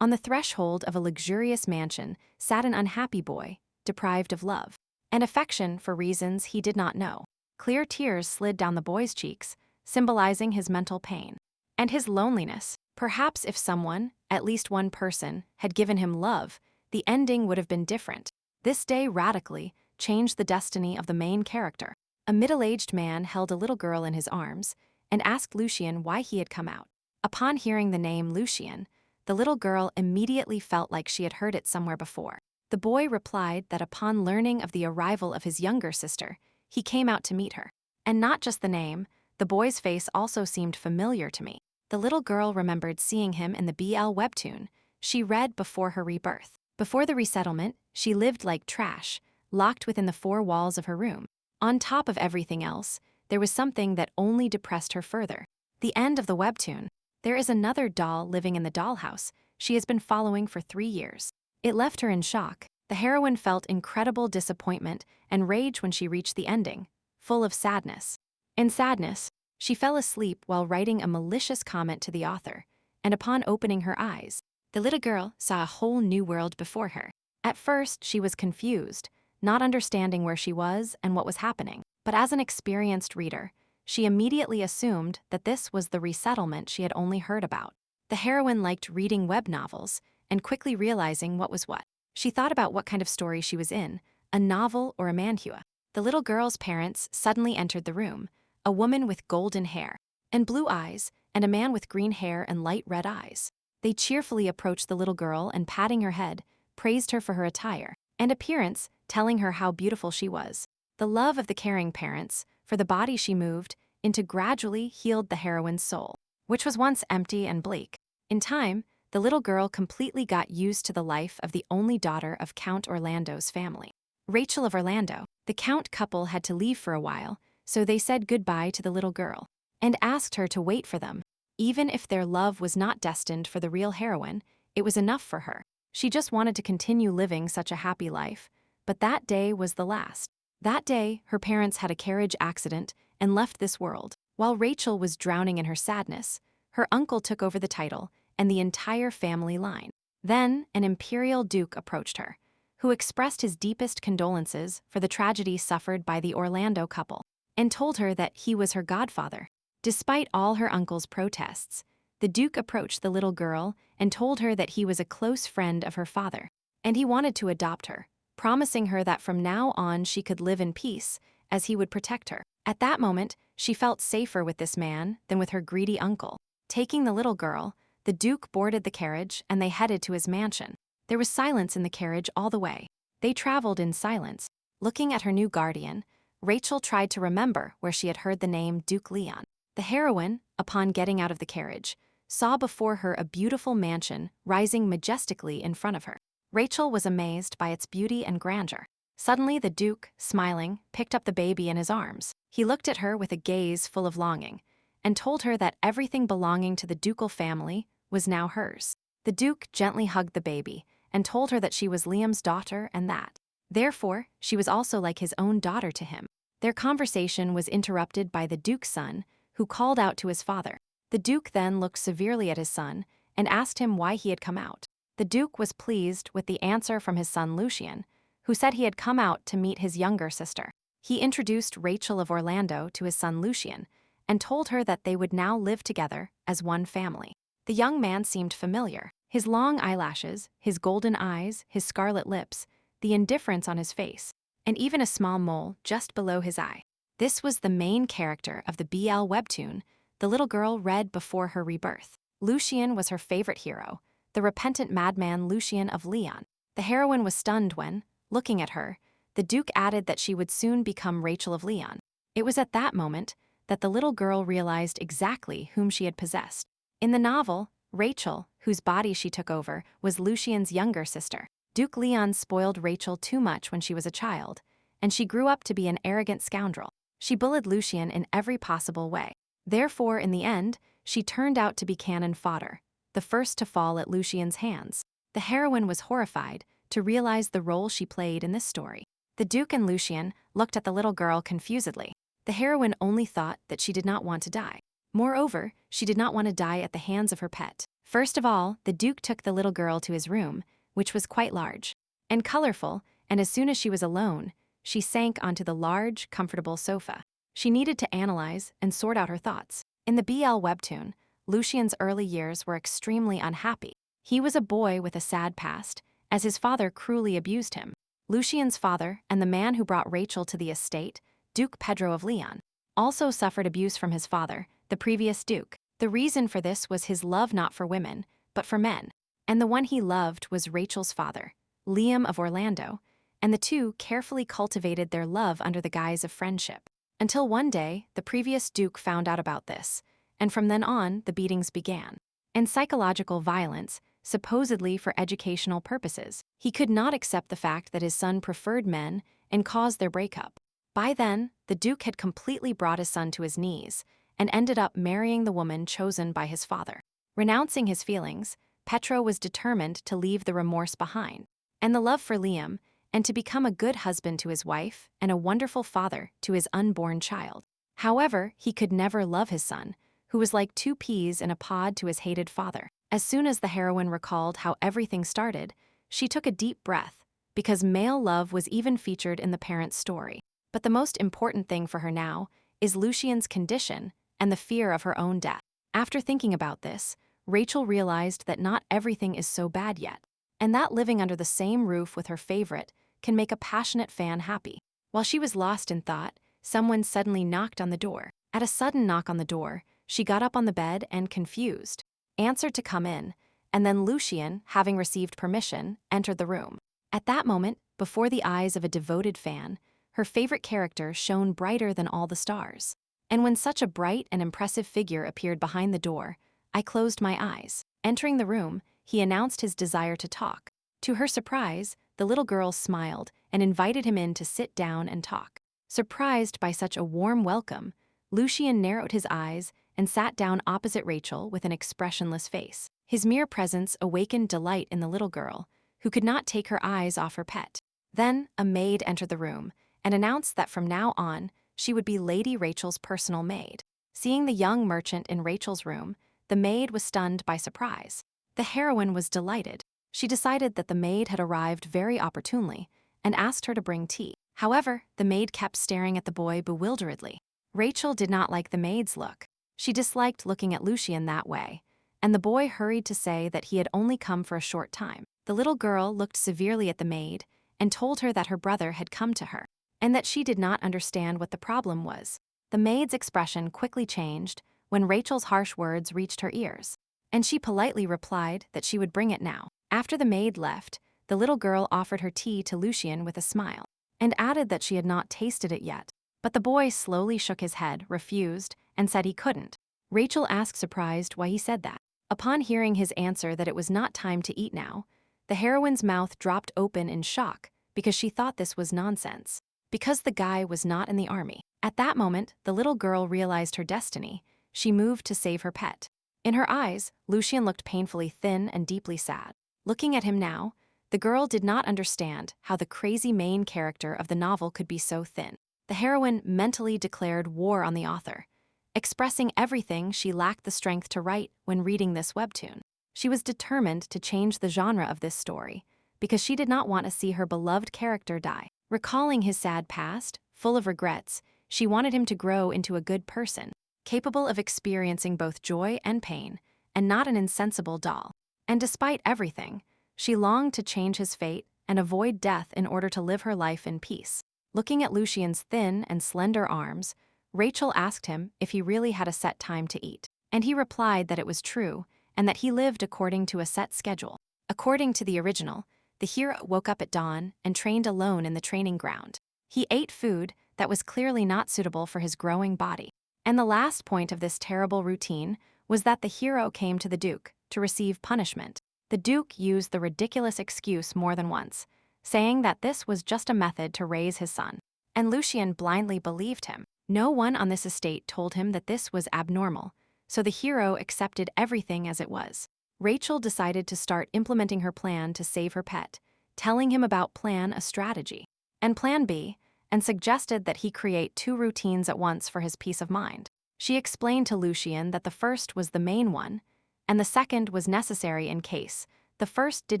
On the threshold of a luxurious mansion sat an unhappy boy, deprived of love and affection for reasons he did not know. Clear tears slid down the boy's cheeks, symbolizing his mental pain and his loneliness. Perhaps if someone, at least one person, had given him love, the ending would have been different. This day radically changed the destiny of the main character. A middle-aged man held a little girl in his arms and asked Lucien why he had come out. Upon hearing the name Lucien, the little girl immediately felt like she had heard it somewhere before. The boy replied that upon learning of the arrival of his younger sister, he came out to meet her. And not just the name, the boy's face also seemed familiar to me. The little girl remembered seeing him in the BL webtoon she read before her rebirth. Before the resettlement, she lived like trash, locked within the four walls of her room. On top of everything else, there was something that only depressed her further. The end of the webtoon. There is another doll living in the dollhouse she has been following for 3 years. It left her in shock. The heroine felt incredible disappointment and rage when she reached the ending, full of sadness. In sadness, she fell asleep while writing a malicious comment to the author, and upon opening her eyes, the little girl saw a whole new world before her. At first, she was confused, not understanding where she was and what was happening. But as an experienced reader, she immediately assumed that this was the resettlement she had only heard about. The heroine liked reading web novels and quickly realizing what was what. She thought about what kind of story she was in, a novel or a manhwa. The little girl's parents suddenly entered the room, a woman with golden hair and blue eyes, and a man with green hair and light red eyes. They cheerfully approached the little girl and, patting her head, praised her for her attire and appearance, telling her how beautiful she was. The love of the caring parents for the body she moved into gradually healed the heroine's soul, which was once empty and bleak. In time, the little girl completely got used to the life of the only daughter of Count Orlando's family. Rachel of Orlando. The Count couple had to leave for a while, so they said goodbye to the little girl and asked her to wait for them. Even if their love was not destined for the real heroine, it was enough for her. She just wanted to continue living such a happy life, but that day was the last. That day, her parents had a carriage accident and left this world. While Rachel was drowning in her sadness, her uncle took over the title and the entire family line. Then, an imperial duke approached her, who expressed his deepest condolences for the tragedy suffered by the Orlando couple, and told her that he was her godfather. Despite all her uncle's protests, the duke approached the little girl and told her that he was a close friend of her father, and he wanted to adopt her, promising her that from now on she could live in peace as he would protect her. At that moment, she felt safer with this man than with her greedy uncle. Taking the little girl, the duke boarded the carriage and they headed to his mansion. There was silence in the carriage all the way. They traveled in silence. Looking at her new guardian, Rachel tried to remember where she had heard the name Duke Leon. The heroine, upon getting out of the carriage, saw before her a beautiful mansion rising majestically in front of her. Rachel was amazed by its beauty and grandeur. Suddenly the duke, smiling, picked up the baby in his arms. He looked at her with a gaze full of longing and told her that everything belonging to the ducal family was now hers. The duke gently hugged the baby and told her that she was Liam's daughter and that, therefore, she was also like his own daughter to him. Their conversation was interrupted by the duke's son, who called out to his father. The duke then looked severely at his son and asked him why he had come out. The duke was pleased with the answer from his son Lucien, who said he had come out to meet his younger sister. He introduced Rachel of Orlando to his son Lucien and told her that they would now live together as one family. The young man seemed familiar. His long eyelashes, his golden eyes, his scarlet lips, the indifference on his face, and even a small mole just below his eye. This was the main character of the BL webtoon the little girl read before her rebirth. Lucien was her favorite hero, the repentant madman Lucien of Leon. The heroine was stunned when, looking at her, the duke added that she would soon become Rachel of Leon. It was at that moment that the little girl realized exactly whom she had possessed. In the novel, Rachel, whose body she took over, was Lucien's younger sister. Duke Leon spoiled Rachel too much when she was a child, and she grew up to be an arrogant scoundrel. She bullied Lucien in every possible way. Therefore, in the end, she turned out to be cannon fodder, the first to fall at Lucien's hands. The heroine was horrified to realize the role she played in this story. The Duke and Lucien looked at the little girl confusedly. The heroine only thought that she did not want to die. Moreover, she did not want to die at the hands of her pet. First of all, the Duke took the little girl to his room, which was quite large and colorful, and as soon as she was alone, she sank onto the large, comfortable sofa. She needed to analyze and sort out her thoughts. In the BL webtoon, Lucian's early years were extremely unhappy. He was a boy with a sad past, as his father cruelly abused him. Lucian's father and the man who brought Rachel to the estate, Duke Pedro of Leon, also suffered abuse from his father, the previous duke. The reason for this was his love not for women, but for men. And the one he loved was Rachel's father, Liam of Orlando, and the two carefully cultivated their love under the guise of friendship. Until one day, the previous duke found out about this, and from then on, the beatings began. And psychological violence, supposedly for educational purposes. He could not accept the fact that his son preferred men and caused their breakup. By then, the duke had completely brought his son to his knees and ended up marrying the woman chosen by his father. Renouncing his feelings, Petro was determined to leave the remorse behind, and the love for Liam, and to become a good husband to his wife and a wonderful father to his unborn child. However, he could never love his son, who was like two peas in a pod to his hated father. As soon as the heroine recalled how everything started, she took a deep breath, because male love was even featured in the parents' story. But the most important thing for her now is Lucian's condition and the fear of her own death. After thinking about this, Rachel realized that not everything is so bad yet, and that living under the same roof with her favorite can make a passionate fan happy. While she was lost in thought, someone suddenly knocked on the door. At a sudden knock on the door, she got up on the bed and, confused, answered to come in, and then Lucian, having received permission, entered the room. At that moment, before the eyes of a devoted fan, her favorite character shone brighter than all the stars. And when such a bright and impressive figure appeared behind the door, I closed my eyes. Entering the room, he announced his desire to talk. To her surprise, the little girl smiled and invited him in to sit down and talk. Surprised by such a warm welcome, Lucian narrowed his eyes and sat down opposite Rachel with an expressionless face. His mere presence awakened delight in the little girl, who could not take her eyes off her pet. Then a maid entered the room and announced that from now on, she would be Lady Rachel's personal maid. Seeing the young merchant in Rachel's room, the maid was stunned by surprise. The heroine was delighted. She decided that the maid had arrived very opportunely and asked her to bring tea. However, the maid kept staring at the boy bewilderedly. Rachel did not like the maid's look. She disliked looking at Lucian that way, and the boy hurried to say that he had only come for a short time. The little girl looked severely at the maid and told her that her brother had come to her, and that she did not understand what the problem was. The maid's expression quickly changed when Rachel's harsh words reached her ears, and she politely replied that she would bring it now. After the maid left, the little girl offered her tea to Lucian with a smile, and added that she had not tasted it yet. But the boy slowly shook his head, refused, and said he couldn't. Rachel asked surprised why he said that. Upon hearing his answer that it was not time to eat now, the heroine's mouth dropped open in shock because she thought this was nonsense. Because the guy was not in the army. At that moment, the little girl realized her destiny. She moved to save her pet. In her eyes, Lucian looked painfully thin and deeply sad. Looking at him now, the girl did not understand how the crazy main character of the novel could be so thin. The heroine mentally declared war on the author, expressing everything she lacked the strength to write when reading this webtoon. She was determined to change the genre of this story because she did not want to see her beloved character die. Recalling his sad past, full of regrets, she wanted him to grow into a good person, capable of experiencing both joy and pain, and not an insensible doll. And despite everything, she longed to change his fate and avoid death in order to live her life in peace. Looking at Lucian's thin and slender arms, Rachel asked him if he really had a set time to eat, and he replied that it was true and that he lived according to a set schedule. According to the original, the hero woke up at dawn and trained alone in the training ground. He ate food that was clearly not suitable for his growing body. And the last point of this terrible routine was that the hero came to the Duke to receive punishment. The Duke used the ridiculous excuse more than once, saying that this was just a method to raise his son. And Lucian blindly believed him. No one on this estate told him that this was abnormal, so the hero accepted everything as it was. Rachel decided to start implementing her plan to save her pet, telling him about Plan A strategy and Plan B, and suggested that he create 2 routines at once for his peace of mind. She explained to Lucian that the first was the main one, and the second was necessary in case the first did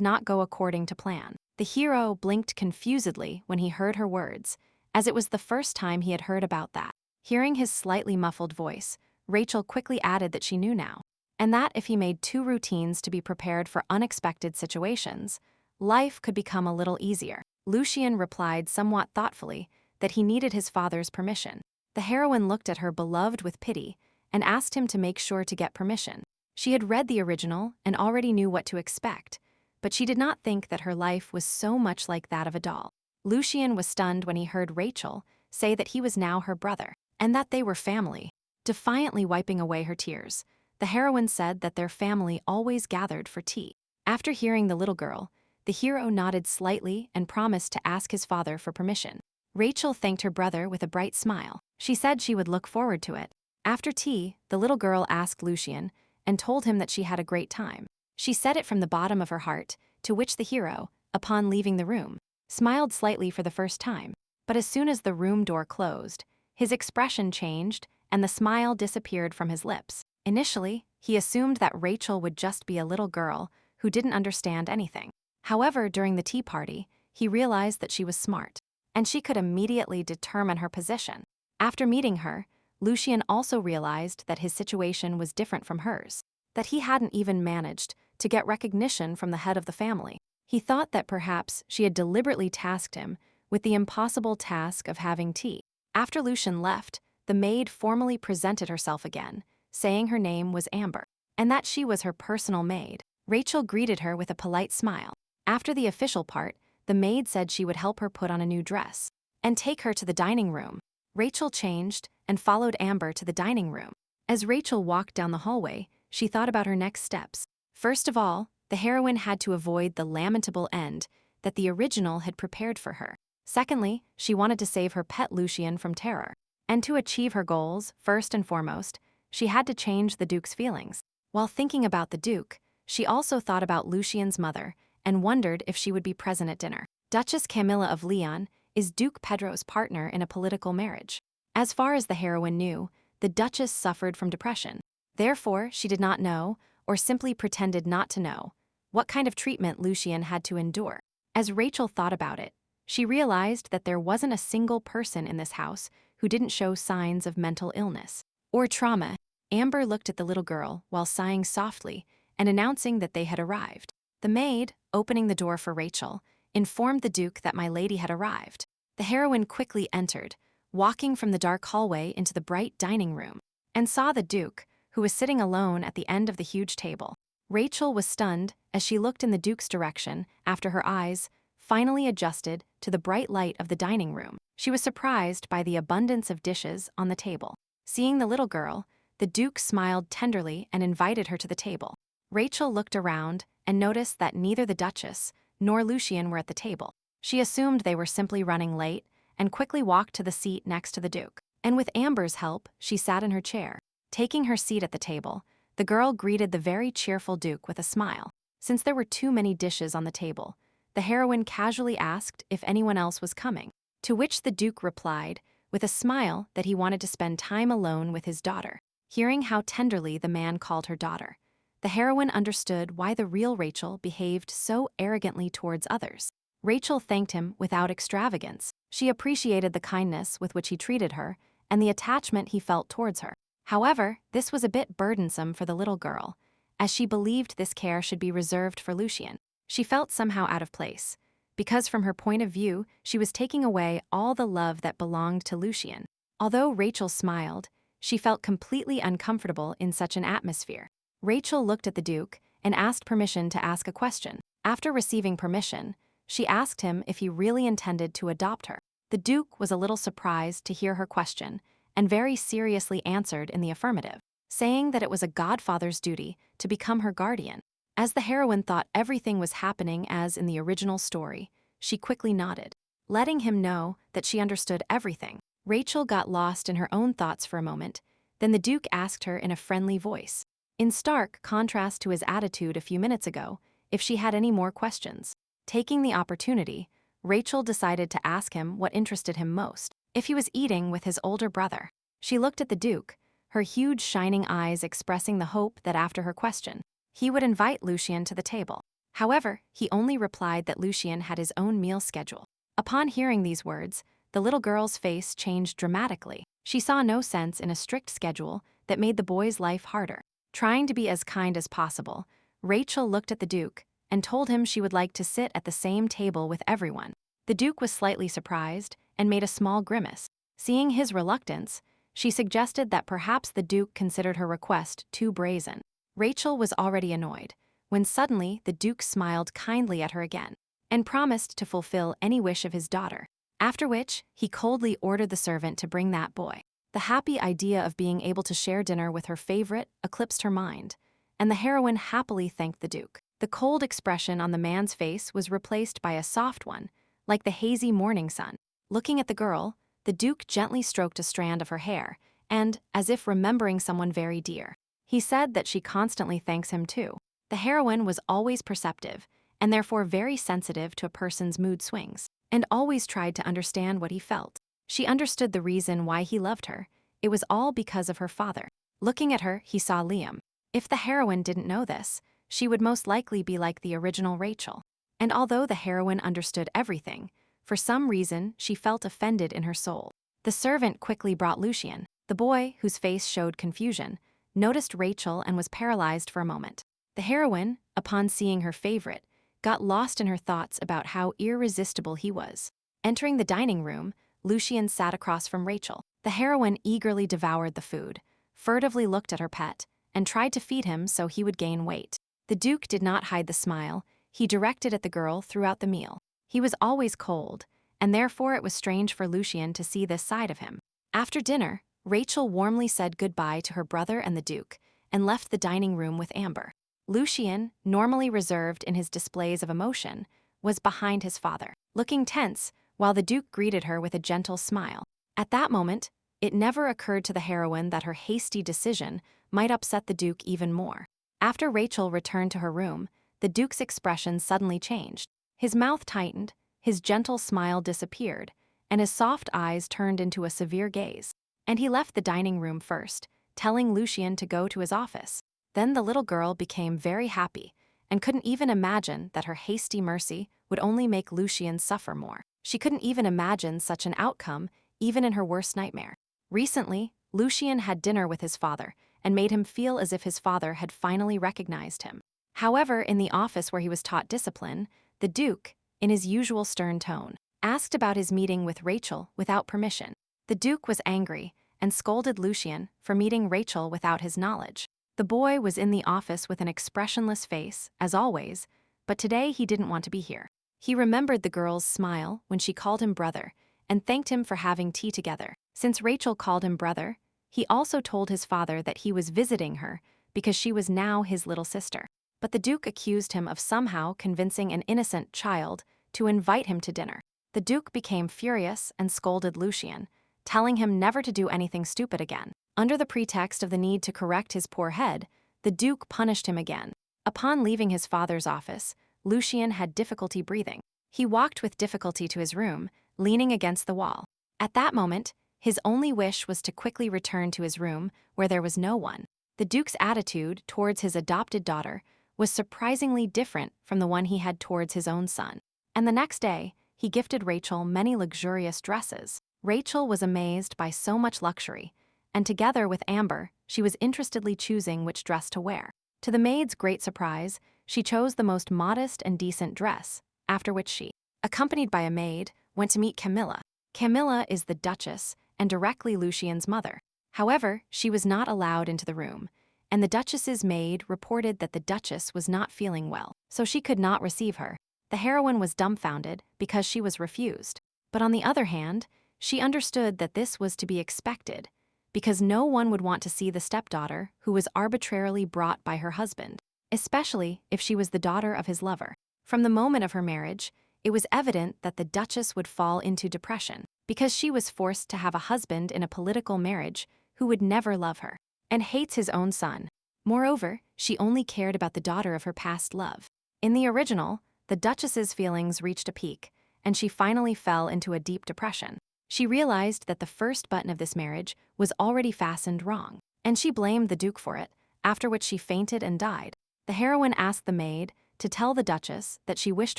not go according to plan. The hero blinked confusedly when he heard her words, as it was the first time he had heard about that. Hearing his slightly muffled voice, Rachel quickly added that she knew now, and that if he made 2 routines to be prepared for unexpected situations, life could become a little easier. Lucien replied somewhat thoughtfully that he needed his father's permission. The heroine looked at her beloved with pity and asked him to make sure to get permission. She had read the original and already knew what to expect, but she did not think that her life was so much like that of a doll. Lucien was stunned when he heard Rachel say that he was now her brother, and that they were family. Defiantly wiping away her tears, the heroine said that their family always gathered for tea. After hearing the little girl, the hero nodded slightly and promised to ask his father for permission. Rachel thanked her brother with a bright smile. She said she would look forward to it. After tea, the little girl asked Lucien and told him that she had a great time. She said it from the bottom of her heart, to which the hero, upon leaving the room, smiled slightly for the first time. But as soon as the room door closed, his expression changed and the smile disappeared from his lips. Initially, he assumed that Rachel would just be a little girl who didn't understand anything. However, during the tea party, he realized that she was smart, and she could immediately determine her position. After meeting her, Lucien also realized that his situation was different from hers, that he hadn't even managed to get recognition from the head of the family. He thought that perhaps she had deliberately tasked him with the impossible task of having tea. After Lucien left, the maid formally presented herself again, saying her name was Amber, and that she was her personal maid. Rachel greeted her with a polite smile. After the official part, the maid said she would help her put on a new dress and take her to the dining room. Rachel changed and followed Amber to the dining room. As Rachel walked down the hallway, she thought about her next steps. First of all, the heroine had to avoid the lamentable end that the original had prepared for her. Secondly, she wanted to save her pet Lucien from terror. And to achieve her goals, first and foremost, she had to change the Duke's feelings. While thinking about the Duke, she also thought about Lucien's mother and wondered if she would be present at dinner. Duchess Camilla of Leon is Duke Pedro's partner in a political marriage. As far as the heroine knew, the Duchess suffered from depression. Therefore, she did not know, or simply pretended not to know, what kind of treatment Lucien had to endure. As Rachel thought about it, she realized that there wasn't a single person in this house who didn't show signs of mental illness or trauma. Amber looked at the little girl while sighing softly and announcing that they had arrived. The maid, opening the door for Rachel, informed the Duke that my lady had arrived. The heroine quickly entered, walking from the dark hallway into the bright dining room, and saw the Duke, who was sitting alone at the end of the huge table. Rachel was stunned as she looked in the Duke's direction after her eyes finally adjusted to the bright light of the dining room. She was surprised by the abundance of dishes on the table. Seeing the little girl, the Duke smiled tenderly and invited her to the table. Rachel looked around and noticed that neither the Duchess nor Lucien were at the table. She assumed they were simply running late and quickly walked to the seat next to the Duke. And with Amber's help, she sat in her chair. Taking her seat at the table, the girl greeted the very cheerful Duke with a smile. Since there were too many dishes on the table, the heroine casually asked if anyone else was coming, to which the Duke replied with a smile that he wanted to spend time alone with his daughter. Hearing how tenderly the man called her daughter, the heroine understood why the real Rachel behaved so arrogantly towards others. Rachel thanked him without extravagance. She appreciated the kindness with which he treated her and the attachment he felt towards her. However, this was a bit burdensome for the little girl, as she believed this care should be reserved for Lucien. She felt somehow out of place, because from her point of view, she was taking away all the love that belonged to Lucien. Although Rachel smiled, she felt completely uncomfortable in such an atmosphere. Rachel looked at the Duke and asked permission to ask a question. After receiving permission, she asked him if he really intended to adopt her. The Duke was a little surprised to hear her question and very seriously answered in the affirmative, saying that it was a godfather's duty to become her guardian. As the heroine thought everything was happening as in the original story, she quickly nodded, letting him know that she understood everything. Rachel got lost in her own thoughts for a moment, then the Duke asked her in a friendly voice, in stark contrast to his attitude a few minutes ago, if she had any more questions. Taking the opportunity, Rachel decided to ask him what interested him most, if he was eating with his older brother. She looked at the Duke, her huge shining eyes expressing the hope that after her question, he would invite Lucien to the table. However, he only replied that Lucien had his own meal schedule. Upon hearing these words, the little girl's face changed dramatically. She saw no sense in a strict schedule that made the boy's life harder. Trying to be as kind as possible, Rachel looked at the Duke and told him she would like to sit at the same table with everyone. The Duke was slightly surprised and made a small grimace. Seeing his reluctance, she suggested that perhaps the Duke considered her request too brazen. Rachel was already annoyed, when suddenly the Duke smiled kindly at her again and promised to fulfill any wish of his daughter, after which he coldly ordered the servant to bring that boy. The happy idea of being able to share dinner with her favorite eclipsed her mind, and the heroine happily thanked the Duke. The cold expression on the man's face was replaced by a soft one, like the hazy morning sun. Looking at the girl, the Duke gently stroked a strand of her hair, and, as if remembering someone very dear, he said that she constantly thanks him too. The heroine was always perceptive, and therefore very sensitive to a person's mood swings, and always tried to understand what he felt. She understood the reason why he loved her. It was all because of her father. Looking at her, he saw Liam. If the heroine didn't know this, she would most likely be like the original Rachel. And although the heroine understood everything, for some reason she felt offended in her soul. The servant quickly brought Lucien. The boy, whose face showed confusion, noticed Rachel and was paralyzed for a moment. The heroine, upon seeing her favorite, got lost in her thoughts about how irresistible he was. Entering the dining room, Lucien sat across from Rachel. The heroine eagerly devoured the food, furtively looked at her pet, and tried to feed him so he would gain weight. The Duke did not hide the smile he directed at the girl throughout the meal. He was always cold, and therefore it was strange for Lucien to see this side of him. After dinner, Rachel warmly said goodbye to her brother and the Duke, and left the dining room with Amber. Lucien, normally reserved in his displays of emotion, was behind his father, looking tense, while the Duke greeted her with a gentle smile. At that moment, it never occurred to the heroine that her hasty decision might upset the Duke even more. After Rachel returned to her room, the Duke's expression suddenly changed. His mouth tightened, his gentle smile disappeared, and his soft eyes turned into a severe gaze. And he left the dining room first, telling Lucien to go to his office. Then the little girl became very happy and couldn't even imagine that her hasty mercy would only make Lucien suffer more. She couldn't even imagine such an outcome, even in her worst nightmare. Recently, Lucien had dinner with his father and made him feel as if his father had finally recognized him. However, in the office where he was taught discipline, the Duke, in his usual stern tone, asked about his meeting with Rachel without permission. The Duke was angry and scolded Lucien for meeting Rachel without his knowledge. The boy was in the office with an expressionless face, as always, but today he didn't want to be here. He remembered the girl's smile when she called him brother and thanked him for having tea together. Since Rachel called him brother, he also told his father that he was visiting her because she was now his little sister. But the Duke accused him of somehow convincing an innocent child to invite him to dinner. The Duke became furious and scolded Lucien, telling him never to do anything stupid again. Under the pretext of the need to correct his poor head, the Duke punished him again. Upon leaving his father's office, Lucien had difficulty breathing. He walked with difficulty to his room, leaning against the wall. At that moment, his only wish was to quickly return to his room where there was no one. The Duke's attitude towards his adopted daughter was surprisingly different from the one he had towards his own son. And the next day, he gifted Rachel many luxurious dresses. Rachel was amazed by so much luxury, and together with Amber, she was interestedly choosing which dress to wear. To the maid's great surprise, she chose the most modest and decent dress, after which she, accompanied by a maid, went to meet Camilla. Camilla is the Duchess and directly Lucien's mother. However, she was not allowed into the room, and the Duchess's maid reported that the Duchess was not feeling well, so she could not receive her. The heroine was dumbfounded because she was refused. But on the other hand, she understood that this was to be expected, because no one would want to see the stepdaughter who was arbitrarily brought by her husband, especially if she was the daughter of his lover. From the moment of her marriage, it was evident that the Duchess would fall into depression, because she was forced to have a husband in a political marriage who would never love her, and hates his own son. Moreover, she only cared about the daughter of her past love. In the original, the Duchess's feelings reached a peak, and she finally fell into a deep depression. She realized that the first button of this marriage was already fastened wrong, and she blamed the Duke for it, after which she fainted and died. the heroine asked the maid to tell the Duchess that she wished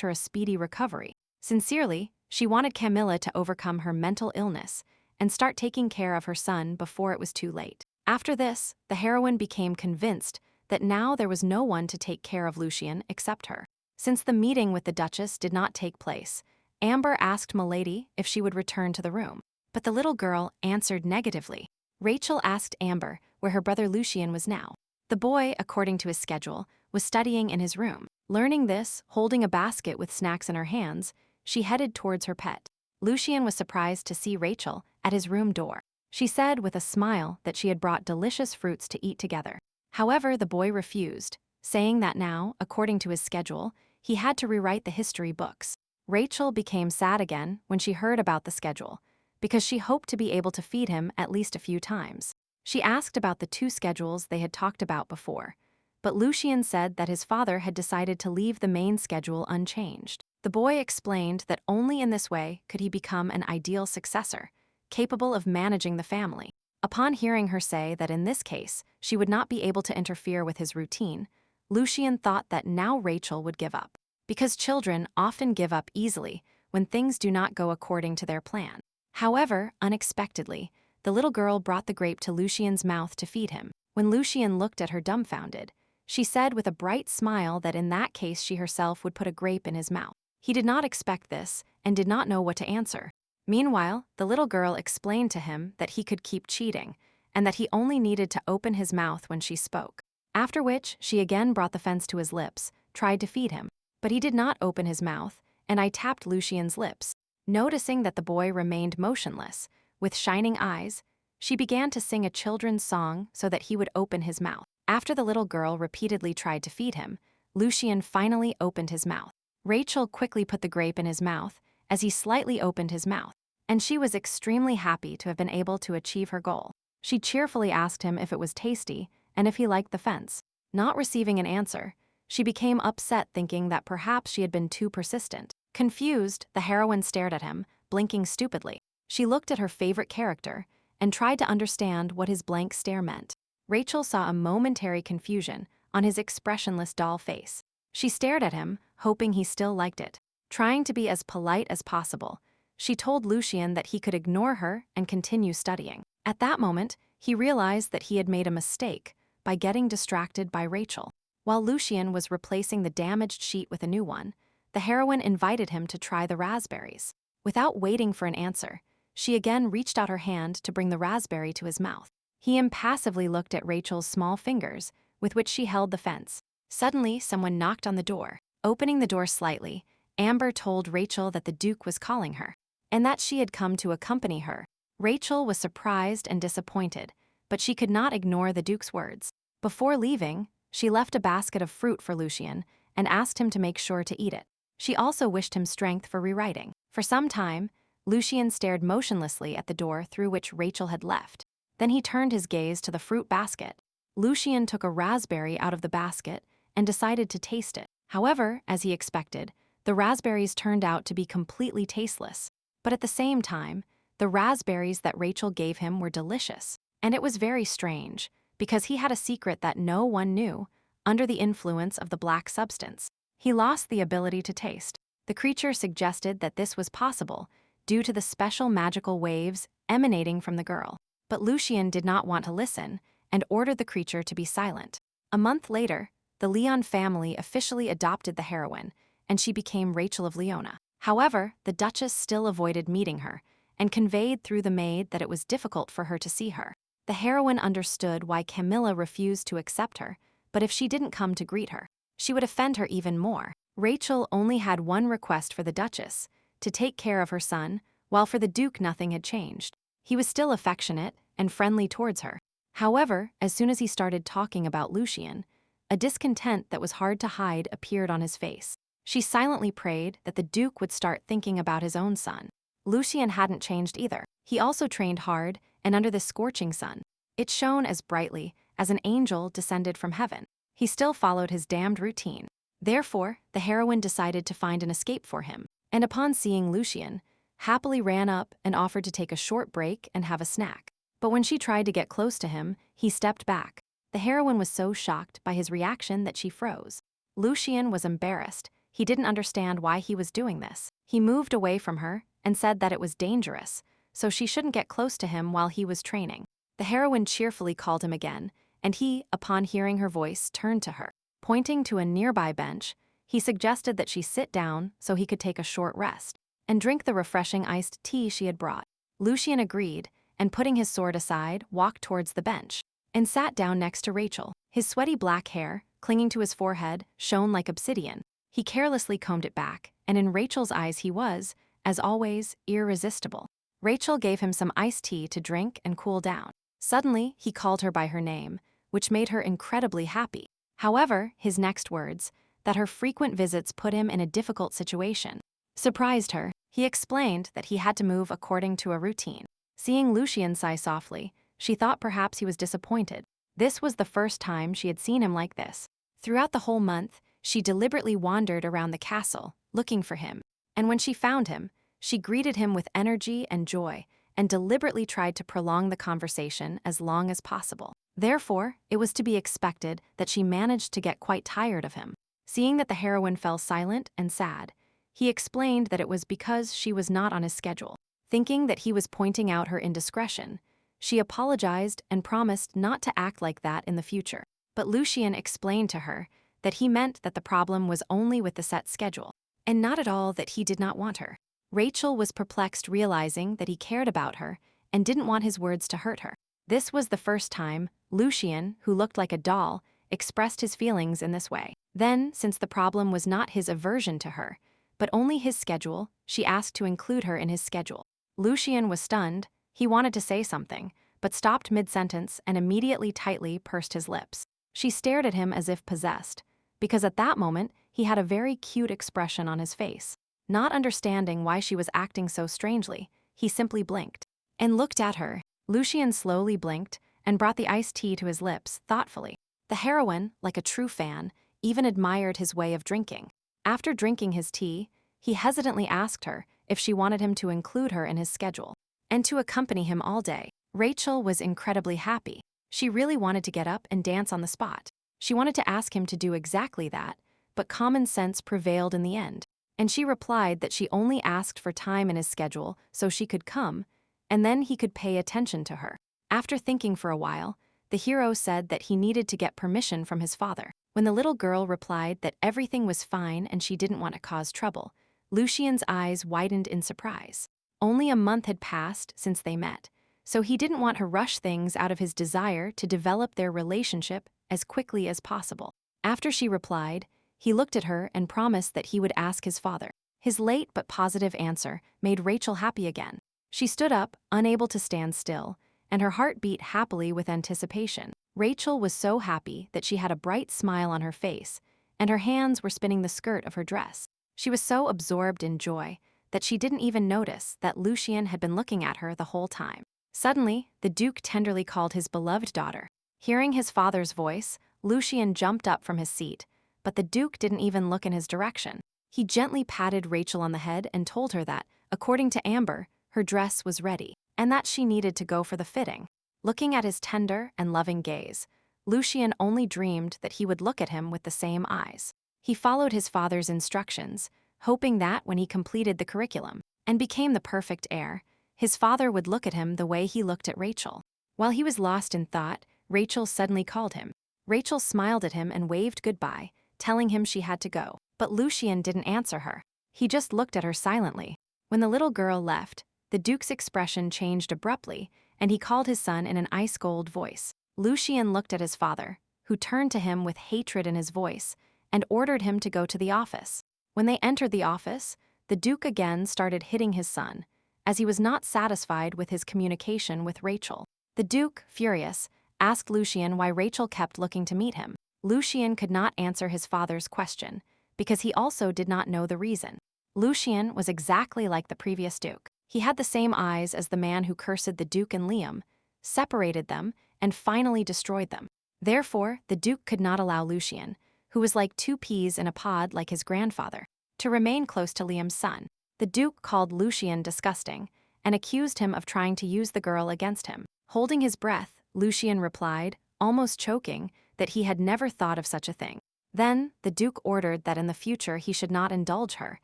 her a speedy recovery. Sincerely, she wanted Camilla to overcome her mental illness and start taking care of her son before it was too late. After this, the heroine became convinced that now there was no one to take care of Lucien except her. Since the meeting with the Duchess did not take place, Amber asked Milady if she would return to the room, but the little girl answered negatively. Rachel asked Amber where her brother Lucien was now. The boy, according to his schedule, was studying in his room. Learning this, holding a basket with snacks in her hands, she headed towards her pet. Lucien was surprised to see Rachel at his room door. She said with a smile that she had brought delicious fruits to eat together. However, the boy refused, saying that now, according to his schedule, he had to rewrite the history books. Rachel became sad again when she heard about the schedule, because she hoped to be able to feed him at least a few times. She asked about the two schedules they had talked about before, but Lucien said that his father had decided to leave the main schedule unchanged. The boy explained that only in this way could he become an ideal successor, capable of managing the family. Upon hearing her say that in this case she would not be able to interfere with his routine, Lucien thought that now Rachel would give up, because children often give up easily when things do not go according to their plan. However, unexpectedly, the little girl brought the grape to Lucien's mouth to feed him. When Lucien looked at her dumbfounded, she said with a bright smile that in that case she herself would put a grape in his mouth. He did not expect this and did not know what to answer. Meanwhile, the little girl explained to him that he could keep cheating and that he only needed to open his mouth when she spoke. After which, she again brought the fence to his lips, tried to feed him, but he did not open his mouth, and I tapped Lucien's lips. Noticing that the boy remained motionless, with shining eyes, she began to sing a children's song so that he would open his mouth. After the little girl repeatedly tried to feed him, Lucien finally opened his mouth. Rachel quickly put the grape in his mouth as he slightly opened his mouth, and she was extremely happy to have been able to achieve her goal. She cheerfully asked him if it was tasty and if he liked the fence. Not receiving an answer, she became upset, thinking that perhaps she had been too persistent. Confused, the heroine stared at him, blinking stupidly. She looked at her favorite character and tried to understand what his blank stare meant. Rachel saw a momentary confusion on his expressionless doll face. She stared at him, hoping he still liked it. Trying to be as polite as possible, she told Lucien that he could ignore her and continue studying. At that moment, he realized that he had made a mistake by getting distracted by Rachel. While Lucien was replacing the damaged sheet with a new one, the heroine invited him to try the raspberries. Without waiting for an answer, she again reached out her hand to bring the raspberry to his mouth. He impassively looked at Rachel's small fingers, with which she held the fence. Suddenly, someone knocked on the door. Opening the door slightly, Amber told Rachel that the Duke was calling her, and that she had come to accompany her. Rachel was surprised and disappointed, but she could not ignore the Duke's words. Before leaving, she left a basket of fruit for Lucien and asked him to make sure to eat it. She also wished him strength for rewriting. For some time, Lucien stared motionlessly at the door through which Rachel had left. Then he turned his gaze to the fruit basket. Lucien took a raspberry out of the basket and decided to taste it. However, as he expected, the raspberries turned out to be completely tasteless. But at the same time, the raspberries that Rachel gave him were delicious. And it was very strange, because he had a secret that no one knew, under the influence of the black substance. He lost the ability to taste. The creature suggested that this was possible due to the special magical waves emanating from the girl. But Lucien did not want to listen and ordered the creature to be silent. A month later, the Leon family officially adopted the heroine, and she became Rachel of Leona. However, the Duchess still avoided meeting her and conveyed through the maid that it was difficult for her to see her. The heroine understood why Camilla refused to accept her, but if she didn't come to greet her, she would offend her even more. Rachel only had one request for the Duchess, to take care of her son, while for the Duke nothing had changed. He was still affectionate and friendly towards her. However, as soon as he started talking about Lucien, a discontent that was hard to hide appeared on his face. She silently prayed that the Duke would start thinking about his own son. Lucien hadn't changed either. He also trained hard, and under the scorching sun, it shone as brightly as an angel descended from heaven. He still followed his damned routine. Therefore, the heroine decided to find an escape for him, and upon seeing Lucien, happily ran up and offered to take a short break and have a snack. But when she tried to get close to him, he stepped back. The heroine was so shocked by his reaction that she froze. Lucien was embarrassed. He didn't understand why he was doing this. He moved away from her and said that it was dangerous, so she shouldn't get close to him while he was training. The heroine cheerfully called him again, and he, upon hearing her voice, turned to her. Pointing to a nearby bench, he suggested that she sit down so he could take a short rest and drink the refreshing iced tea she had brought. Lucien agreed, and putting his sword aside, walked towards the bench and sat down next to Rachel. His sweaty black hair, clinging to his forehead, shone like obsidian. He carelessly combed it back, and in Rachel's eyes he was, as always, irresistible. Rachel gave him some iced tea to drink and cool down. Suddenly, he called her by her name, which made her incredibly happy. However, his next words, that her frequent visits put him in a difficult situation, surprised her. He explained that he had to move according to a routine. Seeing Lucien sigh softly, she thought perhaps he was disappointed. This was the first time she had seen him like this. Throughout the whole month, she deliberately wandered around the castle, looking for him. And when she found him, she greeted him with energy and joy, and deliberately tried to prolong the conversation as long as possible. Therefore, it was to be expected that she managed to get quite tired of him. Seeing that the heroine fell silent and sad, he explained that it was because she was not on his schedule. Thinking that he was pointing out her indiscretion, she apologized and promised not to act like that in the future. But Lucien explained to her that he meant that the problem was only with the set schedule, and not at all that he did not want her. Rachel was perplexed, realizing that he cared about her and didn't want his words to hurt her. This was the first time Lucien, who looked like a doll, expressed his feelings in this way. Then, since the problem was not his aversion to her, but only his schedule, she asked to include her in his schedule. Lucien was stunned. He wanted to say something, but stopped mid-sentence and immediately tightly pursed his lips. She stared at him as if possessed, because at that moment he had a very cute expression on his face. Not understanding why she was acting so strangely, he simply blinked and looked at her. Lucien slowly blinked and brought the iced tea to his lips thoughtfully. The heroine, like a true fan, even admired his way of drinking. After drinking his tea, he hesitantly asked her if she wanted him to include her in his schedule and to accompany him all day. Rachel was incredibly happy. She really wanted to get up and dance on the spot. She wanted to ask him to do exactly that, but common sense prevailed in the end, and she replied that she only asked for time in his schedule so she could come, and then he could pay attention to her. After thinking for a while, the hero said that he needed to get permission from his father. When the little girl replied that everything was fine and she didn't want to cause trouble, Lucien's eyes widened in surprise. Only a month had passed since they met, so he didn't want to rush things out of his desire to develop their relationship as quickly as possible. After she replied, he looked at her and promised that he would ask his father. His late but positive answer made Rachel happy again. She stood up, unable to stand still, and her heart beat happily with anticipation. Rachel was so happy that she had a bright smile on her face, and her hands were spinning the skirt of her dress. She was so absorbed in joy that she didn't even notice that Lucien had been looking at her the whole time. Suddenly, the Duke tenderly called his beloved daughter. Hearing his father's voice, Lucien jumped up from his seat, but the Duke didn't even look in his direction. He gently patted Rachel on the head and told her that, according to Amber, her dress was ready, and that she needed to go for the fitting. Looking at his tender and loving gaze, Lucien only dreamed that he would look at him with the same eyes. He followed his father's instructions, hoping that when he completed the curriculum and became the perfect heir, his father would look at him the way he looked at Rachel. While he was lost in thought, Rachel suddenly called him. Rachel smiled at him and waved goodbye, telling him she had to go. But Lucien didn't answer her. He just looked at her silently. When the little girl left, the Duke's expression changed abruptly, and he called his son in an ice-cold voice. Lucien looked at his father, who turned to him with hatred in his voice, and ordered him to go to the office. When they entered the office, the Duke again started hitting his son, as he was not satisfied with his communication with Rachel. The Duke, furious, asked Lucien why Rachel kept looking to meet him. Lucien could not answer his father's question, because he also did not know the reason. Lucien was exactly like the previous Duke. He had the same eyes as the man who cursed the Duke and Liam, separated them, and finally destroyed them. Therefore, the Duke could not allow Lucien, who was like two peas in a pod like his grandfather, to remain close to Liam's son. The Duke called Lucien disgusting and accused him of trying to use the girl against him. Holding his breath, Lucien replied, almost choking, that he had never thought of such a thing. Then, the Duke ordered that in the future he should not indulge her,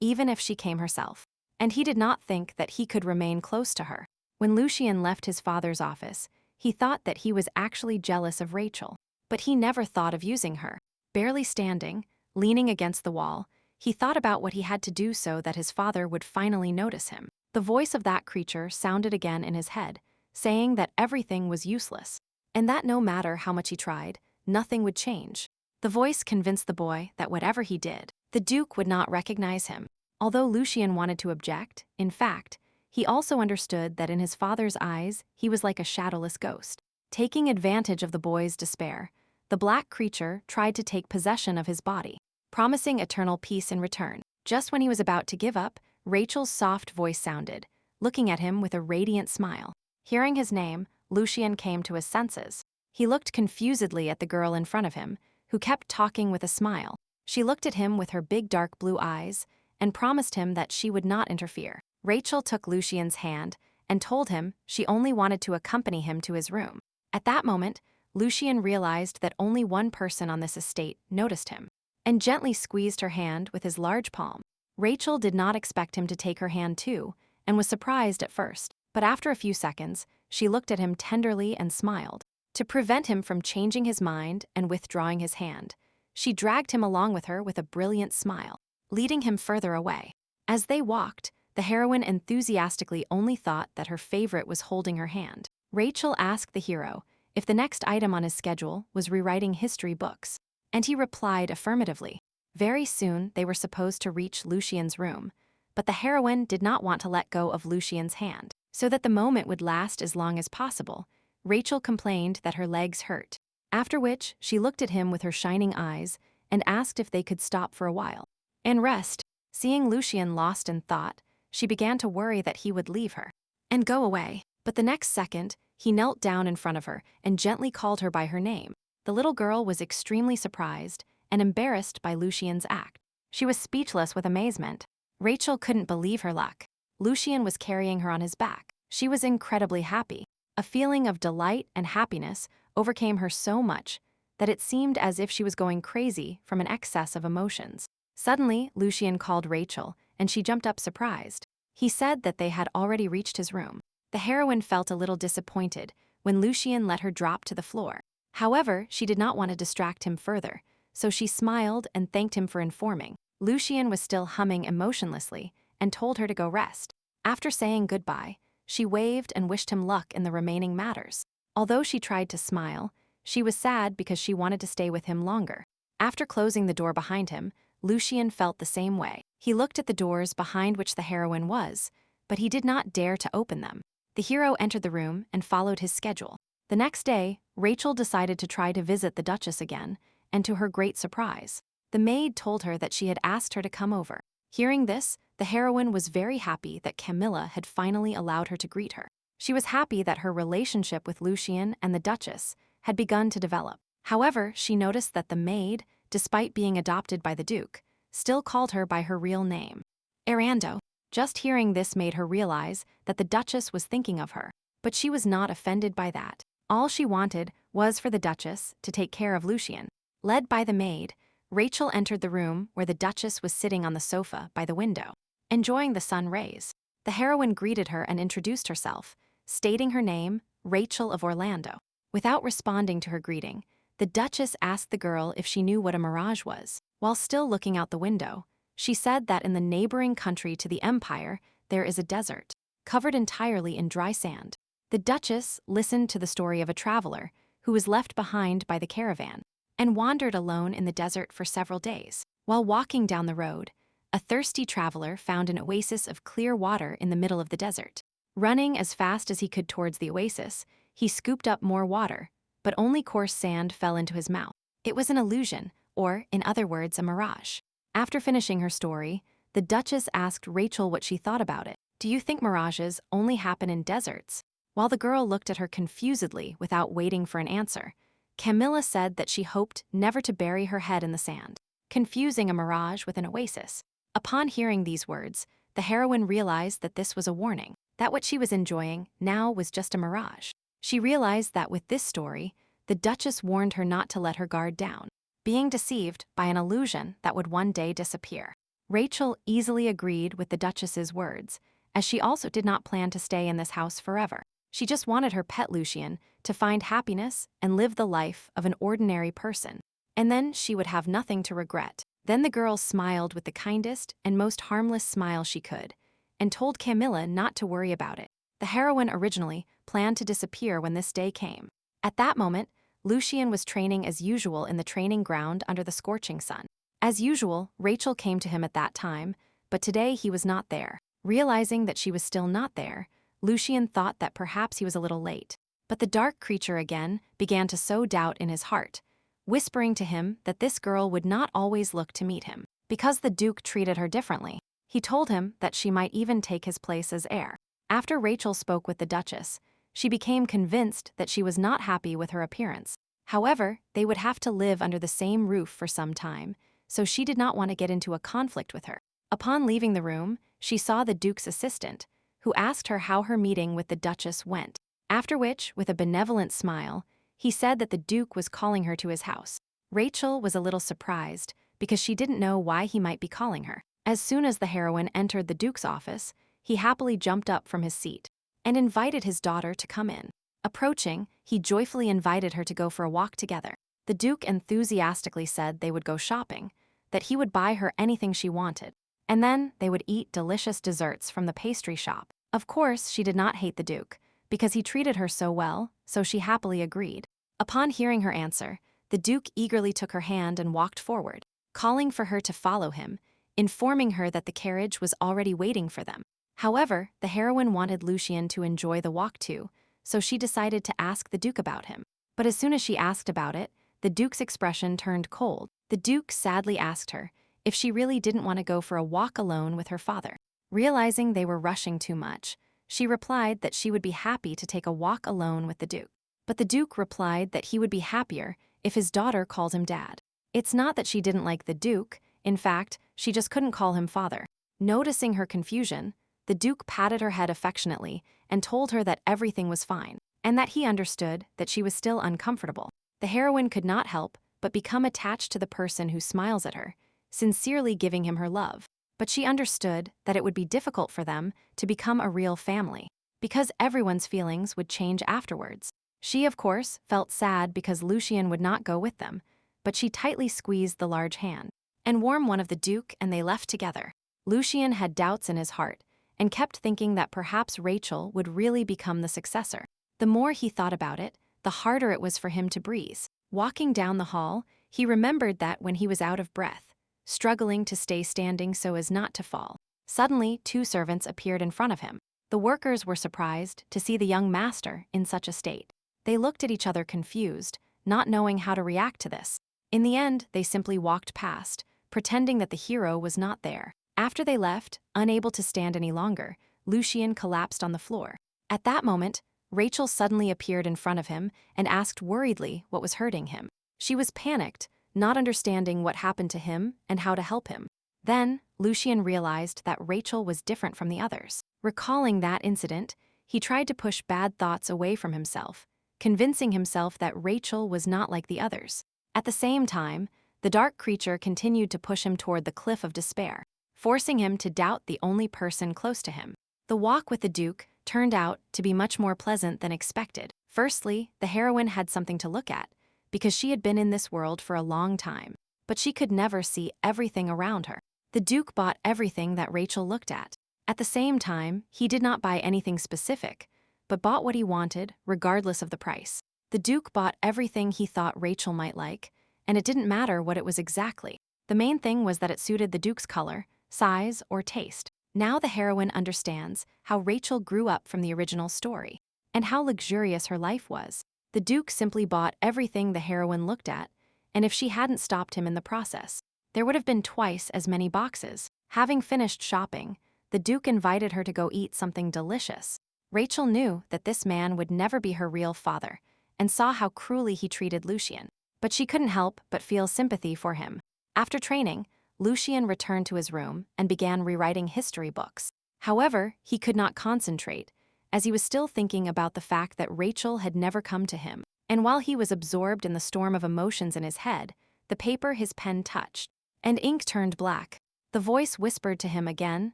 even if she came herself. And he did not think that he could remain close to her. When Lucien left his father's office, he thought that he was actually jealous of Rachel. But he never thought of using her. Barely standing, leaning against the wall, he thought about what he had to do so that his father would finally notice him. The voice of that creature sounded again in his head, saying that everything was useless, and that no matter how much he tried, nothing would change. The voice convinced the boy that whatever he did, the Duke would not recognize him. Although Lucien wanted to object, in fact, he also understood that in his father's eyes he was like a shadowless ghost. Taking advantage of the boy's despair, the black creature tried to take possession of his body, promising eternal peace in return. Just when he was about to give up, Rachel's soft voice sounded, looking at him with a radiant smile. Hearing his name, Lucien came to his senses. He looked confusedly at the girl in front of him, who kept talking with a smile. She looked at him with her big dark blue eyes and promised him that she would not interfere. Rachel took Lucien's hand and told him she only wanted to accompany him to his room. At that moment, Lucien realized that only one person on this estate noticed him, and gently squeezed her hand with his large palm. Rachel did not expect him to take her hand too, and was surprised at first, but after a few seconds, she looked at him tenderly and smiled. To prevent him from changing his mind and withdrawing his hand, she dragged him along with her with a brilliant smile, leading him further away. As they walked, the heroine enthusiastically only thought that her favorite was holding her hand. Rachel asked the hero if the next item on his schedule was rewriting history books, and he replied affirmatively. Very soon they were supposed to reach Lucien's room, but the heroine did not want to let go of Lucien's hand. So that the moment would last as long as possible, Rachel complained that her legs hurt, after which she looked at him with her shining eyes and asked if they could stop for a while and rest. Seeing Lucien lost in thought, she began to worry that he would leave her and go away. But the next second, he knelt down in front of her and gently called her by her name. The little girl was extremely surprised and embarrassed by Lucien's act. She was speechless with amazement. Rachel couldn't believe her luck. Lucien was carrying her on his back. She was incredibly happy. A feeling of delight and happiness overcame her so much that it seemed as if she was going crazy from an excess of emotions. Suddenly, Lucien called Rachel, and she jumped up surprised. He said that they had already reached his room. The heroine felt a little disappointed when Lucien let her drop to the floor. However, she did not want to distract him further, so she smiled and thanked him for informing. Lucien was still humming emotionlessly and told her to go rest. After saying goodbye, she waved and wished him luck in the remaining matters. Although she tried to smile, she was sad because she wanted to stay with him longer. After closing the door behind him, Lucien felt the same way. He looked at the doors behind which the heroine was, but he did not dare to open them. The hero entered the room and followed his schedule. The next day, Rachel decided to try to visit the Duchess again, and to her great surprise, the maid told her that she had asked her to come over. Hearing this, the heroine was very happy that Camilla had finally allowed her to greet her. She was happy that her relationship with Lucien and the Duchess had begun to develop. However, she noticed that the maid, despite being adopted by the Duke, still called her by her real name, Arando. Just hearing this made her realize that the Duchess was thinking of her, but she was not offended by that. All she wanted was for the Duchess to take care of Lucien. Led by the maid, Rachel entered the room where the Duchess was sitting on the sofa by the window, enjoying the sun rays. The heroine greeted her and introduced herself, stating her name, Rachel of Orlando. Without responding to her greeting, the Duchess asked the girl if she knew what a mirage was. While still looking out the window, she said that in the neighboring country to the Empire, there is a desert, covered entirely in dry sand. The Duchess listened to the story of a traveler who was left behind by the caravan and wandered alone in the desert for several days. While walking down the road, a thirsty traveler found an oasis of clear water in the middle of the desert. Running as fast as he could towards the oasis, he scooped up more water, but only coarse sand fell into his mouth. It was an illusion, or, in other words, a mirage. After finishing her story, the Duchess asked Rachel what she thought about it. "Do you think mirages only happen in deserts?" While the girl looked at her confusedly without waiting for an answer, Camilla said that she hoped never to bury her head in the sand, confusing a mirage with an oasis. Upon hearing these words, the heroine realized that this was a warning, that what she was enjoying now was just a mirage. She realized that with this story, the the Duchess warned her not to let her guard down, being deceived by an illusion that would one day disappear. Rachel easily agreed with the Duchess's words, as she also did not plan to stay in this house forever. She just wanted her pet Lucien to find happiness and live the life of an ordinary person. And then she would have nothing to regret. Then the girl smiled with the kindest and most harmless smile she could, and told Camilla not to worry about it. The heroine originally planned to disappear when this day came. At that moment, Lucien was training as usual in the training ground under the scorching sun. As usual, Rachel came to him at that time, but today he was not there. Realizing that she was still not there, Lucien thought that perhaps he was a little late. But the dark creature again began to sow doubt in his heart, whispering to him that this girl would not always look to meet him, because the Duke treated her differently. He told him that she might even take his place as heir. After Rachel spoke with the Duchess, she became convinced that she was not happy with her appearance. However, they would have to live under the same roof for some time, so she did not want to get into a conflict with her. Upon leaving the room, she saw the Duke's assistant, who asked her how her meeting with the Duchess went. After which, with a benevolent smile, he said that the Duke was calling her to his house. Rachel was a little surprised because she didn't know why he might be calling her. As soon as the heroine entered the Duke's office, he happily jumped up from his seat and invited his daughter to come in. Approaching, he joyfully invited her to go for a walk together. The Duke enthusiastically said they would go shopping, that he would buy her anything she wanted, and then they would eat delicious desserts from the pastry shop. Of course, she did not hate the Duke, because he treated her so well, so she happily agreed. Upon hearing her answer, the Duke eagerly took her hand and walked forward, calling for her to follow him, informing her that the carriage was already waiting for them. However, the heroine wanted Lucien to enjoy the walk too, so she decided to ask the Duke about him. But as soon as she asked about it, the Duke's expression turned cold. The Duke sadly asked her if she really didn't want to go for a walk alone with her father. Realizing they were rushing too much, she replied that she would be happy to take a walk alone with the Duke. But the Duke replied that he would be happier if his daughter called him dad. It's not that she didn't like the Duke, in fact, she just couldn't call him father. Noticing her confusion, the Duke patted her head affectionately and told her that everything was fine, and that he understood that she was still uncomfortable. The heroine could not help but become attached to the person who smiles at her, sincerely giving him her love. But she understood that it would be difficult for them to become a real family, because everyone's feelings would change afterwards. She, of course, felt sad because Lucien would not go with them, but she tightly squeezed the large hand and warmed one of the Duke, and they left together. Lucien had doubts in his heart and kept thinking that perhaps Rachel would really become the successor. The more he thought about it, the harder it was for him to breathe. Walking down the hall, he remembered that when he was out of breath, struggling to stay standing so as not to fall, suddenly 2 servants appeared in front of him. The workers were surprised to see the young master in such a state. They looked at each other confused, not knowing how to react to this. In the end, they simply walked past, pretending that the hero was not there. After they left, unable to stand any longer, Lucien collapsed on the floor. At that moment, Rachel suddenly appeared in front of him and asked worriedly what was hurting him. She was panicked, not understanding what happened to him and how to help him. Then, Lucien realized that Rachel was different from the others. Recalling that incident, he tried to push bad thoughts away from himself, convincing himself that Rachel was not like the others. At the same time, the dark creature continued to push him toward the cliff of despair, forcing him to doubt the only person close to him. The walk with the Duke turned out to be much more pleasant than expected. Firstly, the heroine had something to look at, because she had been in this world for a long time, but she could never see everything around her. The Duke bought everything that Rachel looked at. At the same time, he did not buy anything specific, but bought what he wanted, regardless of the price. The Duke bought everything he thought Rachel might like, and it didn't matter what it was exactly. The main thing was that it suited the Duke's color, size, or taste. Now the heroine understands how Rachel grew up from the original story, and how luxurious her life was. The Duke simply bought everything the heroine looked at, and if she hadn't stopped him in the process, there would have been twice as many boxes. Having finished shopping, the Duke invited her to go eat something delicious. Rachel knew that this man would never be her real father, and saw how cruelly he treated Lucien, but she couldn't help but feel sympathy for him. After training, Lucien returned to his room and began rewriting history books. However, he could not concentrate, as he was still thinking about the fact that Rachel had never come to him, And while he was absorbed in the storm of emotions in his head, the paper his pen touched, and ink turned black. The voice whispered to him again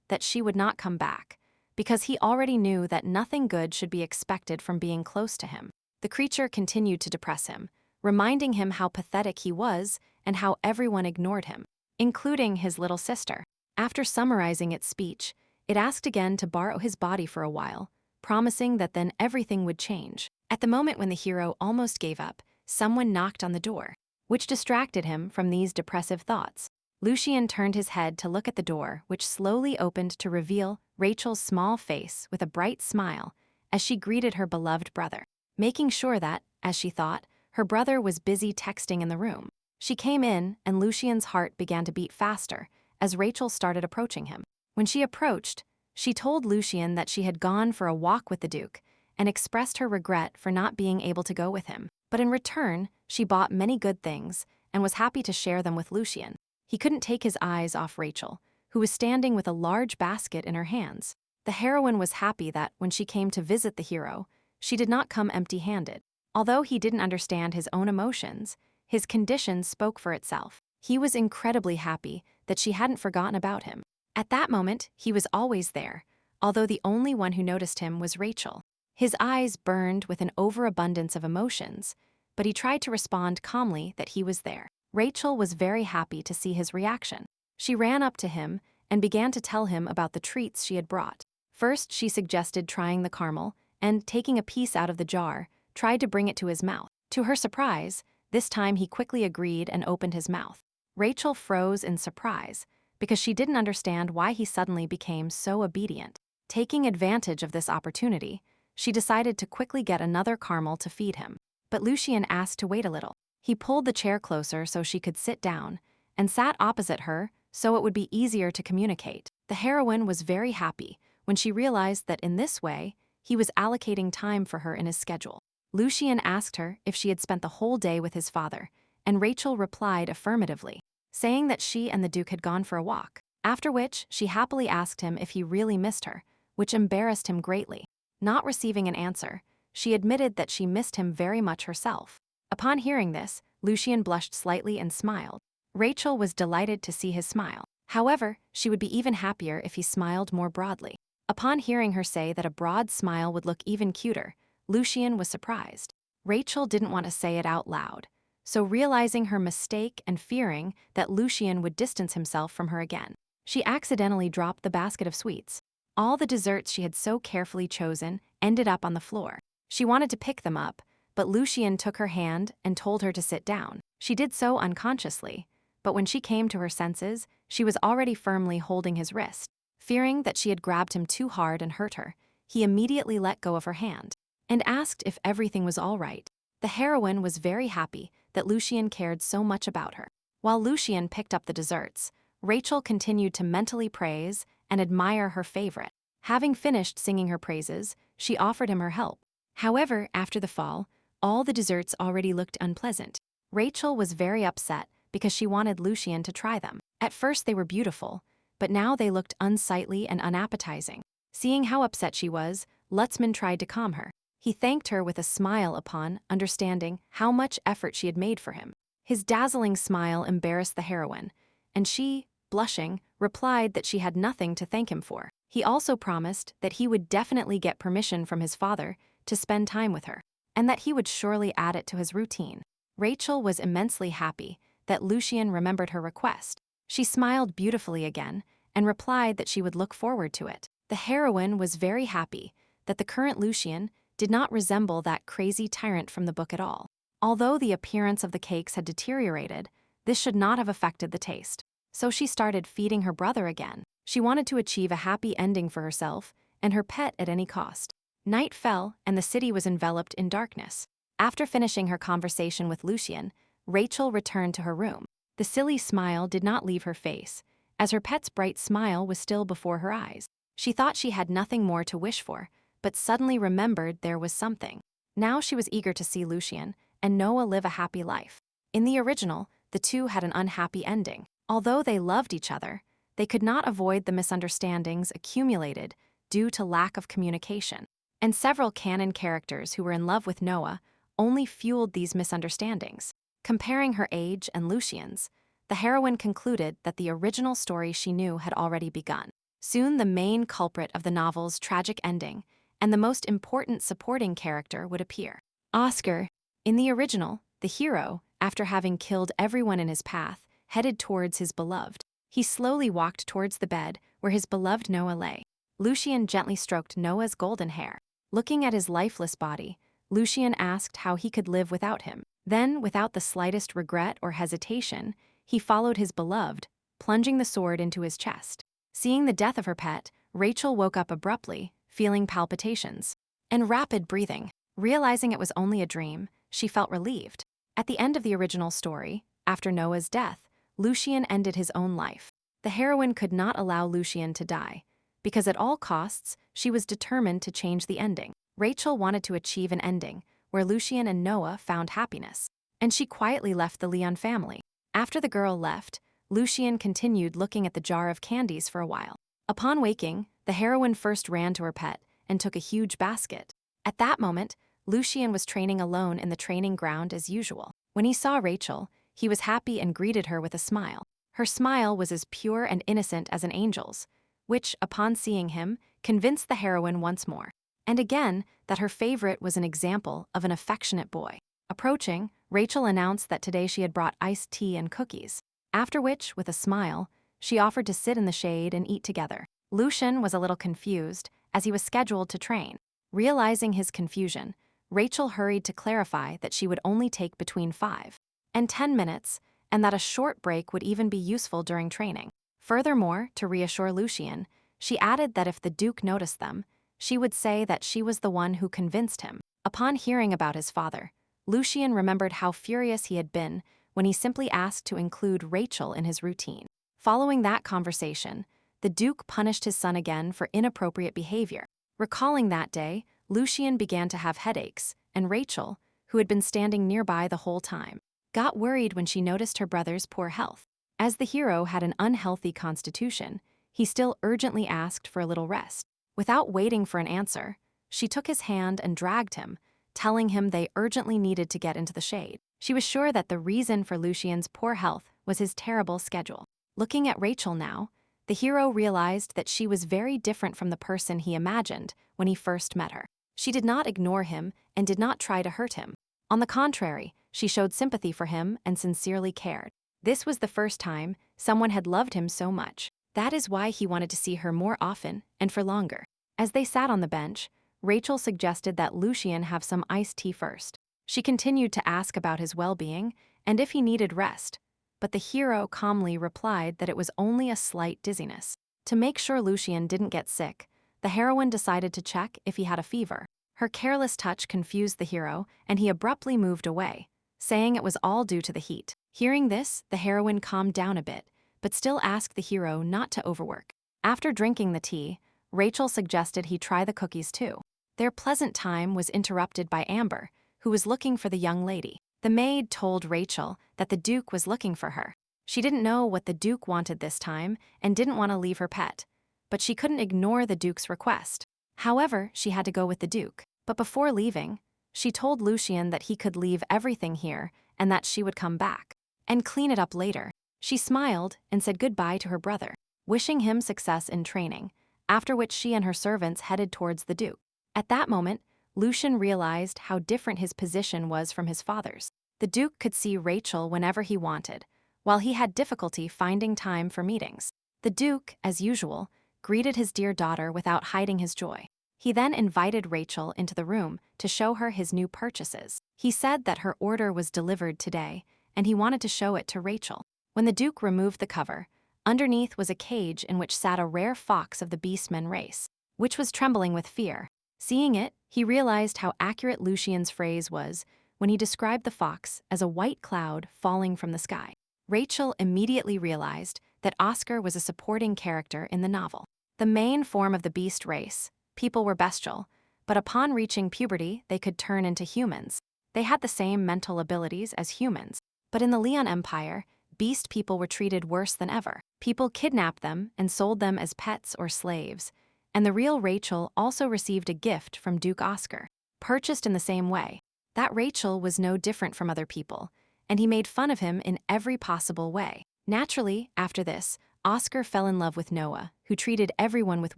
that she would not come back, because he already knew that nothing good should be expected from being close to him. The creature continued to depress him, reminding him how pathetic he was and how everyone ignored him, including his little sister. After summarizing its speech, it asked again to borrow his body for a while, promising that then everything would change. At the moment when the hero almost gave up, someone knocked on the door, which distracted him from these depressive thoughts. Lucien turned his head to look at the door, which slowly opened to reveal Rachel's small face with a bright smile as she greeted her beloved brother, making sure that, as she thought, her brother was busy texting in the room. She came in, and Lucien's heart began to beat faster as Rachel started approaching him. When she approached, she told Lucien that she had gone for a walk with the Duke and expressed her regret for not being able to go with him. But in return, she bought many good things and was happy to share them with Lucien. He couldn't take his eyes off Rachel, who was standing with a large basket in her hands. The heroine was happy that, when she came to visit the hero, she did not come empty-handed. Although he didn't understand his own emotions, his condition spoke for itself. He was incredibly happy that she hadn't forgotten about him. At that moment, he was always there, although the only one who noticed him was Rachel. His eyes burned with an overabundance of emotions, but he tried to respond calmly that he was there. Rachel was very happy to see his reaction. She ran up to him and began to tell him about the treats she had brought. First, she suggested trying the caramel and, taking a piece out of the jar, tried to bring it to his mouth. To her surprise, this time he quickly agreed and opened his mouth. Rachel froze in surprise because she didn't understand why he suddenly became so obedient. Taking advantage of this opportunity, she decided to quickly get another caramel to feed him. But Lucien asked to wait a little. He pulled the chair closer so she could sit down and sat opposite her so it would be easier to communicate. The heroine was very happy when she realized that in this way, he was allocating time for her in his schedule. Lucien asked her if she had spent the whole day with his father, and Rachel replied affirmatively, saying that she and the Duke had gone for a walk, after which she happily asked him if he really missed her, which embarrassed him greatly. Not receiving an answer, she admitted that she missed him very much herself. Upon hearing this, Lucien blushed slightly and smiled. Rachel was delighted to see his smile. However, she would be even happier if he smiled more broadly. Upon hearing her say that a broad smile would look even cuter, Lucien was surprised. Rachel didn't want to say it out loud, so realizing her mistake and fearing that Lucien would distance himself from her again, she accidentally dropped the basket of sweets. All the desserts she had so carefully chosen ended up on the floor. She wanted to pick them up, but Lucien took her hand and told her to sit down. She did so unconsciously, but when she came to her senses, she was already firmly holding his wrist. Fearing that she had grabbed him too hard and hurt her, he immediately let go of her hand and asked if everything was all right. The heroine was very happy that Lucien cared so much about her. While Lucien picked up the desserts, Rachel continued to mentally praise and admire her favorite. Having finished singing her praises, she offered him her help. However, after the fall, all the desserts already looked unpleasant. Rachel was very upset because she wanted Lucien to try them. At first they were beautiful, but now they looked unsightly and unappetizing. Seeing how upset she was, Lutzman tried to calm her. He thanked her with a smile upon understanding how much effort she had made for him. His dazzling smile embarrassed the heroine, and she, blushing, replied that she had nothing to thank him for. He also promised that he would definitely get permission from his father to spend time with her, and that he would surely add it to his routine. Rachel was immensely happy that Lucien remembered her request. She smiled beautifully again and replied that she would look forward to it. The heroine was very happy that the current Lucien did not resemble that crazy tyrant from the book at all. Although the appearance of the cakes had deteriorated, this should not have affected the taste. So she started feeding her brother again. She wanted to achieve a happy ending for herself and her pet at any cost. Night fell and the city was enveloped in darkness. After finishing her conversation with Lucien, Rachel returned to her room. The silly smile did not leave her face, as her pet's bright smile was still before her eyes. She thought she had nothing more to wish for, but suddenly remembered there was something. Now she was eager to see Lucien and Noah live a happy life. In the original, the two had an unhappy ending. Although they loved each other, they could not avoid the misunderstandings accumulated due to lack of communication. And several canon characters who were in love with Noah only fueled these misunderstandings. Comparing her age and Lucian's, the heroine concluded that the original story she knew had already begun. Soon the main culprit of the novel's tragic ending and the most important supporting character would appear. Oscar. In the original, the hero, after having killed everyone in his path, headed towards his beloved. He slowly walked towards the bed where his beloved Noah lay. Lucian gently stroked Noah's golden hair. Looking at his lifeless body, Lucian asked how he could live without him. Then, without the slightest regret or hesitation, he followed his beloved, plunging the sword into his chest. Seeing the death of her pet, Rachel woke up abruptly, feeling palpitations and rapid breathing. Realizing it was only a dream, she felt relieved. At the end of the original story, after Noah's death, Lucian ended his own life. The heroine could not allow Lucian to die, because at all costs, she was determined to change the ending. Rachel wanted to achieve an ending where Lucian and Noah found happiness, and she quietly left the Leon family. After the girl left, Lucian continued looking at the jar of candies for a while. Upon waking, the heroine first ran to her pet and took a huge basket. At that moment, Lucian was training alone in the training ground as usual. When he saw Rachel, he was happy and greeted her with a smile. Her smile was as pure and innocent as an angel's, which, upon seeing him, convinced the heroine once more, and again, that her favorite was an example of an affectionate boy. Approaching, Rachel announced that today she had brought iced tea and cookies, after which, with a smile, she offered to sit in the shade and eat together. Lucian was a little confused, as he was scheduled to train. Realizing his confusion, Rachel hurried to clarify that she would only take between 5 and 10 minutes, and that a short break would even be useful during training. Furthermore, to reassure Lucian, she added that if the Duke noticed them, she would say that she was the one who convinced him. Upon hearing about his father, Lucian remembered how furious he had been when he simply asked to include Rachel in his routine. Following that conversation, the Duke punished his son again for inappropriate behavior. Recalling that day, Lucian began to have headaches, and Rachel, who had been standing nearby the whole time, got worried when she noticed her brother's poor health. As the hero had an unhealthy constitution, he still urgently asked for a little rest. Without waiting for an answer, she took his hand and dragged him, telling him they urgently needed to get into the shade. She was sure that the reason for Lucian's poor health was his terrible schedule. Looking at Rachel now, the hero realized that she was very different from the person he imagined when he first met her. She did not ignore him and did not try to hurt him. On the contrary, she showed sympathy for him and sincerely cared. This was the first time someone had loved him so much. That is why he wanted to see her more often and for longer. As they sat on the bench, Rachel suggested that Lucian have some iced tea first. She continued to ask about his well-being and if he needed rest, but the hero calmly replied that it was only a slight dizziness. To make sure Lucian didn't get sick, the heroine decided to check if he had a fever. Her careless touch confused the hero, and he abruptly moved away, saying it was all due to the heat. Hearing this, the heroine calmed down a bit, but still asked the hero not to overwork. After drinking the tea, Rachel suggested he try the cookies too. Their pleasant time was interrupted by Amber, who was looking for the young lady. The maid told Rachel that the Duke was looking for her. She didn't know what the Duke wanted this time and didn't want to leave her pet, but she couldn't ignore the Duke's request. However, she had to go with the Duke. But before leaving, she told Lucian that he could leave everything here and that she would come back and clean it up later. She smiled and said goodbye to her brother, wishing him success in training, after which she and her servants headed towards the Duke. At that moment, Lucian realized how different his position was from his father's. The Duke could see Rachel whenever he wanted, while he had difficulty finding time for meetings. The Duke, as usual, greeted his dear daughter without hiding his joy. He then invited Rachel into the room to show her his new purchases. He said that her order was delivered today, and he wanted to show it to Rachel. When the Duke removed the cover, underneath was a cage in which sat a rare fox of the beastmen race, which was trembling with fear. Seeing it, he realized how accurate Lucian's phrase was when he described the fox as a white cloud falling from the sky. Rachel immediately realized that Oscar was a supporting character in the novel. The main form of the beast race, people were bestial, but upon reaching puberty, they could turn into humans. They had the same mental abilities as humans, but in the Leon Empire, beast people were treated worse than ever. People kidnapped them and sold them as pets or slaves, and the real Rachel also received a gift from Duke Oscar, purchased in the same way. that Rachel was no different from other people, and he made fun of him in every possible way. Naturally, after this, Oscar fell in love with Noah, who treated everyone with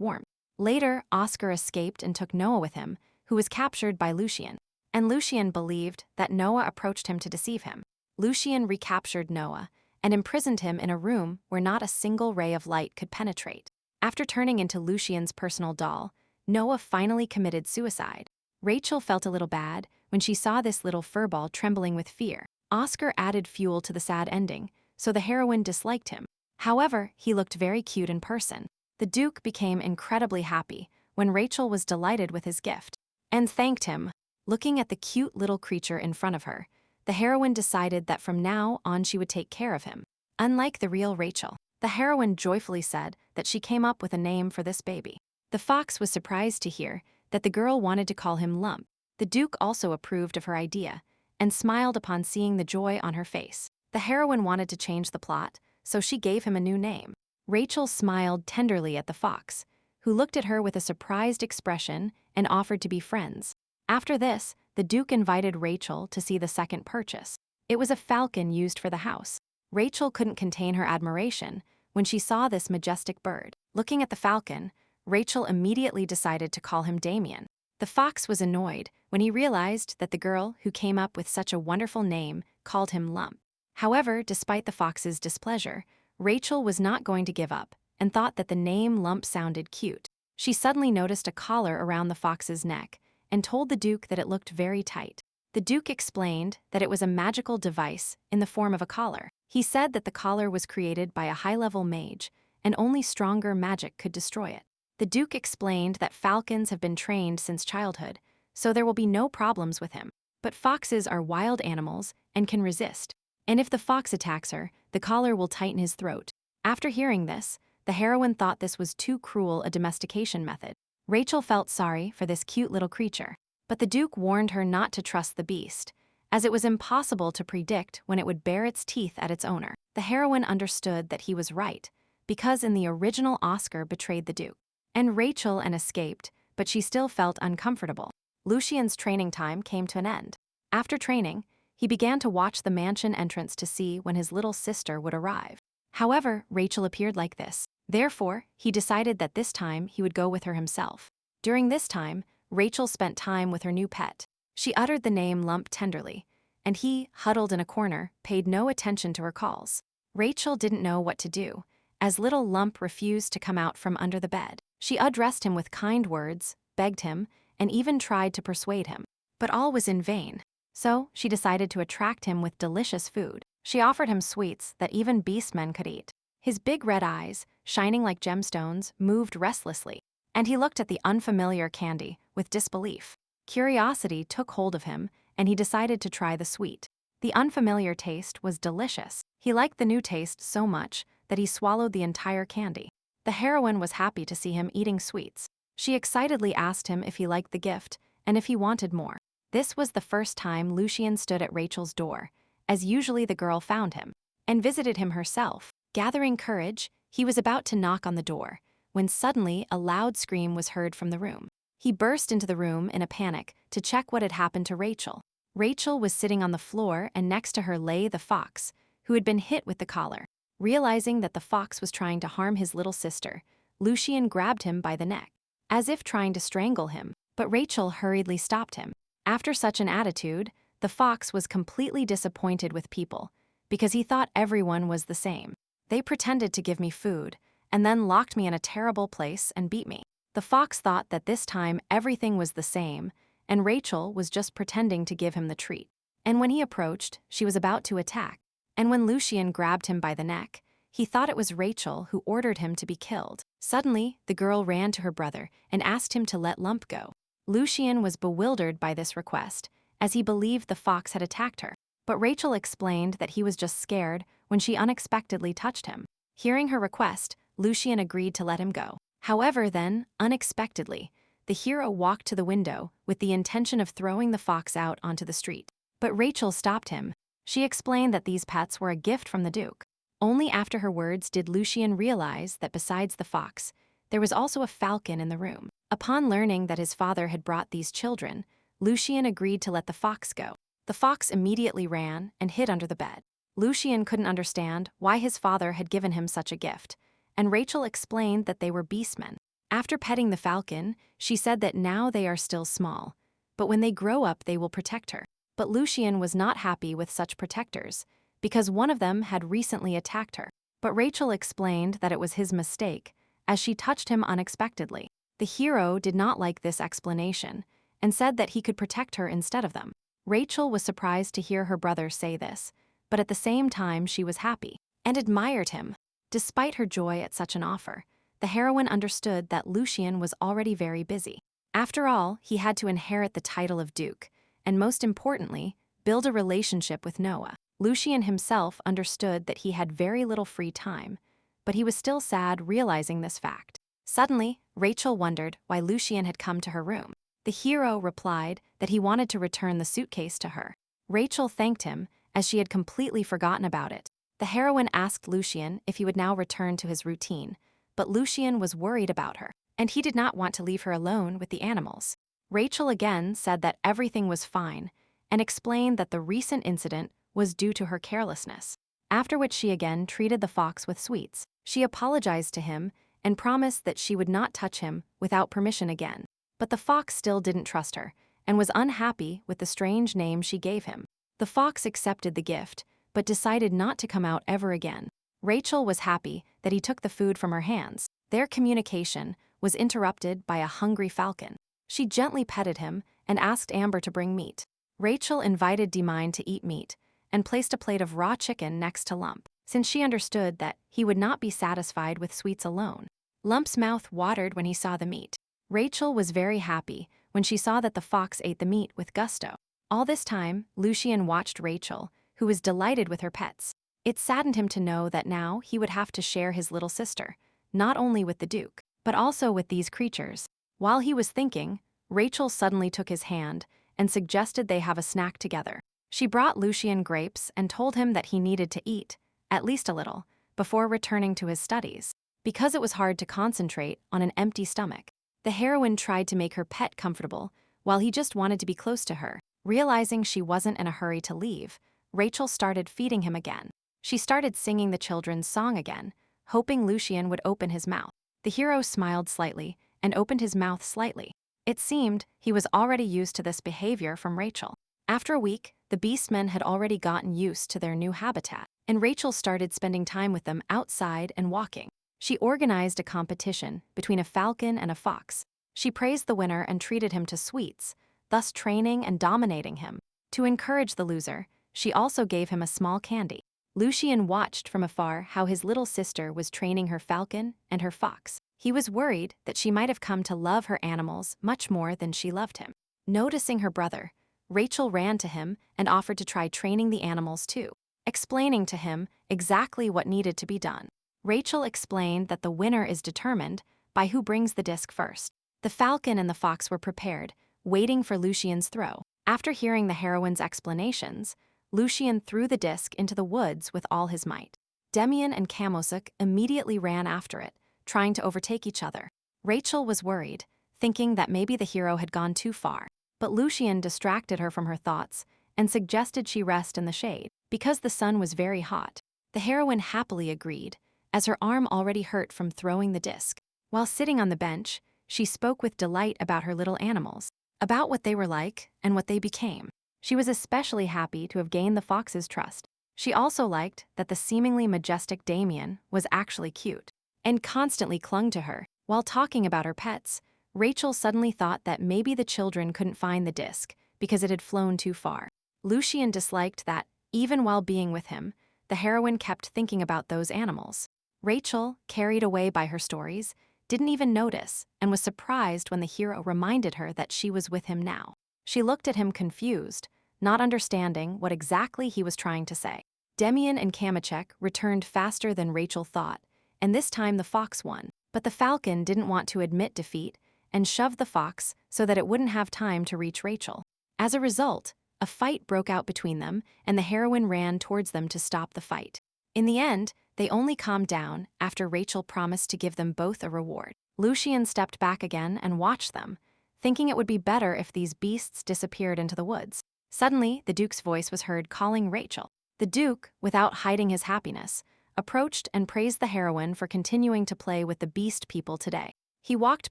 warmth. Later, Oscar escaped and took Noah with him, who was captured by Lucien. And Lucien believed that Noah approached him to deceive him. Lucien recaptured Noah and imprisoned him in a room where not a single ray of light could penetrate. After turning into Lucien's personal doll, Noah finally committed suicide. Rachel felt a little bad when she saw this little furball trembling with fear. Oscar added fuel to the sad ending, so the heroine disliked him. However, he looked very cute in person. The Duke became incredibly happy when Rachel was delighted with his gift and thanked him. Looking at the cute little creature in front of her, the heroine decided that from now on she would take care of him. Unlike the real Rachel, the heroine joyfully said that she came up with a name for this baby. The fox was surprised to hear that the girl wanted to call him Lump. The Duke also approved of her idea and smiled upon seeing the joy on her face. The heroine wanted to change the plot, so she gave him a new name. Rachel smiled tenderly at the fox, who looked at her with a surprised expression and offered to be friends. After this, the Duke invited Rachel to see the second purchase. It was a falcon used for the house. Rachel couldn't contain her admiration when she saw this majestic bird. Looking at the falcon, Rachel immediately decided to call him Damien. The fox was annoyed when he realized that the girl who came up with such a wonderful name called him Lump. However, despite the fox's displeasure, Rachel was not going to give up and thought that the name Lump sounded cute. She suddenly noticed a collar around the fox's neck and told the Duke that it looked very tight. The Duke explained that it was a magical device in the form of a collar. He said that the collar was created by a high-level mage and only stronger magic could destroy it. The Duke explained that falcons have been trained since childhood, so there will be no problems with him. But foxes are wild animals and can resist. And if the fox attacks her, the collar will tighten his throat. After hearing this, the heroine thought this was too cruel a domestication method. Rachel felt sorry for this cute little creature, but the Duke warned her not to trust the beast, as it was impossible to predict when it would bare its teeth at its owner. The heroine understood that he was right, because in the original Oscar betrayed the Duke. And Rachel escaped, but she still felt uncomfortable. Lucien's training time came to an end. After training, he began to watch the mansion entrance to see when his little sister would arrive. However, Rachel appeared like this. Therefore, he decided that this time he would go with her himself. During this time, Rachel spent time with her new pet. She uttered the name Lump tenderly, and he, huddled in a corner, paid no attention to her calls. Rachel didn't know what to do, as little Lump refused to come out from under the bed. She addressed him with kind words, begged him, and even tried to persuade him. But all was in vain. So, she decided to attract him with delicious food. She offered him sweets that even beastmen could eat. His big red eyes, shining like gemstones, moved restlessly, and he looked at the unfamiliar candy with disbelief. Curiosity took hold of him, and he decided to try the sweet. The unfamiliar taste was delicious. He liked the new taste so much that he swallowed the entire candy. The heroine was happy to see him eating sweets. She excitedly asked him if he liked the gift and if he wanted more. This was the first time Lucien stood at Rachel's door, as usually the girl found him, and visited him herself. Gathering courage, he was about to knock on the door, when suddenly a loud scream was heard from the room. He burst into the room in a panic to check what had happened to Rachel. Rachel was sitting on the floor, and next to her lay the fox, who had been hit with the collar. Realizing that the fox was trying to harm his little sister, Lucien grabbed him by the neck, as if trying to strangle him, but Rachel hurriedly stopped him. After such an attitude, the fox was completely disappointed with people, because he thought everyone was the same. They pretended to give me food, and then locked me in a terrible place and beat me. The fox thought that this time everything was the same, and Rachel was just pretending to give him the treat. And when he approached, she was about to attack. And when Lucien grabbed him by the neck, he thought it was Rachel who ordered him to be killed. Suddenly, the girl ran to her brother and asked him to let Lump go. Lucien was bewildered by this request, as he believed the fox had attacked her. But Rachel explained that he was just scared when she unexpectedly touched him. Hearing her request, Lucien agreed to let him go. However, then, unexpectedly, the hero walked to the window with the intention of throwing the fox out onto the street. But Rachel stopped him. She explained that these pets were a gift from the Duke. Only after her words did Lucien realize that besides the fox, there was also a falcon in the room. Upon learning that his father had brought these children, Lucien agreed to let the fox go. The fox immediately ran and hid under the bed. Lucien couldn't understand why his father had given him such a gift, and Rachel explained that they were beastmen. After petting the falcon, she said that now they are still small, but when they grow up they will protect her. But Lucien was not happy with such protectors, because one of them had recently attacked her. But Rachel explained that it was his mistake, as she touched him unexpectedly. The hero did not like this explanation, and said that he could protect her instead of them. Rachel was surprised to hear her brother say this, but at the same time she was happy, and admired him. Despite her joy at such an offer, the heroine understood that Lucien was already very busy. After all, he had to inherit the title of Duke, and most importantly, build a relationship with Noah. Lucien himself understood that he had very little free time, but he was still sad realizing this fact. Suddenly, Rachel wondered why Lucien had come to her room. The hero replied that he wanted to return the suitcase to her. Rachel thanked him, as she had completely forgotten about it. The heroine asked Lucien if he would now return to his routine, but Lucien was worried about her, and he did not want to leave her alone with the animals. Rachel again said that everything was fine, and explained that the recent incident was due to her carelessness. After which she again treated the fox with sweets. She apologized to him and promised that she would not touch him without permission again. But the fox still didn't trust her, and was unhappy with the strange name she gave him. The fox accepted the gift, but decided not to come out ever again. Rachel was happy that he took the food from her hands. Their communication was interrupted by a hungry falcon. She gently petted him and asked Amber to bring meat. Rachel invited Demine to eat meat, and placed a plate of raw chicken next to Lump, since she understood that he would not be satisfied with sweets alone. Lump's mouth watered when he saw the meat. Rachel was very happy when she saw that the fox ate the meat with gusto. All this time, Lucien watched Rachel, who was delighted with her pets. It saddened him to know that now he would have to share his little sister, not only with the Duke, but also with these creatures. While he was thinking, Rachel suddenly took his hand and suggested they have a snack together. She brought Lucien grapes and told him that he needed to eat, at least a little, before returning to his studies, because it was hard to concentrate on an empty stomach. The heroine tried to make her pet comfortable, while he just wanted to be close to her. Realizing she wasn't in a hurry to leave, Rachel started feeding him again. She started singing the children's song again, hoping Lucien would open his mouth. The hero smiled slightly and opened his mouth slightly. It seemed he was already used to this behavior from Rachel. After a week, the beastmen had already gotten used to their new habitat, and Rachel started spending time with them outside and walking. She organized a competition between a falcon and a fox. She praised the winner and treated him to sweets, thus training and dominating him. To encourage the loser, she also gave him a small candy. Lucien watched from afar how his little sister was training her falcon and her fox. He was worried that she might have come to love her animals much more than she loved him. Noticing her brother, Rachel ran to him and offered to try training the animals too, explaining to him exactly what needed to be done. Rachel explained that the winner is determined by who brings the disc first. The falcon and the fox were prepared, waiting for Lucien's throw. After hearing the heroine's explanations, Lucien threw the disc into the woods with all his might. Demian and Kamosuk immediately ran after it, trying to overtake each other. Rachel was worried, thinking that maybe the hero had gone too far, but Lucien distracted her from her thoughts and suggested she rest in the shade, because the sun was very hot. The heroine happily agreed, as her arm already hurt from throwing the disc. While sitting on the bench, she spoke with delight about her little animals, about what they were like and what they became. She was especially happy to have gained the fox's trust. She also liked that the seemingly majestic Damien was actually cute, and constantly clung to her. While talking about her pets, Rachel suddenly thought that maybe the children couldn't find the disc because it had flown too far. Lucien disliked that, even while being with him, the heroine kept thinking about those animals. Rachel, carried away by her stories, didn't even notice and was surprised when the hero reminded her that she was with him now. She looked at him confused, not understanding what exactly he was trying to say. Demian and Kamachek returned faster than Rachel thought, and this time the fox won. But the falcon didn't want to admit defeat and shoved the fox so that it wouldn't have time to reach Rachel. As a result, a fight broke out between them, and the heroine ran towards them to stop the fight. In the end, they only calmed down after Rachel promised to give them both a reward. Lucien stepped back again and watched them, thinking it would be better if these beasts disappeared into the woods. Suddenly, the Duke's voice was heard calling Rachel. The Duke, without hiding his happiness, approached and praised the heroine for continuing to play with the beast people today. He walked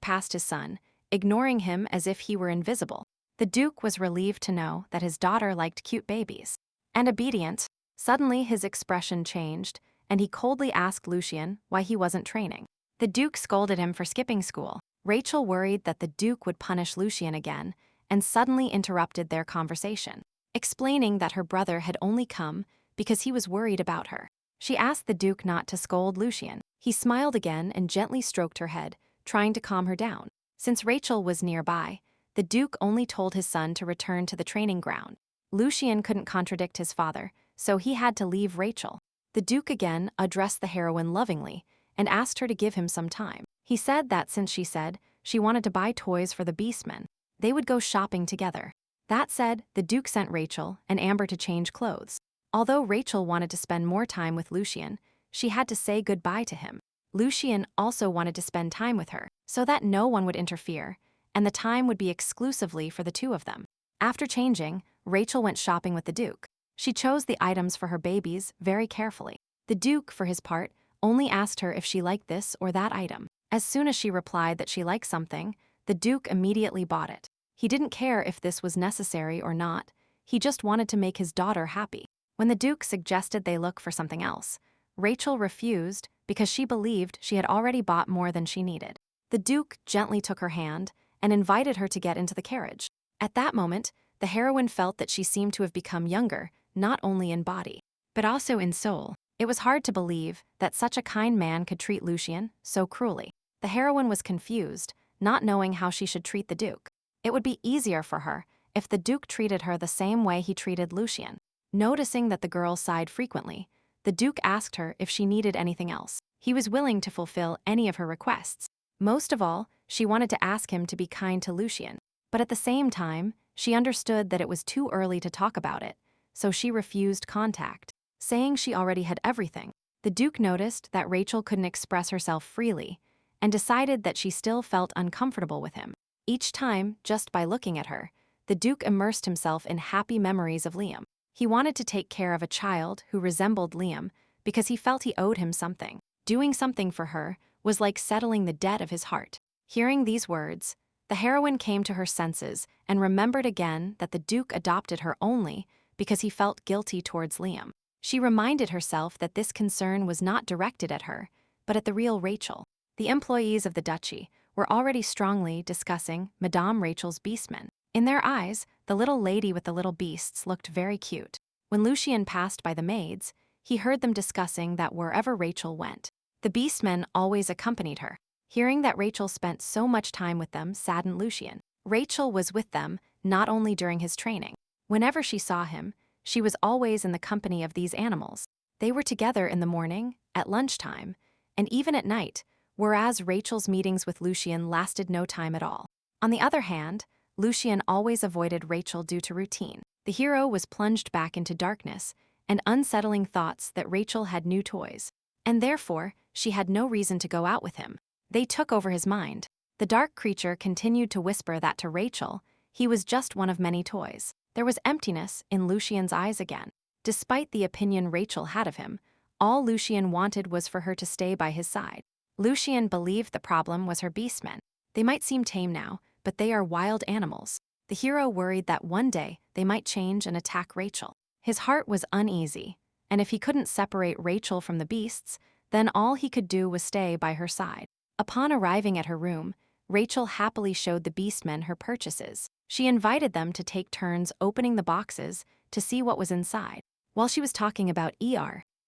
past his son, ignoring him as if he were invisible. The Duke was relieved to know that his daughter liked cute babies. And obedient, suddenly his expression changed, and he coldly asked Lucien why he wasn't training. The Duke scolded him for skipping school. Rachel worried that the Duke would punish Lucien again, and suddenly interrupted their conversation, explaining that her brother had only come because he was worried about her. She asked the Duke not to scold Lucien. He smiled again and gently stroked her head, trying to calm her down. Since Rachel was nearby, the Duke only told his son to return to the training ground. Lucien couldn't contradict his father, so he had to leave Rachel. The Duke again addressed the heroine lovingly and asked her to give him some time. He said that since she said she wanted to buy toys for the Beastmen, they would go shopping together. That said, the Duke sent Rachel and Amber to change clothes. Although Rachel wanted to spend more time with Lucien, she had to say goodbye to him. Lucien also wanted to spend time with her, so that no one would interfere, and the time would be exclusively for the two of them. After changing, Rachel went shopping with the Duke. She chose the items for her babies very carefully. The Duke, for his part, only asked her if she liked this or that item. As soon as she replied that she liked something, the Duke immediately bought it. He didn't care if this was necessary or not, he just wanted to make his daughter happy. When the Duke suggested they look for something else, Rachel refused because she believed she had already bought more than she needed. The Duke gently took her hand and invited her to get into the carriage. At that moment, the heroine felt that she seemed to have become younger, not only in body, but also in soul. It was hard to believe that such a kind man could treat Lucien so cruelly. The heroine was confused, not knowing how she should treat the Duke. It would be easier for her if the Duke treated her the same way he treated Lucien. Noticing that the girl sighed frequently, the Duke asked her if she needed anything else. He was willing to fulfill any of her requests. Most of all, she wanted to ask him to be kind to Lucien. But at the same time, she understood that it was too early to talk about it, so she refused contact, saying she already had everything. The Duke noticed that Rachel couldn't express herself freely and decided that she still felt uncomfortable with him. Each time, just by looking at her, the Duke immersed himself in happy memories of Liam. He wanted to take care of a child who resembled Liam because he felt he owed him something. Doing something for her was like settling the debt of his heart. Hearing these words, the heroine came to her senses and remembered again that the Duke adopted her only because he felt guilty towards Liam. She reminded herself that this concern was not directed at her, but at the real Rachel. The employees of the duchy were already strongly discussing Madame Rachel's beastmen. In their eyes, the little lady with the little beasts looked very cute. When Lucien passed by the maids, he heard them discussing that wherever Rachel went, the beastmen always accompanied her. Hearing that Rachel spent so much time with them saddened Lucien. Rachel was with them not only during his training. Whenever she saw him, she was always in the company of these animals. They were together in the morning, at lunchtime, and even at night, whereas Rachel's meetings with Lucien lasted no time at all. On the other hand, Lucien always avoided Rachel due to routine. The hero was plunged back into darkness and unsettling thoughts that Rachel had new toys, and therefore she had no reason to go out with him. They took over his mind. The dark creature continued to whisper that to Rachel, he was just one of many toys. There was emptiness in Lucien's eyes again. Despite the opinion Rachel had of him, all Lucien wanted was for her to stay by his side. Lucien believed the problem was her beastmen. They might seem tame now, but they are wild animals. The hero worried that one day they might change and attack Rachel. His heart was uneasy, and if he couldn't separate Rachel from the beasts, then all he could do was stay by her side. Upon arriving at her room, Rachel happily showed the beastmen her purchases. She invited them to take turns opening the boxes to see what was inside. While she was talking about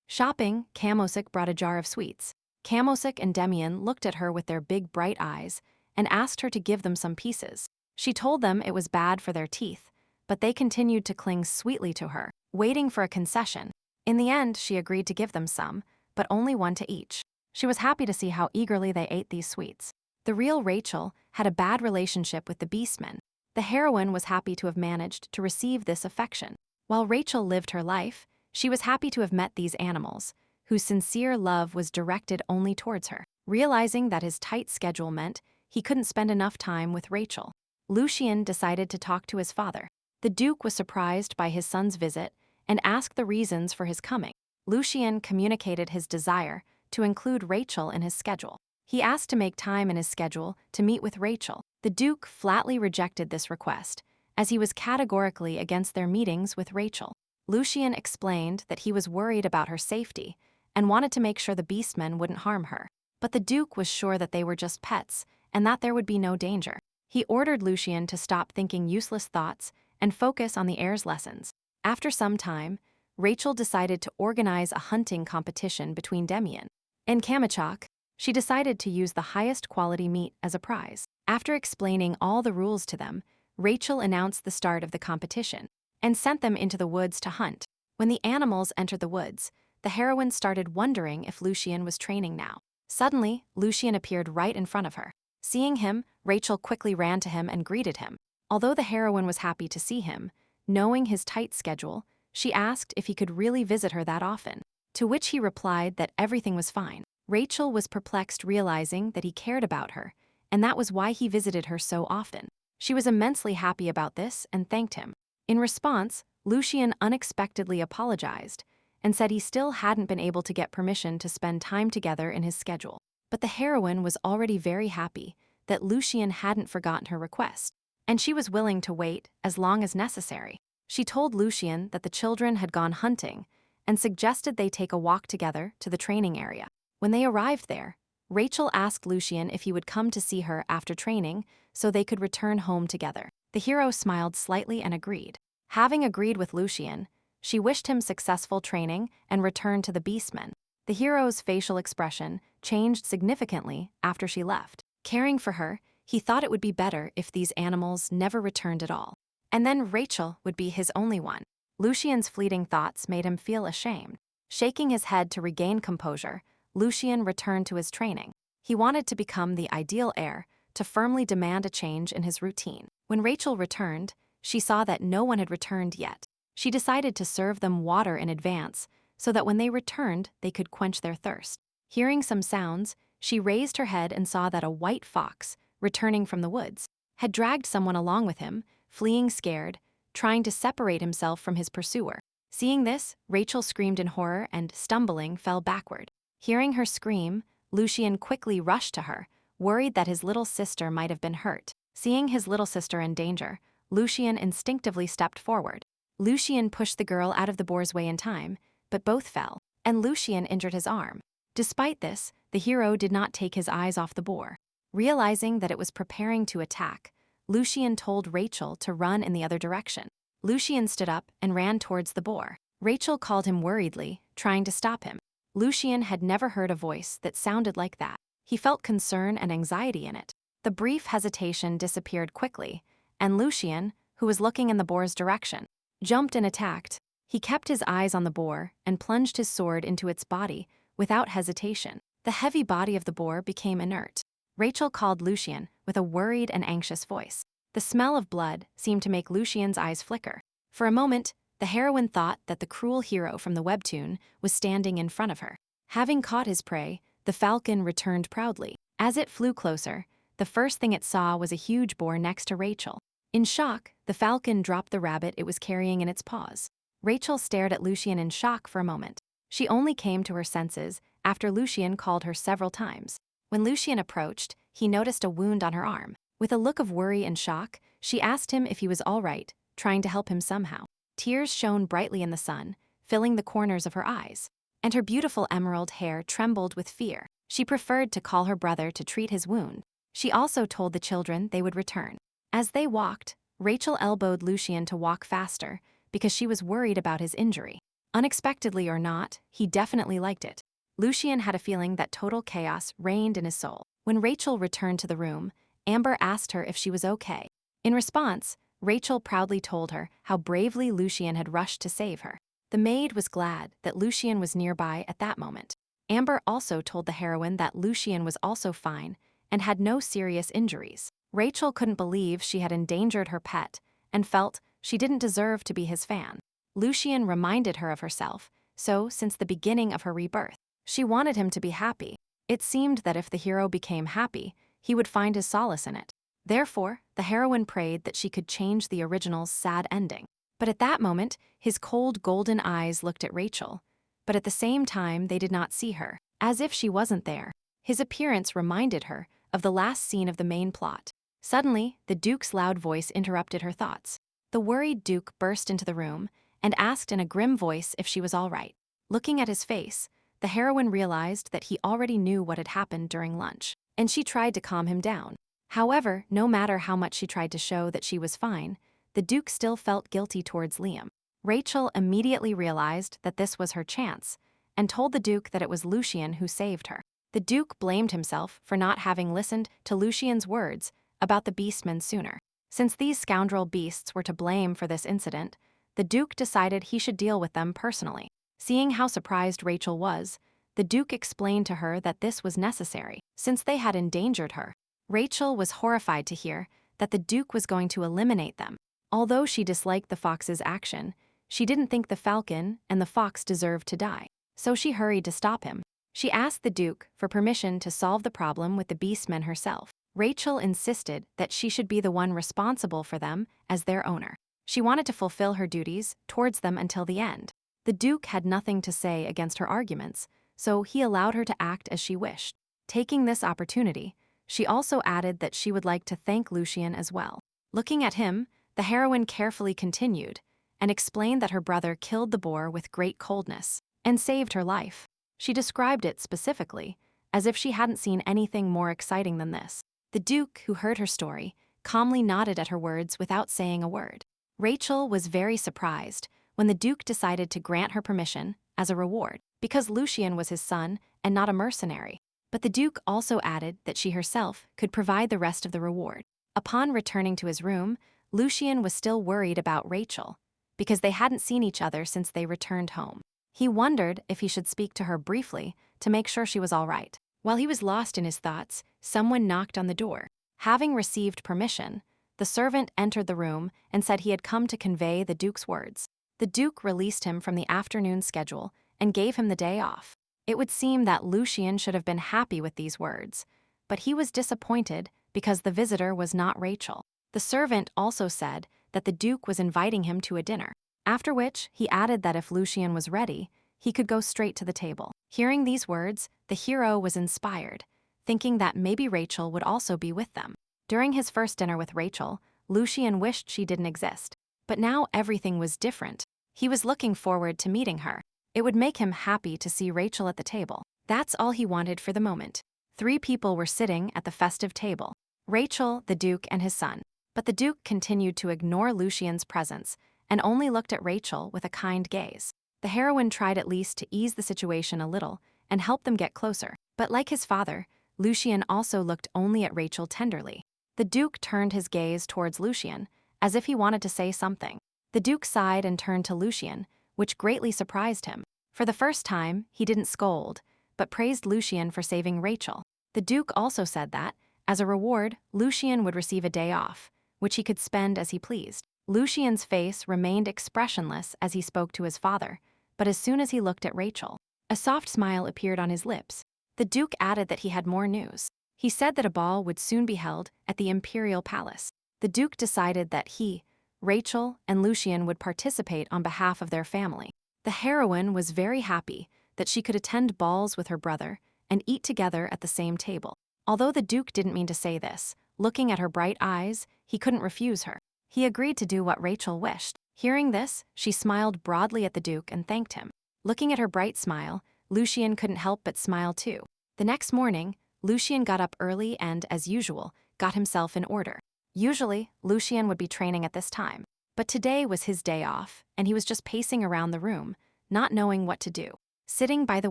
shopping, Kamosik brought a jar of sweets. Kamosik and Demian looked at her with their big bright eyes and asked her to give them some pieces. She told them it was bad for their teeth, but they continued to cling sweetly to her, waiting for a concession. In the end, she agreed to give them some, but only one to each. She was happy to see how eagerly they ate these sweets. The real Rachel had a bad relationship with the beastmen. The heroine was happy to have managed to receive this affection. While Rachel lived her life, she was happy to have met these animals, whose sincere love was directed only towards her. Realizing that his tight schedule meant he couldn't spend enough time with Rachel, Lucien decided to talk to his father. The Duke was surprised by his son's visit and asked the reasons for his coming. Lucien communicated his desire to include Rachel in his schedule. He asked to make time in his schedule to meet with Rachel. The Duke flatly rejected this request, as he was categorically against their meetings with Rachel. Lucien explained that he was worried about her safety and wanted to make sure the beastmen wouldn't harm her. But the Duke was sure that they were just pets and that there would be no danger. He ordered Lucien to stop thinking useless thoughts and focus on the heir's lessons. After some time, Rachel decided to organize a hunting competition between Demian. In Kamachak, she decided to use the highest quality meat as a prize. After explaining all the rules to them, Rachel announced the start of the competition and sent them into the woods to hunt. When the animals entered the woods, the heroine started wondering if Lucien was training now. Suddenly, Lucien appeared right in front of her. Seeing him, Rachel quickly ran to him and greeted him. Although the heroine was happy to see him, knowing his tight schedule, she asked if he could really visit her that often, to which he replied that everything was fine. Rachel was perplexed, realizing that he cared about her, and that was why he visited her so often. She was immensely happy about this and thanked him. In response, Lucien unexpectedly apologized and said he still hadn't been able to get permission to spend time together in his schedule. But the heroine was already very happy that Lucien hadn't forgotten her request, and she was willing to wait as long as necessary. She told Lucien that the children had gone hunting and suggested they take a walk together to the training area. When they arrived there, Rachel asked Lucien if he would come to see her after training so they could return home together. The hero smiled slightly and agreed. Having agreed with Lucien, she wished him successful training and returned to the beastmen. The hero's facial expression changed significantly after she left. Caring for her, he thought it would be better if these animals never returned at all. And then Rachel would be his only one. Lucien's fleeting thoughts made him feel ashamed. Shaking his head to regain composure, Lucien returned to his training. He wanted to become the ideal heir, to firmly demand a change in his routine. When Rachel returned, she saw that no one had returned yet. She decided to serve them water in advance, so that when they returned, they could quench their thirst. Hearing some sounds, she raised her head and saw that a white fox, returning from the woods, had dragged someone along with him, fleeing scared, trying to separate himself from his pursuer. Seeing this, Rachel screamed in horror and, stumbling, fell backward. Hearing her scream, Lucien quickly rushed to her, worried that his little sister might have been hurt. Seeing his little sister in danger, Lucien instinctively stepped forward. Lucien pushed the girl out of the boar's way in time, but both fell, and Lucien injured his arm. Despite this, the hero did not take his eyes off the boar. Realizing that it was preparing to attack, Lucien told Rachel to run in the other direction. Lucien stood up and ran towards the boar. Rachel called him worriedly, trying to stop him. Lucien had never heard a voice that sounded like that. He felt concern and anxiety in it. The brief hesitation disappeared quickly, and Lucien, who was looking in the boar's direction, jumped and attacked. He kept his eyes on the boar and plunged his sword into its body without hesitation. The heavy body of the boar became inert. Rachel called Lucien with a worried and anxious voice. The smell of blood seemed to make Lucien's eyes flicker. For a moment, the heroine thought that the cruel hero from the webtoon was standing in front of her. Having caught his prey, the falcon returned proudly. As it flew closer, the first thing it saw was a huge boar next to Rachel. In shock, the falcon dropped the rabbit it was carrying in its paws. Rachel stared at Lucien in shock for a moment. She only came to her senses after Lucien called her several times. When Lucien approached, he noticed a wound on her arm. With a look of worry and shock, she asked him if he was all right, trying to help him somehow. Tears shone brightly in the sun, filling the corners of her eyes, and her beautiful emerald hair trembled with fear. She preferred to call her brother to treat his wound. She also told the children they would return. As they walked, Rachel elbowed Lucien to walk faster because she was worried about his injury. Unexpectedly or not, he definitely liked it. Lucien had a feeling that total chaos reigned in his soul. When Rachel returned to the room, Amber asked her if she was okay. In response, Rachel proudly told her how bravely Lucien had rushed to save her. The maid was glad that Lucien was nearby at that moment. Amber also told the heroine that Lucien was also fine and had no serious injuries. Rachel couldn't believe she had endangered her pet and felt she didn't deserve to be his fan. Lucien reminded her of herself, so since the beginning of her rebirth, she wanted him to be happy. It seemed that if the hero became happy, he would find his solace in it. Therefore, the heroine prayed that she could change the original's sad ending. But at that moment, his cold golden eyes looked at Rachel, but at the same time they did not see her, as if she wasn't there. His appearance reminded her of the last scene of the main plot. Suddenly, the Duke's loud voice interrupted her thoughts. The worried Duke burst into the room and asked in a grim voice if she was all right. Looking at his face, the heroine realized that he already knew what had happened during lunch, and she tried to calm him down. However, no matter how much she tried to show that she was fine, the Duke still felt guilty towards Liam. Rachel immediately realized that this was her chance and told the Duke that it was Lucien who saved her. The Duke blamed himself for not having listened to Lucien's words about the beastmen sooner. Since these scoundrel beasts were to blame for this incident, the Duke decided he should deal with them personally. Seeing how surprised Rachel was, the Duke explained to her that this was necessary, since they had endangered her. Rachel was horrified to hear that the Duke was going to eliminate them. Although she disliked the fox's action, she didn't think the falcon and the fox deserved to die, so she hurried to stop him. She asked the Duke for permission to solve the problem with the beastmen herself. Rachel insisted that she should be the one responsible for them as their owner. She wanted to fulfill her duties towards them until the end. The Duke had nothing to say against her arguments, so he allowed her to act as she wished. Taking this opportunity, she also added that she would like to thank Lucien as well. Looking at him, the heroine carefully continued and explained that her brother killed the boar with great coldness and saved her life. She described it specifically, as if she hadn't seen anything more exciting than this. The Duke, who heard her story, calmly nodded at her words without saying a word. Rachel was very surprised when the Duke decided to grant her permission as a reward, because Lucien was his son and not a mercenary. But the Duke also added that she herself could provide the rest of the reward. Upon returning to his room, Lucien was still worried about Rachel, because they hadn't seen each other since they returned home. He wondered if he should speak to her briefly to make sure she was all right. While he was lost in his thoughts, someone knocked on the door. Having received permission, the servant entered the room and said he had come to convey the Duke's words. The Duke released him from the afternoon schedule and gave him the day off. It would seem that Lucien should have been happy with these words, but he was disappointed because the visitor was not Rachel. The servant also said that the Duke was inviting him to a dinner, after which he added that if Lucien was ready, he could go straight to the table. Hearing these words, the hero was inspired, thinking that maybe Rachel would also be with them. During his first dinner with Rachel, Lucien wished she didn't exist. But now everything was different. He was looking forward to meeting her. It would make him happy to see Rachel at the table. That's all he wanted for the moment. 3 people were sitting at the festive table: Rachel, the Duke, and his son. But the Duke continued to ignore Lucien's presence and only looked at Rachel with a kind gaze. The heroine tried at least to ease the situation a little and help them get closer. But like his father, Lucien also looked only at Rachel tenderly. The Duke turned his gaze towards Lucien, as if he wanted to say something. The Duke sighed and turned to Lucien, which greatly surprised him. For the first time, he didn't scold, but praised Lucien for saving Rachel. The Duke also said that, as a reward, Lucien would receive a day off, which he could spend as he pleased. Lucien's face remained expressionless as he spoke to his father, but as soon as he looked at Rachel, a soft smile appeared on his lips. The Duke added that he had more news. He said that a ball would soon be held at the Imperial Palace. The Duke decided that he, Rachel, and Lucien would participate on behalf of their family. The heroine was very happy that she could attend balls with her brother and eat together at the same table. Although the Duke didn't mean to say this, looking at her bright eyes, he couldn't refuse her. He agreed to do what Rachel wished. Hearing this, she smiled broadly at the Duke and thanked him. Looking at her bright smile, Lucien couldn't help but smile too. The next morning, Lucien got up early and, as usual, got himself in order. Usually, Lucien would be training at this time, but today was his day off, and he was just pacing around the room, not knowing what to do. Sitting by the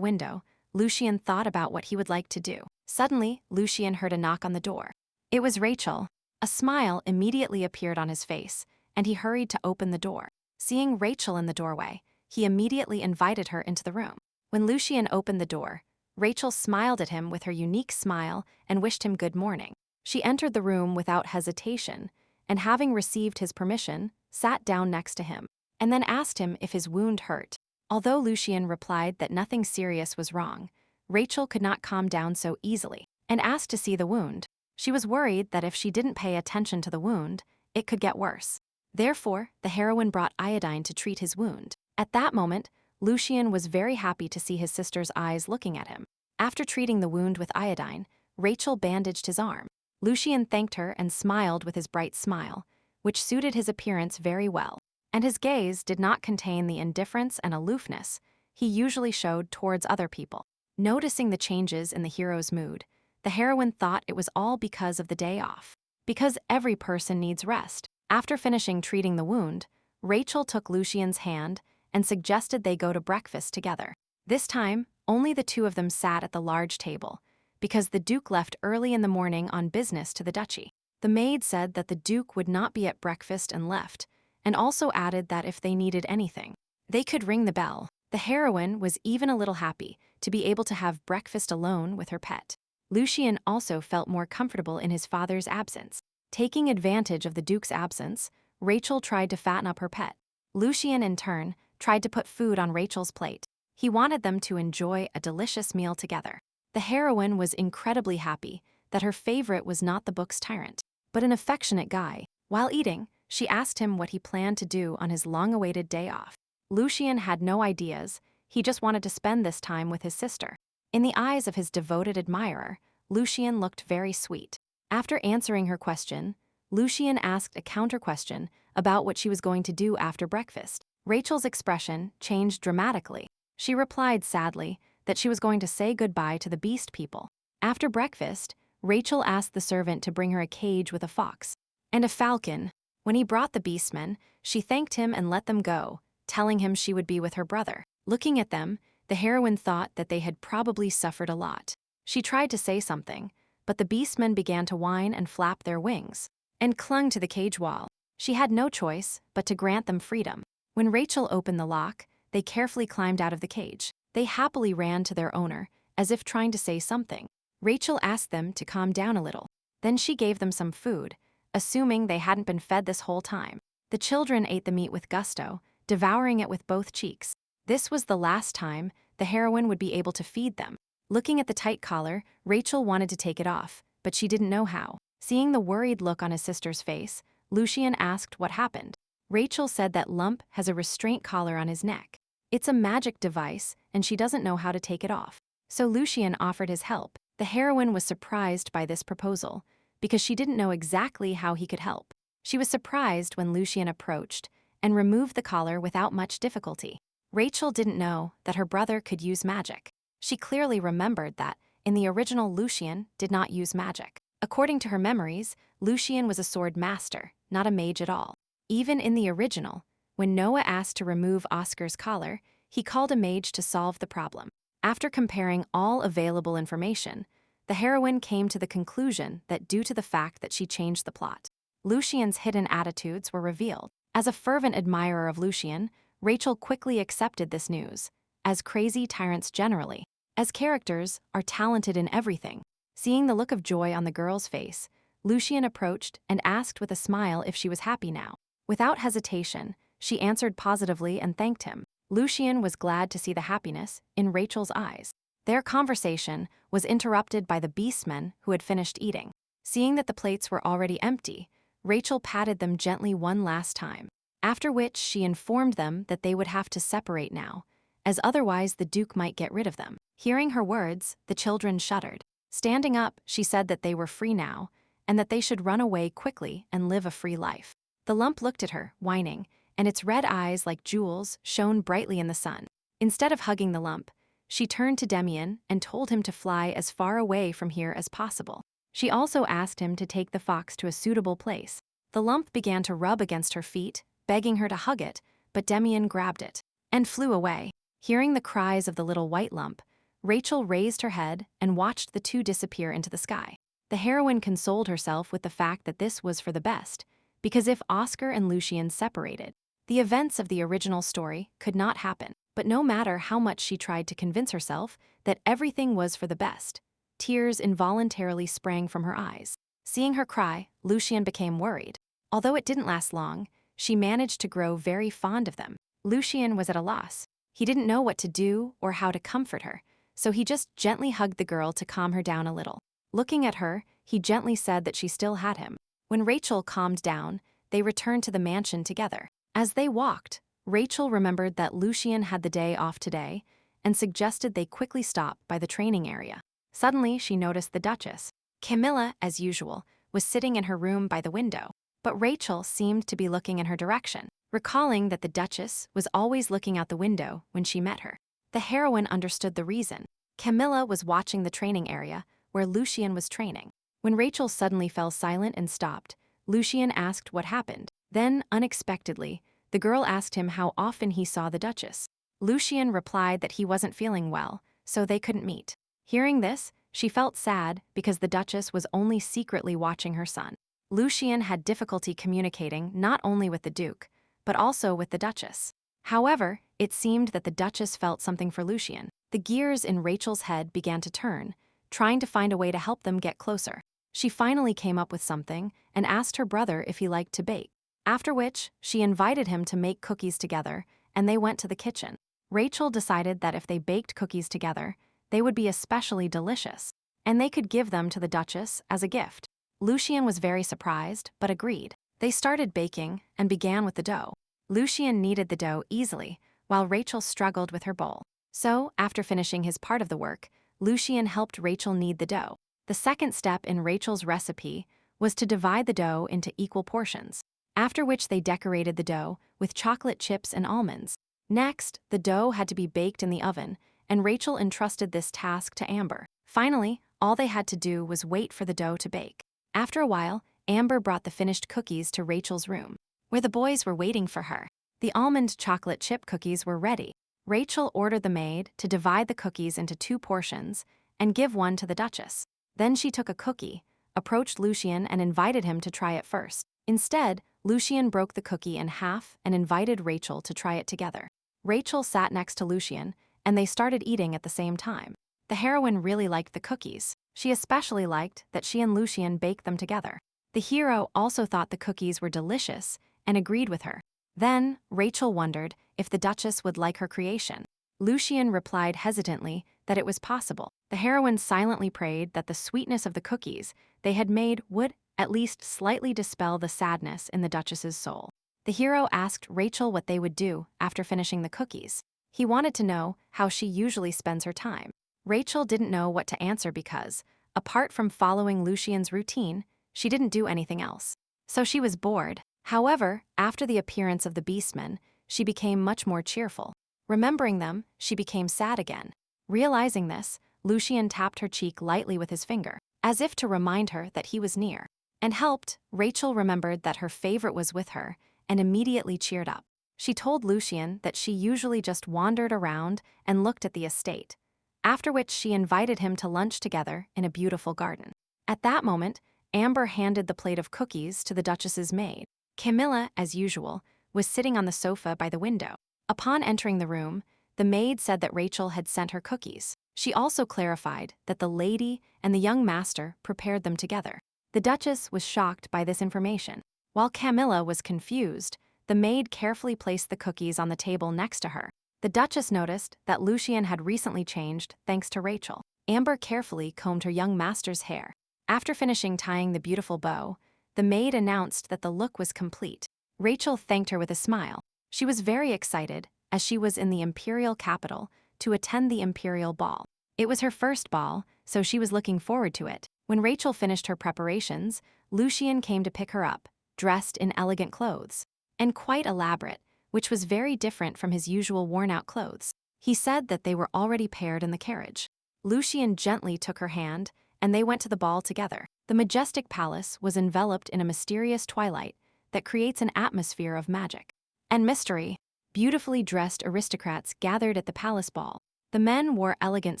window, Lucien thought about what he would like to do. Suddenly, Lucien heard a knock on the door. It was Rachel. A smile immediately appeared on his face, and he hurried to open the door. Seeing Rachel in the doorway, he immediately invited her into the room. When Lucien opened the door, Rachel smiled at him with her unique smile and wished him good morning. She entered the room without hesitation, and having received his permission, sat down next to him, and then asked him if his wound hurt. Although Lucien replied that nothing serious was wrong, Rachel could not calm down so easily, and asked to see the wound. She was worried that if she didn't pay attention to the wound, it could get worse. Therefore, the heroine brought iodine to treat his wound. At that moment, Lucien was very happy to see his sister's eyes looking at him. After treating the wound with iodine, Rachel bandaged his arm. Lucien thanked her and smiled with his bright smile, which suited his appearance very well. And his gaze did not contain the indifference and aloofness he usually showed towards other people. Noticing the changes in the hero's mood, the heroine thought it was all because of the day off. Because every person needs rest. After finishing treating the wound, Rachel took Lucien's hand and suggested they go to breakfast together. This time, only the two of them sat at the large table, because the Duke left early in the morning on business to the duchy. The maid said that the Duke would not be at breakfast and left, and also added that if they needed anything, they could ring the bell. The heroine was even a little happy to be able to have breakfast alone with her pet. Lucien also felt more comfortable in his father's absence. Taking advantage of the Duke's absence, Rachel tried to fatten up her pet. Lucien, in turn, tried to put food on Rachel's plate. He wanted them to enjoy a delicious meal together. The heroine was incredibly happy that her favorite was not the book's tyrant, but an affectionate guy. While eating, she asked him what he planned to do on his long-awaited day off. Lucien had no ideas, he just wanted to spend this time with his sister. In the eyes of his devoted admirer, Lucien looked very sweet. After answering her question, Lucien asked a counter-question about what she was going to do after breakfast. Rachel's expression changed dramatically. She replied sadly that she was going to say goodbye to the beast people. After breakfast, Rachel asked the servant to bring her a cage with a fox and a falcon. When he brought the beastmen, she thanked him and let them go, telling him she would be with her brother. Looking at them, the heroine thought that they had probably suffered a lot. She tried to say something, but the beastmen began to whine and flap their wings and clung to the cage wall. She had no choice but to grant them freedom. When Rachel opened the lock, they carefully climbed out of the cage. They happily ran to their owner, as if trying to say something. Rachel asked them to calm down a little. Then she gave them some food, assuming they hadn't been fed this whole time. The children ate the meat with gusto, devouring it with both cheeks. This was the last time the heroine would be able to feed them. Looking at the tight collar, Rachel wanted to take it off, but she didn't know how. Seeing the worried look on his sister's face, Lucien asked what happened. Rachel said that Lump has a restraint collar on his neck. It's a magic device, and she doesn't know how to take it off. So Lucien offered his help. The heroine was surprised by this proposal, because she didn't know exactly how he could help. She was surprised when Lucien approached and removed the collar without much difficulty. Rachel didn't know that her brother could use magic. She clearly remembered that, in the original, Lucien did not use magic. According to her memories, Lucien was a sword master, not a mage at all. Even in the original, when Noah asked to remove Oscar's collar, he called a mage to solve the problem. After comparing all available information, the heroine came to the conclusion that due to the fact that she changed the plot, Lucien's hidden attitudes were revealed. As a fervent admirer of Lucien, Rachel quickly accepted this news, as crazy tyrants generally, as characters, are talented in everything. Seeing the look of joy on the girl's face, Lucien approached and asked with a smile if she was happy now. Without hesitation, she answered positively and thanked him. Lucien was glad to see the happiness in Rachel's eyes. Their conversation was interrupted by the beastmen who had finished eating. Seeing that the plates were already empty, Rachel patted them gently one last time, after which she informed them that they would have to separate now, as otherwise the Duke might get rid of them. Hearing her words, the children shuddered. Standing up, she said that they were free now, and that they should run away quickly and live a free life. The lump looked at her, whining, and its red eyes like jewels shone brightly in the sun. Instead of hugging the lump, she turned to Demian and told him to fly as far away from here as possible. She also asked him to take the fox to a suitable place. The lump began to rub against her feet, begging her to hug it, but Demian grabbed it and flew away. Hearing the cries of the little white lump, Rachel raised her head and watched the two disappear into the sky. The heroine consoled herself with the fact that this was for the best, because if Oscar and Lucien separated, the events of the original story could not happen. But no matter how much she tried to convince herself that everything was for the best, tears involuntarily sprang from her eyes. Seeing her cry, Lucien became worried. Although it didn't last long, she managed to grow very fond of them. Lucien was at a loss. He didn't know what to do or how to comfort her, so he just gently hugged the girl to calm her down a little. Looking at her, he gently said that she still had him. When Rachel calmed down, they returned to the mansion together. As they walked, Rachel remembered that Lucien had the day off today and suggested they quickly stop by the training area. Suddenly, she noticed the Duchess. Camilla, as usual, was sitting in her room by the window, but Rachel seemed to be looking in her direction, recalling that the Duchess was always looking out the window when she met her. The heroine understood the reason. Camilla was watching the training area where Lucien was training. When Rachel suddenly fell silent and stopped, Lucien asked what happened. Then, unexpectedly, the girl asked him how often he saw the Duchess. Lucien replied that he wasn't feeling well, so they couldn't meet. Hearing this, she felt sad because the Duchess was only secretly watching her son. Lucien had difficulty communicating not only with the Duke, but also with the Duchess. However, it seemed that the Duchess felt something for Lucien. The gears in Rachel's head began to turn, trying to find a way to help them get closer. She finally came up with something and asked her brother if he liked to bake. After which, she invited him to make cookies together, and they went to the kitchen. Rachel decided that if they baked cookies together, they would be especially delicious, and they could give them to the Duchess as a gift. Lucien was very surprised, but agreed. They started baking and began with the dough. Lucien kneaded the dough easily, while Rachel struggled with her bowl. So, after finishing his part of the work, Lucien helped Rachel knead the dough. The second step in Rachel's recipe was to divide the dough into equal portions, after which they decorated the dough with chocolate chips and almonds. Next, the dough had to be baked in the oven, and Rachel entrusted this task to Amber. Finally, all they had to do was wait for the dough to bake. After a while, Amber brought the finished cookies to Rachel's room, where the boys were waiting for her. The almond chocolate chip cookies were ready. Rachel ordered the maid to divide the cookies into 2 portions and give one to the Duchess. Then she took a cookie, approached Lucien and invited him to try it first. Instead, Lucien broke the cookie in half and invited Rachel to try it together. Rachel sat next to Lucien, and they started eating at the same time. The heroine really liked the cookies. She especially liked that she and Lucien baked them together. The hero also thought the cookies were delicious and agreed with her. Then, Rachel wondered if the Duchess would like her creation. Lucien replied hesitantly that it was possible. The heroine silently prayed that the sweetness of the cookies they had made would at least slightly dispel the sadness in the Duchess's soul. The hero asked Rachel what they would do after finishing the cookies. He wanted to know how she usually spends her time. Rachel didn't know what to answer because, apart from following Lucien's routine, she didn't do anything else. So she was bored. However, after the appearance of the beastmen, she became much more cheerful. Remembering them, she became sad again. Realizing this, Lucien tapped her cheek lightly with his finger, as if to remind her that he was near. And helped, Rachel remembered that her favorite was with her and immediately cheered up. She told Lucien that she usually just wandered around and looked at the estate, after which she invited him to lunch together in a beautiful garden. At that moment, Amber handed the plate of cookies to the Duchess's maid. Camilla, as usual, was sitting on the sofa by the window. Upon entering the room, the maid said that Rachel had sent her cookies. She also clarified that the lady and the young master prepared them together. The Duchess was shocked by this information. While Camilla was confused, the maid carefully placed the cookies on the table next to her. The Duchess noticed that Lucien had recently changed thanks to Rachel. Amber carefully combed her young master's hair. After finishing tying the beautiful bow, the maid announced that the look was complete. Rachel thanked her with a smile. She was very excited, as she was in the imperial capital, to attend the imperial ball. It was her first ball, so she was looking forward to it. When Rachel finished her preparations, Lucien came to pick her up, dressed in elegant clothes, and quite elaborate, which was very different from his usual worn-out clothes. He said that they were already paired in the carriage. Lucien gently took her hand, and they went to the ball together. The majestic palace was enveloped in a mysterious twilight that creates an atmosphere of magic and mystery. Beautifully dressed aristocrats gathered at the palace ball. The men wore elegant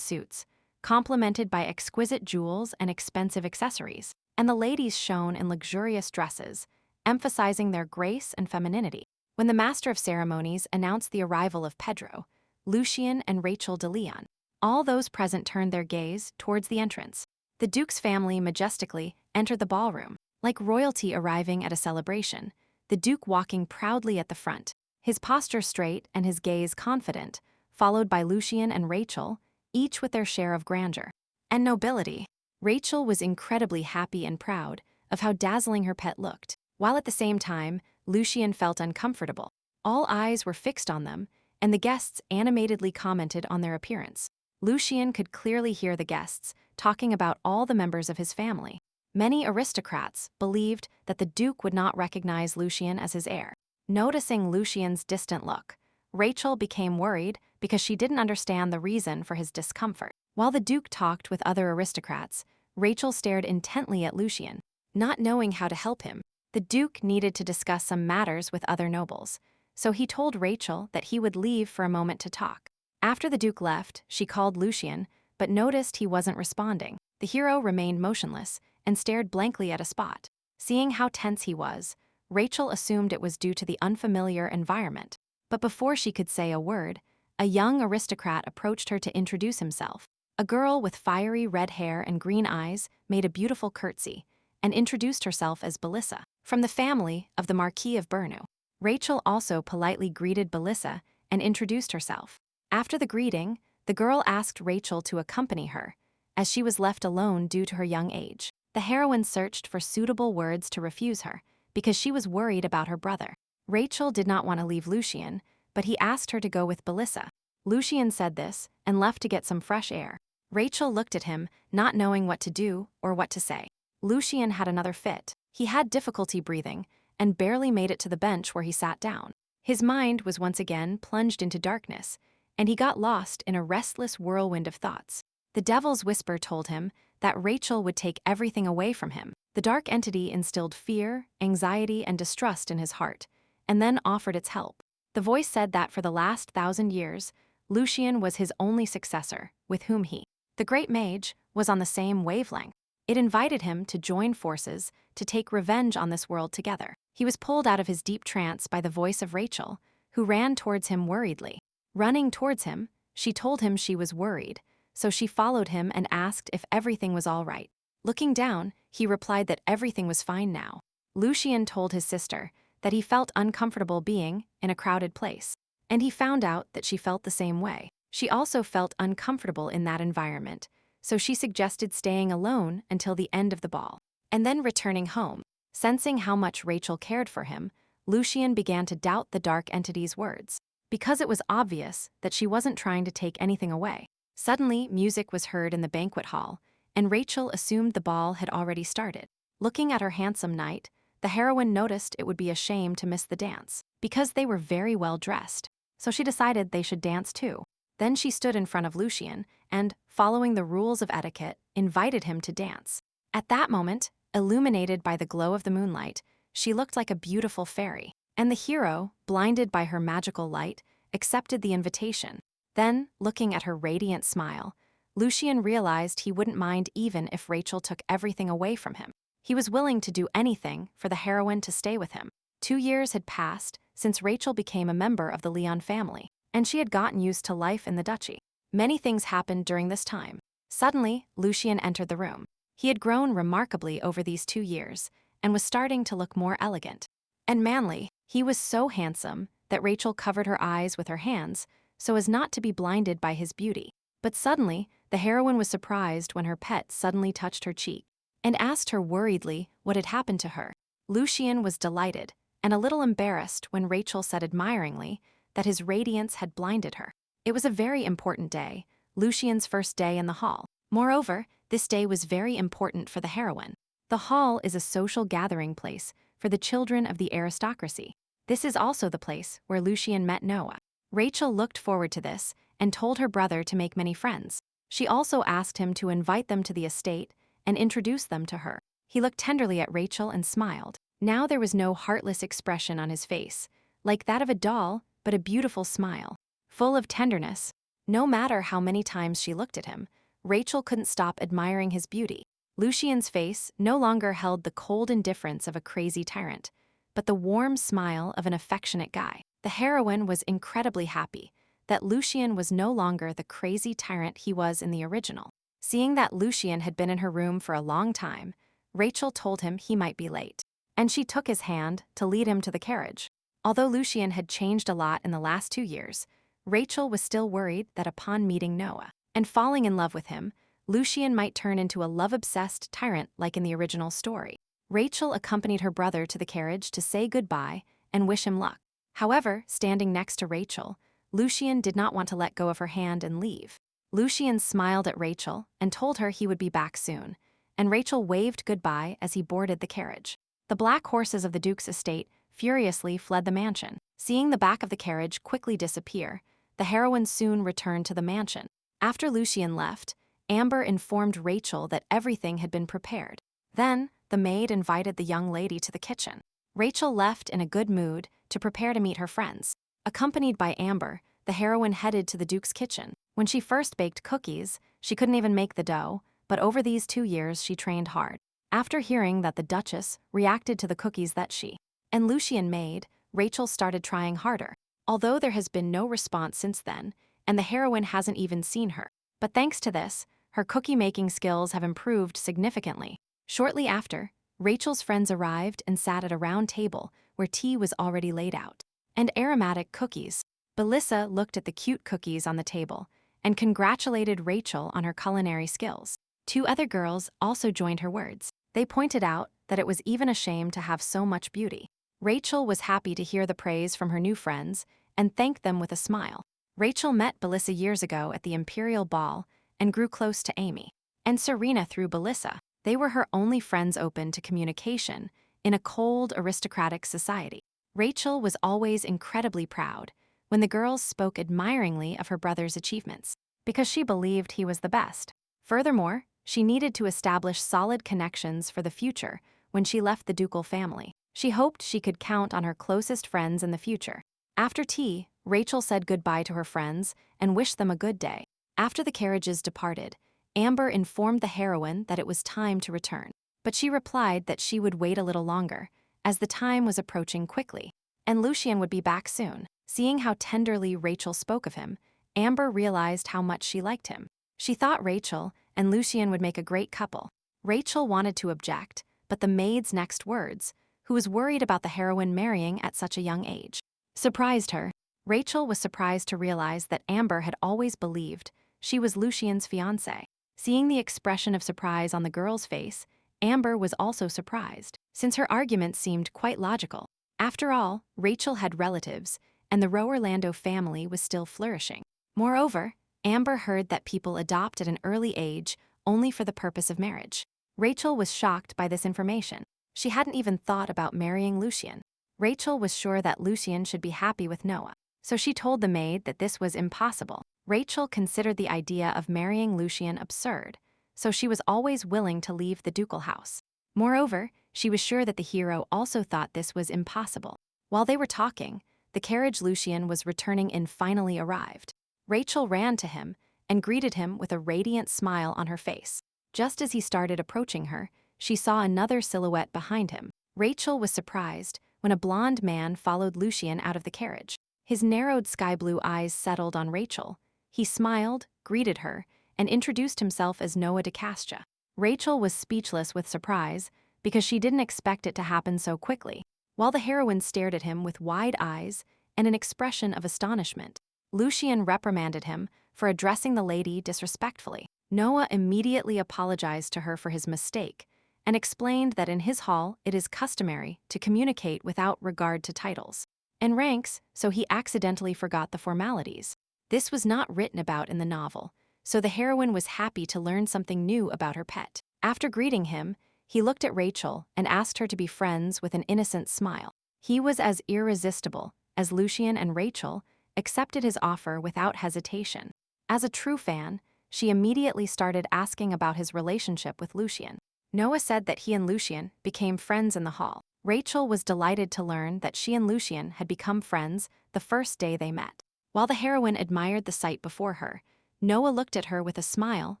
suits, complemented by exquisite jewels and expensive accessories, and the ladies shone in luxurious dresses, emphasizing their grace and femininity. When the master of ceremonies announced the arrival of Pedro, Lucien, and Rachel de Leon, all those present turned their gaze towards the entrance. The Duke's family majestically entered the ballroom, like royalty arriving at a celebration, the Duke walking proudly at the front, his posture straight and his gaze confident, followed by Lucien and Rachel, each with their share of grandeur and nobility. Rachel was incredibly happy and proud of how dazzling her pet looked, while at the same time, Lucien felt uncomfortable. All eyes were fixed on them, and the guests animatedly commented on their appearance. Lucien could clearly hear the guests talking about all the members of his family. Many aristocrats believed that the Duke would not recognize Lucien as his heir. Noticing Lucien's distant look, Rachel became worried because she didn't understand the reason for his discomfort. While the Duke talked with other aristocrats, Rachel stared intently at Lucien, not knowing how to help him. The Duke needed to discuss some matters with other nobles, so he told Rachel that he would leave for a moment to talk. After the Duke left, she called Lucien, but noticed he wasn't responding. The hero remained motionless and stared blankly at a spot. Seeing how tense he was, Rachel assumed it was due to the unfamiliar environment. But before she could say a word, a young aristocrat approached her to introduce himself. A girl with fiery red hair and green eyes made a beautiful curtsy and introduced herself as Belissa, from the family of the Marquis of Bernu. Rachel also politely greeted Belissa and introduced herself. After the greeting, the girl asked Rachel to accompany her, as she was left alone due to her young age. The heroine searched for suitable words to refuse her, because she was worried about her brother. Rachel did not want to leave Lucien, but he asked her to go with Belissa. Lucien said this and left to get some fresh air. Rachel looked at him, not knowing what to do or what to say. Lucien had another fit. He had difficulty breathing and barely made it to the bench where he sat down. His mind was once again plunged into darkness, and he got lost in a restless whirlwind of thoughts. The devil's whisper told him that Rachel would take everything away from him. The dark entity instilled fear, anxiety, and distrust in his heart, and then offered its help. The voice said that for the last 1,000 years, Lucien was his only successor, with whom he, the great mage, was on the same wavelength. It invited him to join forces to take revenge on this world together. He was pulled out of his deep trance by the voice of Rachel, who ran towards him worriedly. Running towards him, she told him she was worried, so she followed him and asked if everything was all right. Looking down, he replied that everything was fine now. Lucien told his sister that he felt uncomfortable being in a crowded place, and he found out that she felt the same way. She also felt uncomfortable in that environment, so she suggested staying alone until the end of the ball, and then returning home. Sensing how much Rachel cared for him, Lucien began to doubt the dark entity's words, because it was obvious that she wasn't trying to take anything away. Suddenly, music was heard in the banquet hall, and Rachel assumed the ball had already started. Looking at her handsome knight, the heroine noticed it would be a shame to miss the dance, because they were very well dressed, so she decided they should dance too. Then she stood in front of Lucien and, following the rules of etiquette, invited him to dance. At that moment, illuminated by the glow of the moonlight, she looked like a beautiful fairy, and the hero, blinded by her magical light, accepted the invitation. Then, looking at her radiant smile, Lucien realized he wouldn't mind even if Rachel took everything away from him. He was willing to do anything for the heroine to stay with him. 2 years had passed since Rachel became a member of the Leon family, and she had gotten used to life in the duchy. Many things happened during this time. Suddenly, Lucien entered the room. He had grown remarkably over these 2 years and was starting to look more elegant and manly. He was so handsome that Rachel covered her eyes with her hands so as not to be blinded by his beauty. But suddenly, the heroine was surprised when her pet suddenly touched her cheek and asked her worriedly what had happened to her. Lucien was delighted and a little embarrassed when Rachel said admiringly that his radiance had blinded her. It was a very important day, Lucien's first day in the hall. Moreover, this day was very important for the heroine. The hall is a social gathering place for the children of the aristocracy. This is also the place where Lucien met Noah. Rachel looked forward to this and told her brother to make many friends. She also asked him to invite them to the estate and introduce them to her. He looked tenderly at Rachel and smiled. Now there was no heartless expression on his face, like that of a doll, but a beautiful smile, full of tenderness. No matter how many times she looked at him, Rachel couldn't stop admiring his beauty. Lucien's face no longer held the cold indifference of a crazy tyrant, but the warm smile of an affectionate guy. The heroine was incredibly happy that Lucien was no longer the crazy tyrant he was in the original. Seeing that Lucien had been in her room for a long time, Rachel told him he might be late, and she took his hand to lead him to the carriage. Although Lucien had changed a lot in the last 2 years, Rachel was still worried that upon meeting Noah and falling in love with him, Lucien might turn into a love-obsessed tyrant like in the original story. Rachel accompanied her brother to the carriage to say goodbye and wish him luck. However, standing next to Rachel, Lucien did not want to let go of her hand and leave. Lucien smiled at Rachel and told her he would be back soon, and Rachel waved goodbye as he boarded the carriage. The black horses of the Duke's estate furiously fled the mansion. Seeing the back of the carriage quickly disappear, the heroine soon returned to the mansion. After Lucien left, Amber informed Rachel that everything had been prepared. Then, the maid invited the young lady to the kitchen. Rachel left in a good mood to prepare to meet her friends. Accompanied by Amber, the heroine headed to the Duke's kitchen. When she first baked cookies, she couldn't even make the dough, but over these 2 years she trained hard. After hearing that the Duchess reacted to the cookies that she and Lucien made, Rachel started trying harder. Although there has been no response since then, and the heroine hasn't even seen her. But thanks to this, her cookie-making skills have improved significantly. Shortly after, Rachel's friends arrived and sat at a round table where tea was already laid out, and aromatic cookies. Belissa looked at the cute cookies on the table and congratulated Rachel on her culinary skills. 2 other girls also joined her words. They pointed out that it was even a shame to have so much beauty. Rachel was happy to hear the praise from her new friends and thanked them with a smile. Rachel met Belissa years ago at the Imperial Ball and grew close to Amy and Serena through Belissa. They were her only friends open to communication in a cold, aristocratic society. Rachel was always incredibly proud when the girls spoke admiringly of her brother's achievements, because she believed he was the best. Furthermore, she needed to establish solid connections for the future when she left the ducal family. She hoped she could count on her closest friends in the future. After tea, Rachel said goodbye to her friends and wished them a good day. After the carriages departed, Amber informed the heroine that it was time to return, but she replied that she would wait a little longer, as the time was approaching quickly, and Lucien would be back soon. Seeing how tenderly Rachel spoke of him, Amber realized how much she liked him. She thought Rachel and Lucien would make a great couple. Rachel wanted to object, but the maid's next words, who was worried about the heroine marrying at such a young age, surprised her. Rachel was surprised to realize that Amber had always believed she was Lucien's fiancée. Seeing the expression of surprise on the girl's face, Amber was also surprised, since her argument seemed quite logical. After all, Rachel had relatives, and the Rowe-Orlando family was still flourishing. Moreover, Amber heard that people adopt at an early age only for the purpose of marriage. Rachel was shocked by this information. She hadn't even thought about marrying Lucien. Rachel was sure that Lucien should be happy with Noah, so she told the maid that this was impossible. Rachel considered the idea of marrying Lucien absurd, so she was always willing to leave the ducal house. Moreover, she was sure that the hero also thought this was impossible. While they were talking, the carriage Lucien was returning in finally arrived. Rachel ran to him and greeted him with a radiant smile on her face. Just as he started approaching her, she saw another silhouette behind him. Rachel was surprised when a blonde man followed Lucien out of the carriage. His narrowed sky-blue eyes settled on Rachel. He smiled, greeted her, and introduced himself as Noah DeCastia. Rachel was speechless with surprise because she didn't expect it to happen so quickly, while the heroine stared at him with wide eyes and an expression of astonishment. Lucien reprimanded him for addressing the lady disrespectfully. Noah immediately apologized to her for his mistake and explained that in his hall it is customary to communicate without regard to titles and ranks, so he accidentally forgot the formalities. This was not written about in the novel, so the heroine was happy to learn something new about her pet. After greeting him, he looked at Rachel and asked her to be friends with an innocent smile. He was as irresistible as Lucien, and Rachel accepted his offer without hesitation. As a true fan, she immediately started asking about his relationship with Lucien. Noah said that he and Lucien became friends in the hall. Rachel was delighted to learn that she and Lucien had become friends the first day they met. While the heroine admired the sight before her, Noah looked at her with a smile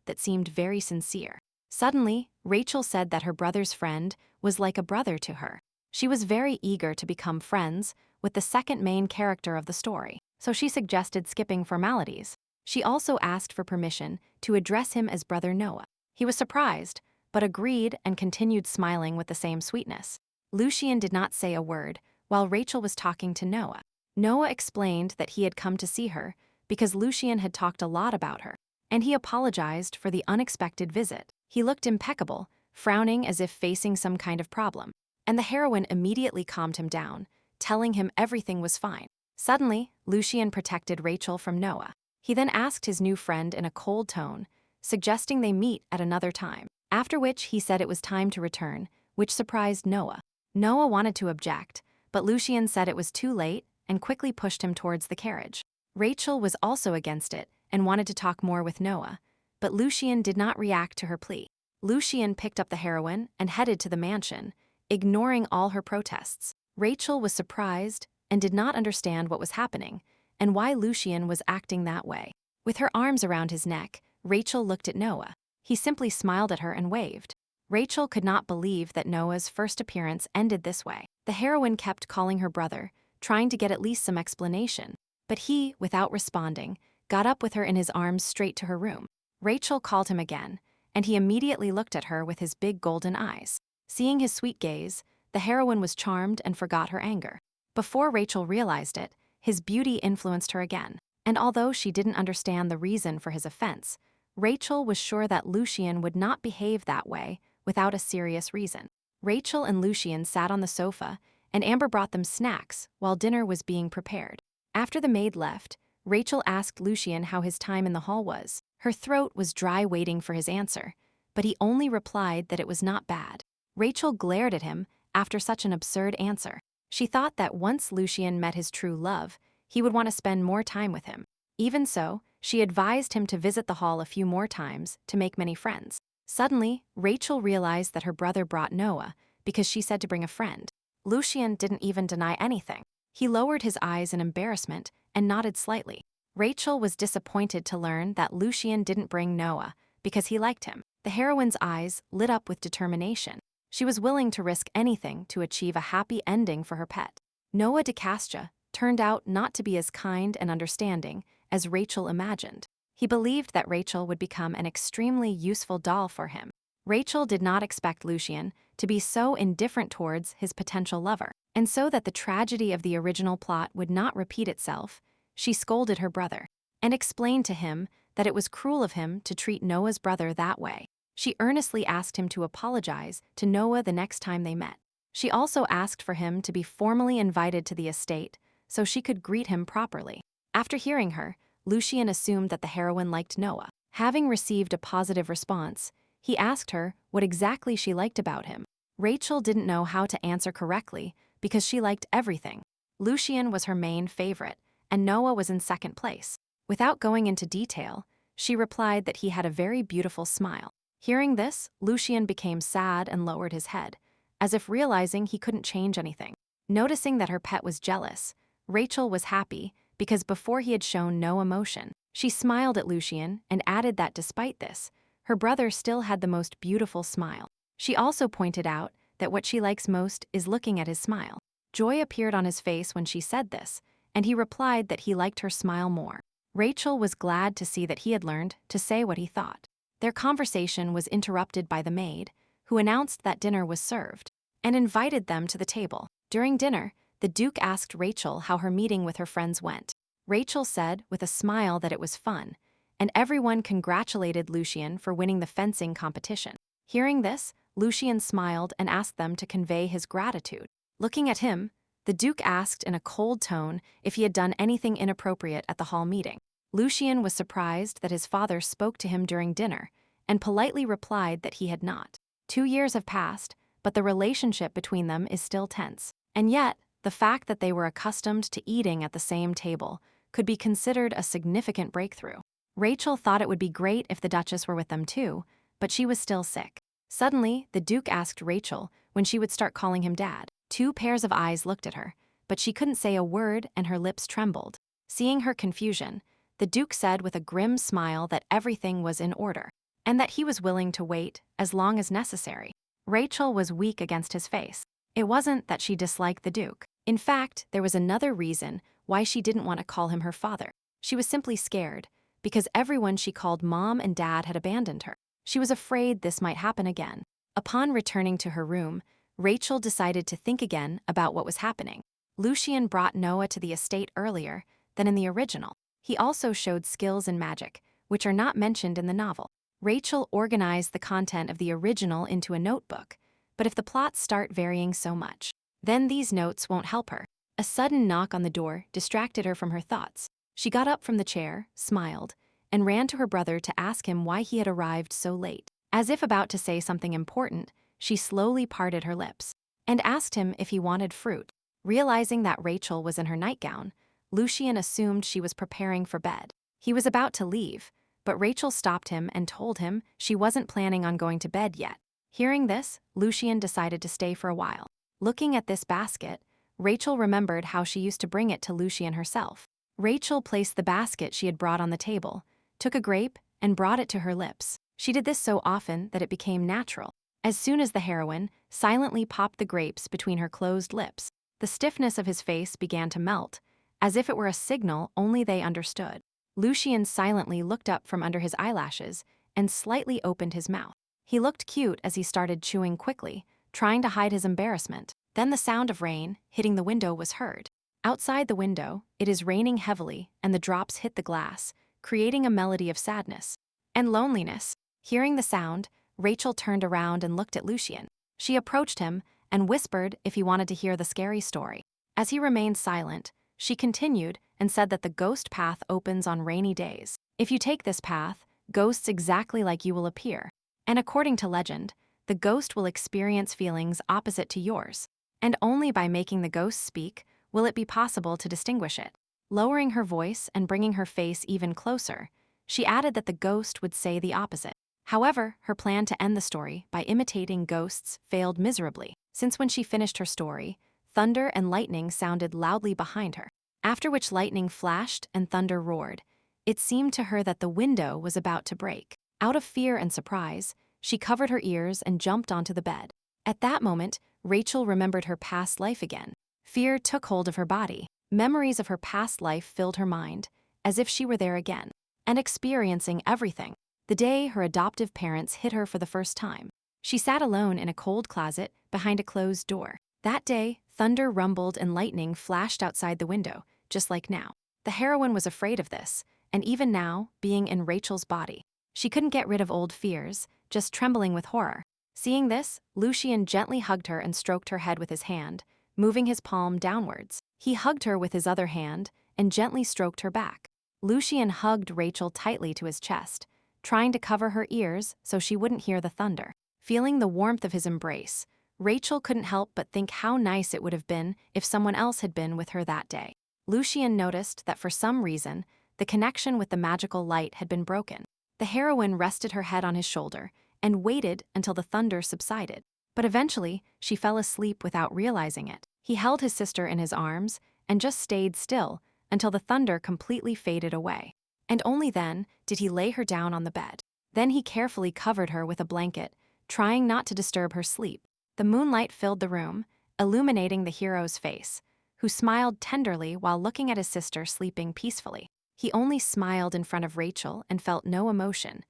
that seemed very sincere. Suddenly, Rachel said that her brother's friend was like a brother to her. She was very eager to become friends with the second main character of the story, so she suggested skipping formalities. She also asked for permission to address him as Brother Noah. He was surprised, but agreed and continued smiling with the same sweetness. Lucien did not say a word while Rachel was talking to Noah. Noah explained that he had come to see her because Lucien had talked a lot about her. and he apologized for the unexpected visit. He looked impeccable, frowning as if facing some kind of problem. And the heroine immediately calmed him down, telling him everything was fine. Suddenly, Lucien protected Rachel from Noah. He then asked his new friend in a cold tone, suggesting they meet at another time, after which he said it was time to return, which surprised Noah. Noah wanted to object, but Lucien said it was too late and quickly pushed him towards the carriage. Rachel was also against it and wanted to talk more with Noah, but Lucien did not react to her plea. Lucien picked up the heroine and headed to the mansion, ignoring all her protests. Rachel was surprised and did not understand what was happening and why Lucien was acting that way. With her arms around his neck, Rachel looked at Noah. He simply smiled at her and waved. Rachel could not believe that Noah's first appearance ended this way. The heroine kept calling her brother, trying to get at least some explanation, but he, without responding, got up with her in his arms straight to her room. Rachel called him again, and he immediately looked at her with his big golden eyes. Seeing his sweet gaze, the heroine was charmed and forgot her anger. Before Rachel realized it, his beauty influenced her again, and although she didn't understand the reason for his offense, Rachel was sure that Lucien would not behave that way without a serious reason. Rachel and Lucien sat on the sofa, and Amber brought them snacks while dinner was being prepared. After the maid left, Rachel asked Lucien how his time in the hall was. Her throat was dry waiting for his answer, but he only replied that it was not bad. Rachel glared at him after such an absurd answer. She thought that once Lucien met his true love, he would want to spend more time with him. Even so, she advised him to visit the hall a few more times to make many friends. Suddenly, Rachel realized that her brother brought Noah because she said to bring a friend. Lucien didn't even deny anything. He lowered his eyes in embarrassment and nodded slightly. Rachel was disappointed to learn that Lucien didn't bring Noah because he liked him. The heroine's eyes lit up with determination. She was willing to risk anything to achieve a happy ending for her pet. Noah DeCastra turned out not to be as kind and understanding as Rachel imagined. He believed that Rachel would become an extremely useful doll for him. Rachel did not expect Lucien to be so indifferent towards his potential lover, and so that the tragedy of the original plot would not repeat itself, she scolded her brother and explained to him that it was cruel of him to treat Noah's brother that way. She earnestly asked him to apologize to Noah the next time they met. She also asked for him to be formally invited to the estate so she could greet him properly. After hearing her, Lucien assumed that the heroine liked Noah. Having received a positive response, he asked her what exactly she liked about him. Rachel didn't know how to answer correctly because she liked everything. Lucien was her main favorite, and Noah was in second place. Without going into detail, she replied that he had a very beautiful smile. Hearing this, Lucien became sad and lowered his head, as if realizing he couldn't change anything. Noticing that her pet was jealous, Rachel was happy because before he had shown no emotion. She smiled at Lucien and added that despite this, her brother still had the most beautiful smile. She also pointed out that what she likes most is looking at his smile. Joy appeared on his face when she said this, and he replied that he liked her smile more. Rachel was glad to see that he had learned to say what he thought. Their conversation was interrupted by the maid, who announced that dinner was served, and invited them to the table. During dinner, the Duke asked Rachel how her meeting with her friends went. Rachel said with a smile that it was fun, and everyone congratulated Lucien for winning the fencing competition. Hearing this, Lucien smiled and asked them to convey his gratitude. Looking at him, the Duke asked in a cold tone if he had done anything inappropriate at the hall meeting. Lucien was surprised that his father spoke to him during dinner and politely replied that he had not. 2 years have passed, but the relationship between them is still tense. And yet, the fact that they were accustomed to eating at the same table could be considered a significant breakthrough. Rachel thought it would be great if the Duchess were with them too, but she was still sick. Suddenly, the Duke asked Rachel when she would start calling him Dad. 2 pairs of eyes looked at her, but she couldn't say a word and her lips trembled. Seeing her confusion, the Duke said with a grim smile that everything was in order, and that he was willing to wait as long as necessary. Rachel was weak against his face. It wasn't that she disliked the Duke. In fact, there was another reason why she didn't want to call him her father. She was simply scared, because everyone she called Mom and Dad had abandoned her. She was afraid this might happen again. Upon returning to her room, Rachel decided to think again about what was happening. Lucien brought Noah to the estate earlier than in the original. He also showed skills in magic, which are not mentioned in the novel. Rachel organized the content of the original into a notebook, but if the plots start varying so much, then these notes won't help her. A sudden knock on the door distracted her from her thoughts. She got up from the chair, smiled, and ran to her brother to ask him why he had arrived so late. As if about to say something important, she slowly parted her lips and asked him if he wanted fruit. Realizing that Rachel was in her nightgown, Lucien assumed she was preparing for bed. He was about to leave, but Rachel stopped him and told him she wasn't planning on going to bed yet. Hearing this, Lucien decided to stay for a while. Looking at this basket, Rachel remembered how she used to bring it to Lucien herself. Rachel placed the basket she had brought on the table, took a grape, and brought it to her lips. She did this so often that it became natural. As soon as the heroine silently popped the grapes between her closed lips, the stiffness of his face began to melt, as if it were a signal only they understood. Lucien silently looked up from under his eyelashes and slightly opened his mouth. He looked cute as he started chewing quickly, trying to hide his embarrassment. Then the sound of rain hitting the window was heard. Outside the window, it is raining heavily and the drops hit the glass, creating a melody of sadness and loneliness. Hearing the sound, Rachel turned around and looked at Lucien. She approached him and whispered if he wanted to hear the scary story. As he remained silent, she continued and said that the ghost path opens on rainy days. If you take this path, ghosts exactly like you will appear. And according to legend, the ghost will experience feelings opposite to yours. And only by making the ghost speak will it be possible to distinguish it. Lowering her voice and bringing her face even closer, she added that the ghost would say the opposite. However, her plan to end the story by imitating ghosts failed miserably, since when she finished her story, thunder and lightning sounded loudly behind her. After which lightning flashed and thunder roared, it seemed to her that the window was about to break. Out of fear and surprise, she covered her ears and jumped onto the bed. At that moment, Rachel remembered her past life again. Fear took hold of her body. Memories of her past life filled her mind, as if she were there again, and experiencing everything. The day her adoptive parents hit her for the first time. She sat alone in a cold closet behind a closed door. That day, thunder rumbled and lightning flashed outside the window, just like now. The heroine was afraid of this, and even now, being in Rachel's body, she couldn't get rid of old fears, just trembling with horror. Seeing this, Lucien gently hugged her and stroked her head with his hand, moving his palm downwards. He hugged her with his other hand and gently stroked her back. Lucien hugged Rachel tightly to his chest, trying to cover her ears so she wouldn't hear the thunder. Feeling the warmth of his embrace, Rachel couldn't help but think how nice it would have been if someone else had been with her that day. Lucien noticed that for some reason, the connection with the magical light had been broken. The heroine rested her head on his shoulder and waited until the thunder subsided. But eventually, she fell asleep without realizing it. He held his sister in his arms and just stayed still until the thunder completely faded away. And only then did he lay her down on the bed. Then he carefully covered her with a blanket, trying not to disturb her sleep. The moonlight filled the room, illuminating the hero's face, who smiled tenderly while looking at his sister sleeping peacefully. He only smiled in front of Rachel and felt no emotion.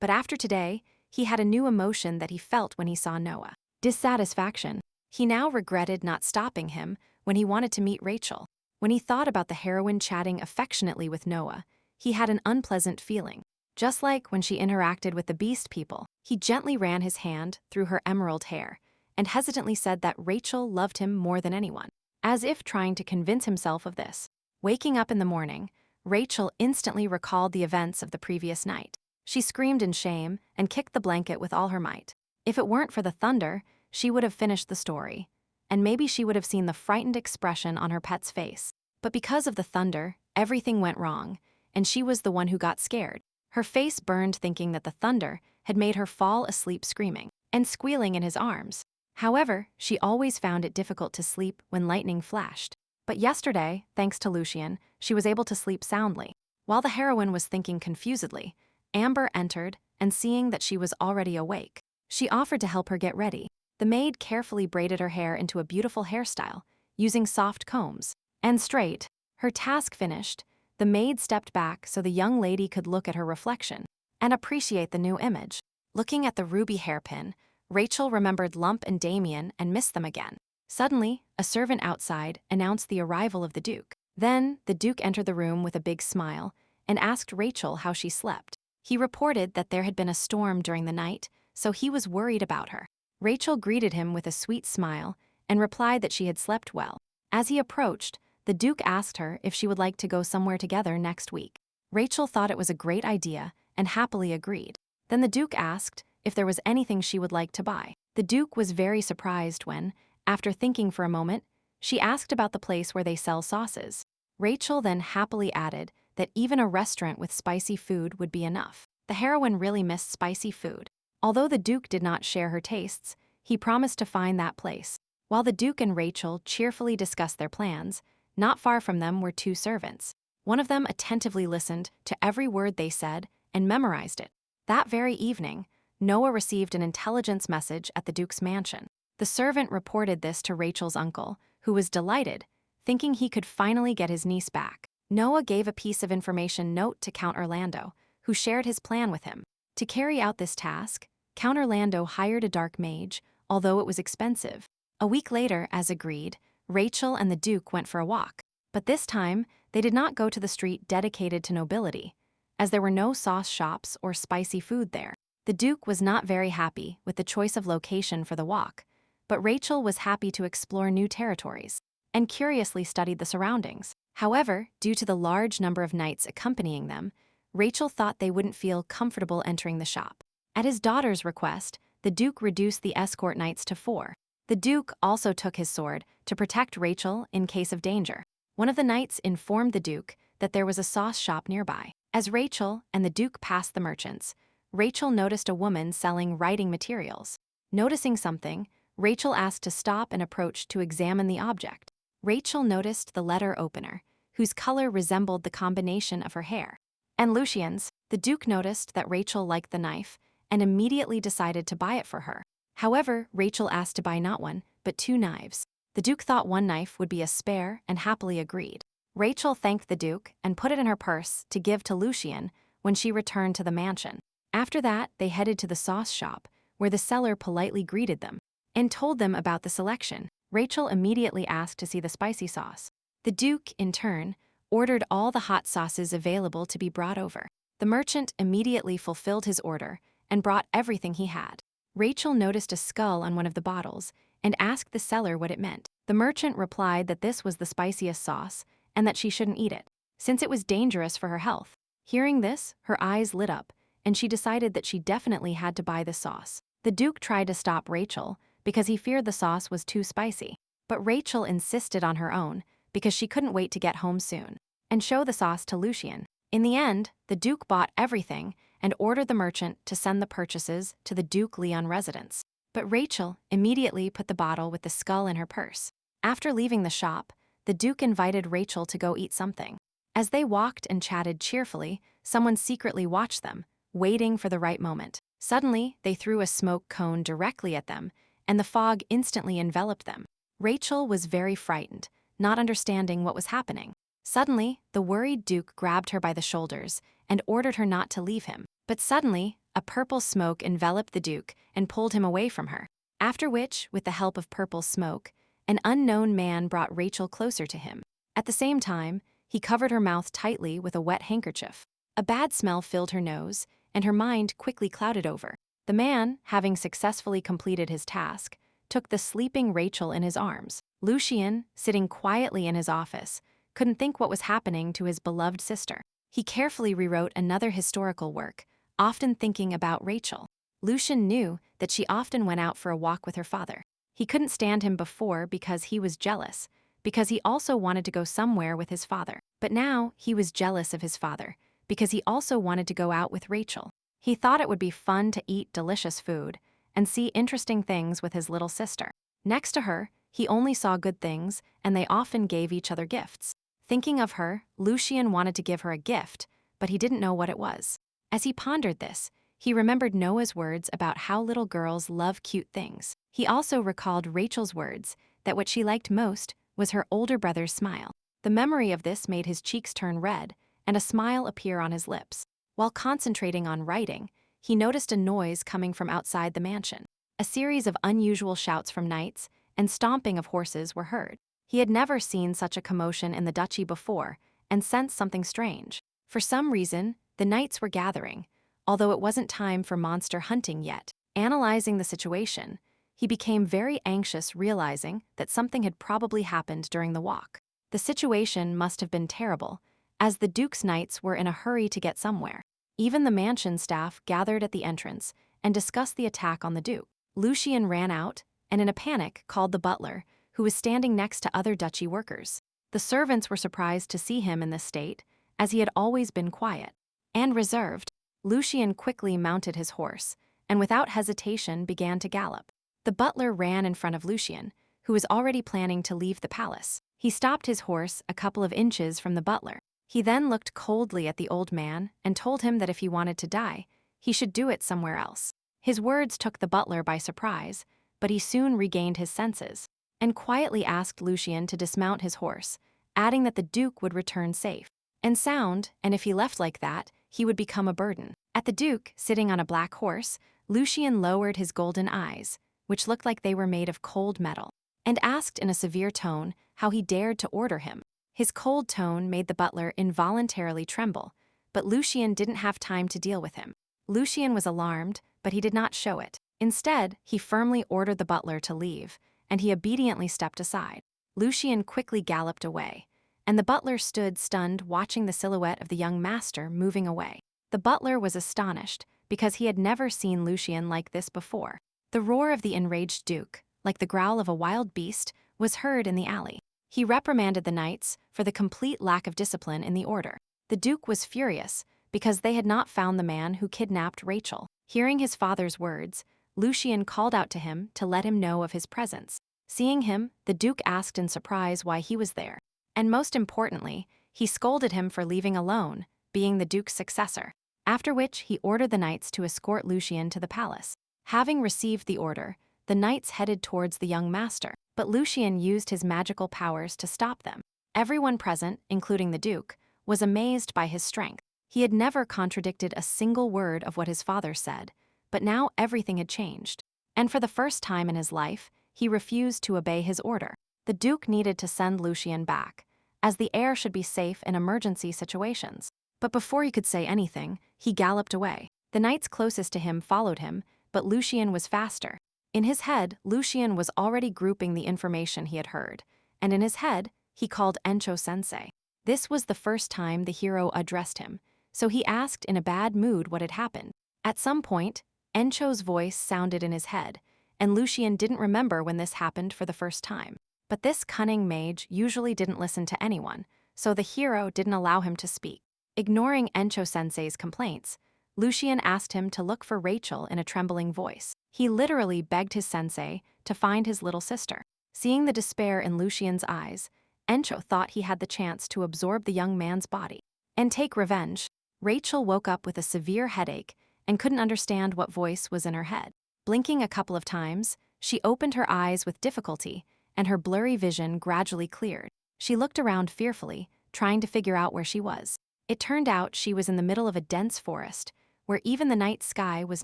But after today, he had a new emotion that he felt when he saw Noah: dissatisfaction. He now regretted not stopping him when he wanted to meet Rachel. When he thought about the heroine chatting affectionately with Noah, he had an unpleasant feeling. Just like when she interacted with the beast people, he gently ran his hand through her emerald hair and hesitantly said that Rachel loved him more than anyone, as if trying to convince himself of this. Waking up in the morning, Rachel instantly recalled the events of the previous night. She screamed in shame and kicked the blanket with all her might. If it weren't for the thunder, she would have finished the story, and maybe she would have seen the frightened expression on her pet's face. But because of the thunder, everything went wrong, and she was the one who got scared. Her face burned thinking that the thunder had made her fall asleep screaming and squealing in his arms. However, she always found it difficult to sleep when lightning flashed. But yesterday, thanks to Lucien, she was able to sleep soundly. While the heroine was thinking confusedly, Amber entered, and seeing that she was already awake, she offered to help her get ready. The maid carefully braided her hair into a beautiful hairstyle, using soft combs and straight. Her task finished, the maid stepped back so the young lady could look at her reflection and appreciate the new image. Looking at the ruby hairpin, Rachel remembered Lump and Damien and missed them again. Suddenly, a servant outside announced the arrival of the Duke. Then, the Duke entered the room with a big smile and asked Rachel how she slept. He reported that there had been a storm during the night, so he was worried about her. Rachel greeted him with a sweet smile and replied that she had slept well. As he approached, the Duke asked her if she would like to go somewhere together next week. Rachel thought it was a great idea and happily agreed. Then the Duke asked if there was anything she would like to buy. The Duke was very surprised when, after thinking for a moment, she asked about the place where they sell sauces. Rachel then happily added that even a restaurant with spicy food would be enough. The heroine really missed spicy food. Although the Duke did not share her tastes, he promised to find that place. While the Duke and Rachel cheerfully discussed their plans, not far from them were two servants. One of them attentively listened to every word they said and memorized it. That very evening, Noah received an intelligence message at the Duke's mansion. The servant reported this to Rachel's uncle, who was delighted, thinking he could finally get his niece back. Noah gave a piece of information note to Count Orlando, who shared his plan with him. To carry out this task, Count Orlando hired a dark mage, although it was expensive. A week later, as agreed, Rachel and the Duke went for a walk. But this time, they did not go to the street dedicated to nobility, as there were no sauce shops or spicy food there. The Duke was not very happy with the choice of location for the walk, but Rachel was happy to explore new territories and curiously studied the surroundings. However, due to the large number of knights accompanying them, Rachel thought they wouldn't feel comfortable entering the shop. At his daughter's request, the Duke reduced the escort knights to 4. The Duke also took his sword to protect Rachel in case of danger. One of the knights informed the Duke that there was a sauce shop nearby. As Rachel and the Duke passed the merchants, Rachel noticed a woman selling writing materials. Noticing something, Rachel asked to stop and approach to examine the object. Rachel noticed the letter opener, whose color resembled the combination of her hair and Lucien's. The Duke noticed that Rachel liked the knife and immediately decided to buy it for her. However, Rachel asked to buy not one, but 2 knives. The Duke thought one knife would be a spare and happily agreed. Rachel thanked the Duke and put it in her purse to give to Lucien when she returned to the mansion. After that, they headed to the sauce shop, where the seller politely greeted them and told them about the selection. Rachel immediately asked to see the spicy sauce. The Duke, in turn, ordered all the hot sauces available to be brought over. The merchant immediately fulfilled his order and brought everything he had. Rachel noticed a skull on one of the bottles and asked the seller what it meant. The merchant replied that this was the spiciest sauce and that she shouldn't eat it, since it was dangerous for her health. Hearing this, her eyes lit up, and she decided that she definitely had to buy the sauce. The Duke tried to stop Rachel because he feared the sauce was too spicy, but Rachel insisted on her own because she couldn't wait to get home soon and show the sauce to Lucien. In the end, the Duke bought everything and ordered the merchant to send the purchases to the Duke Leon residence. But Rachel immediately put the bottle with the skull in her purse. After leaving the shop, the Duke invited Rachel to go eat something. As they walked and chatted cheerfully, someone secretly watched them, waiting for the right moment. Suddenly, they threw a smoke cone directly at them, and the fog instantly enveloped them. Rachel was very frightened, not understanding what was happening. Suddenly, the worried Duke grabbed her by the shoulders and ordered her not to leave him. But suddenly, a purple smoke enveloped the Duke and pulled him away from her. After which, with the help of purple smoke, an unknown man brought Rachel closer to him. At the same time, he covered her mouth tightly with a wet handkerchief. A bad smell filled her nose, and her mind quickly clouded over. The man, having successfully completed his task, took the sleeping Rachel in his arms. Lucien, sitting quietly in his office, couldn't think what was happening to his beloved sister. He carefully rewrote another historical work, often thinking about Rachel. Lucien knew that she often went out for a walk with her father. He couldn't stand him before because he was jealous, because he also wanted to go somewhere with his father. But now he was jealous of his father, because he also wanted to go out with Rachel. He thought it would be fun to eat delicious food and see interesting things with his little sister. Next to her, he only saw good things, and they often gave each other gifts. Thinking of her, Lucien wanted to give her a gift, but he didn't know what it was. As he pondered this, he remembered Noah's words about how little girls love cute things. He also recalled Rachel's words that what she liked most was her older brother's smile. The memory of this made his cheeks turn red and a smile appear on his lips. While concentrating on writing, he noticed a noise coming from outside the mansion. A series of unusual shouts from knights and stomping of horses were heard. He had never seen such a commotion in the duchy before and sensed something strange. For some reason, the knights were gathering, although it wasn't time for monster hunting yet. Analyzing the situation, he became very anxious, realizing that something had probably happened during the walk. The situation must have been terrible, as the Duke's knights were in a hurry to get somewhere. Even the mansion staff gathered at the entrance and discussed the attack on the Duke. Lucien ran out and in a panic called the butler, who was standing next to other duchy workers. The servants were surprised to see him in this state, as he had always been quiet and reserved. Lucien quickly mounted his horse and without hesitation began to gallop. The butler ran in front of Lucien, who was already planning to leave the palace. He stopped his horse a couple of inches from the butler. He then looked coldly at the old man and told him that if he wanted to die, he should do it somewhere else. His words took the butler by surprise, but he soon regained his senses and quietly asked Lucien to dismount his horse, adding that the Duke would return safe and sound, and if he left like that, he would become a burden. At the Duke, sitting on a black horse, Lucien lowered his golden eyes, which looked like they were made of cold metal, and asked in a severe tone how he dared to order him. His cold tone made the butler involuntarily tremble, but Lucien didn't have time to deal with him. Lucien was alarmed, but he did not show it. Instead, he firmly ordered the butler to leave, and he obediently stepped aside. Lucien quickly galloped away, and the butler stood stunned watching the silhouette of the young master moving away. The butler was astonished because he had never seen Lucien like this before. The roar of the enraged Duke, like the growl of a wild beast, was heard in the alley. He reprimanded the knights for the complete lack of discipline in the order. The Duke was furious because they had not found the man who kidnapped Rachel. Hearing his father's words, Lucien called out to him to let him know of his presence. Seeing him, the Duke asked in surprise why he was there. And most importantly, he scolded him for leaving alone, being the Duke's successor. After which he ordered the knights to escort Lucien to the palace. Having received the order, the knights headed towards the young master, but Lucien used his magical powers to stop them. Everyone present, including the Duke, was amazed by his strength. He had never contradicted a single word of what his father said, but now everything had changed. And for the first time in his life, he refused to obey his order. The Duke needed to send Lucien back, as the heir should be safe in emergency situations. But before he could say anything, he galloped away. The knights closest to him followed him, but Lucien was faster. In his head, Lucien was already grouping the information he had heard, and in his head, he called Encho-sensei. This was the first time the hero addressed him, so he asked in a bad mood what had happened. At some point, Encho's voice sounded in his head, and Lucien didn't remember when this happened for the first time. But this cunning mage usually didn't listen to anyone, so the hero didn't allow him to speak. Ignoring Encho-sensei's complaints, Lucien asked him to look for Rachel in a trembling voice. He literally begged his sensei to find his little sister. Seeing the despair in Lucien's eyes, Encho thought he had the chance to absorb the young man's body and take revenge. Rachel woke up with a severe headache and couldn't understand what voice was in her head. Blinking a couple of times, she opened her eyes with difficulty, and her blurry vision gradually cleared. She looked around fearfully, trying to figure out where she was. It turned out she was in the middle of a dense forest, where even the night sky was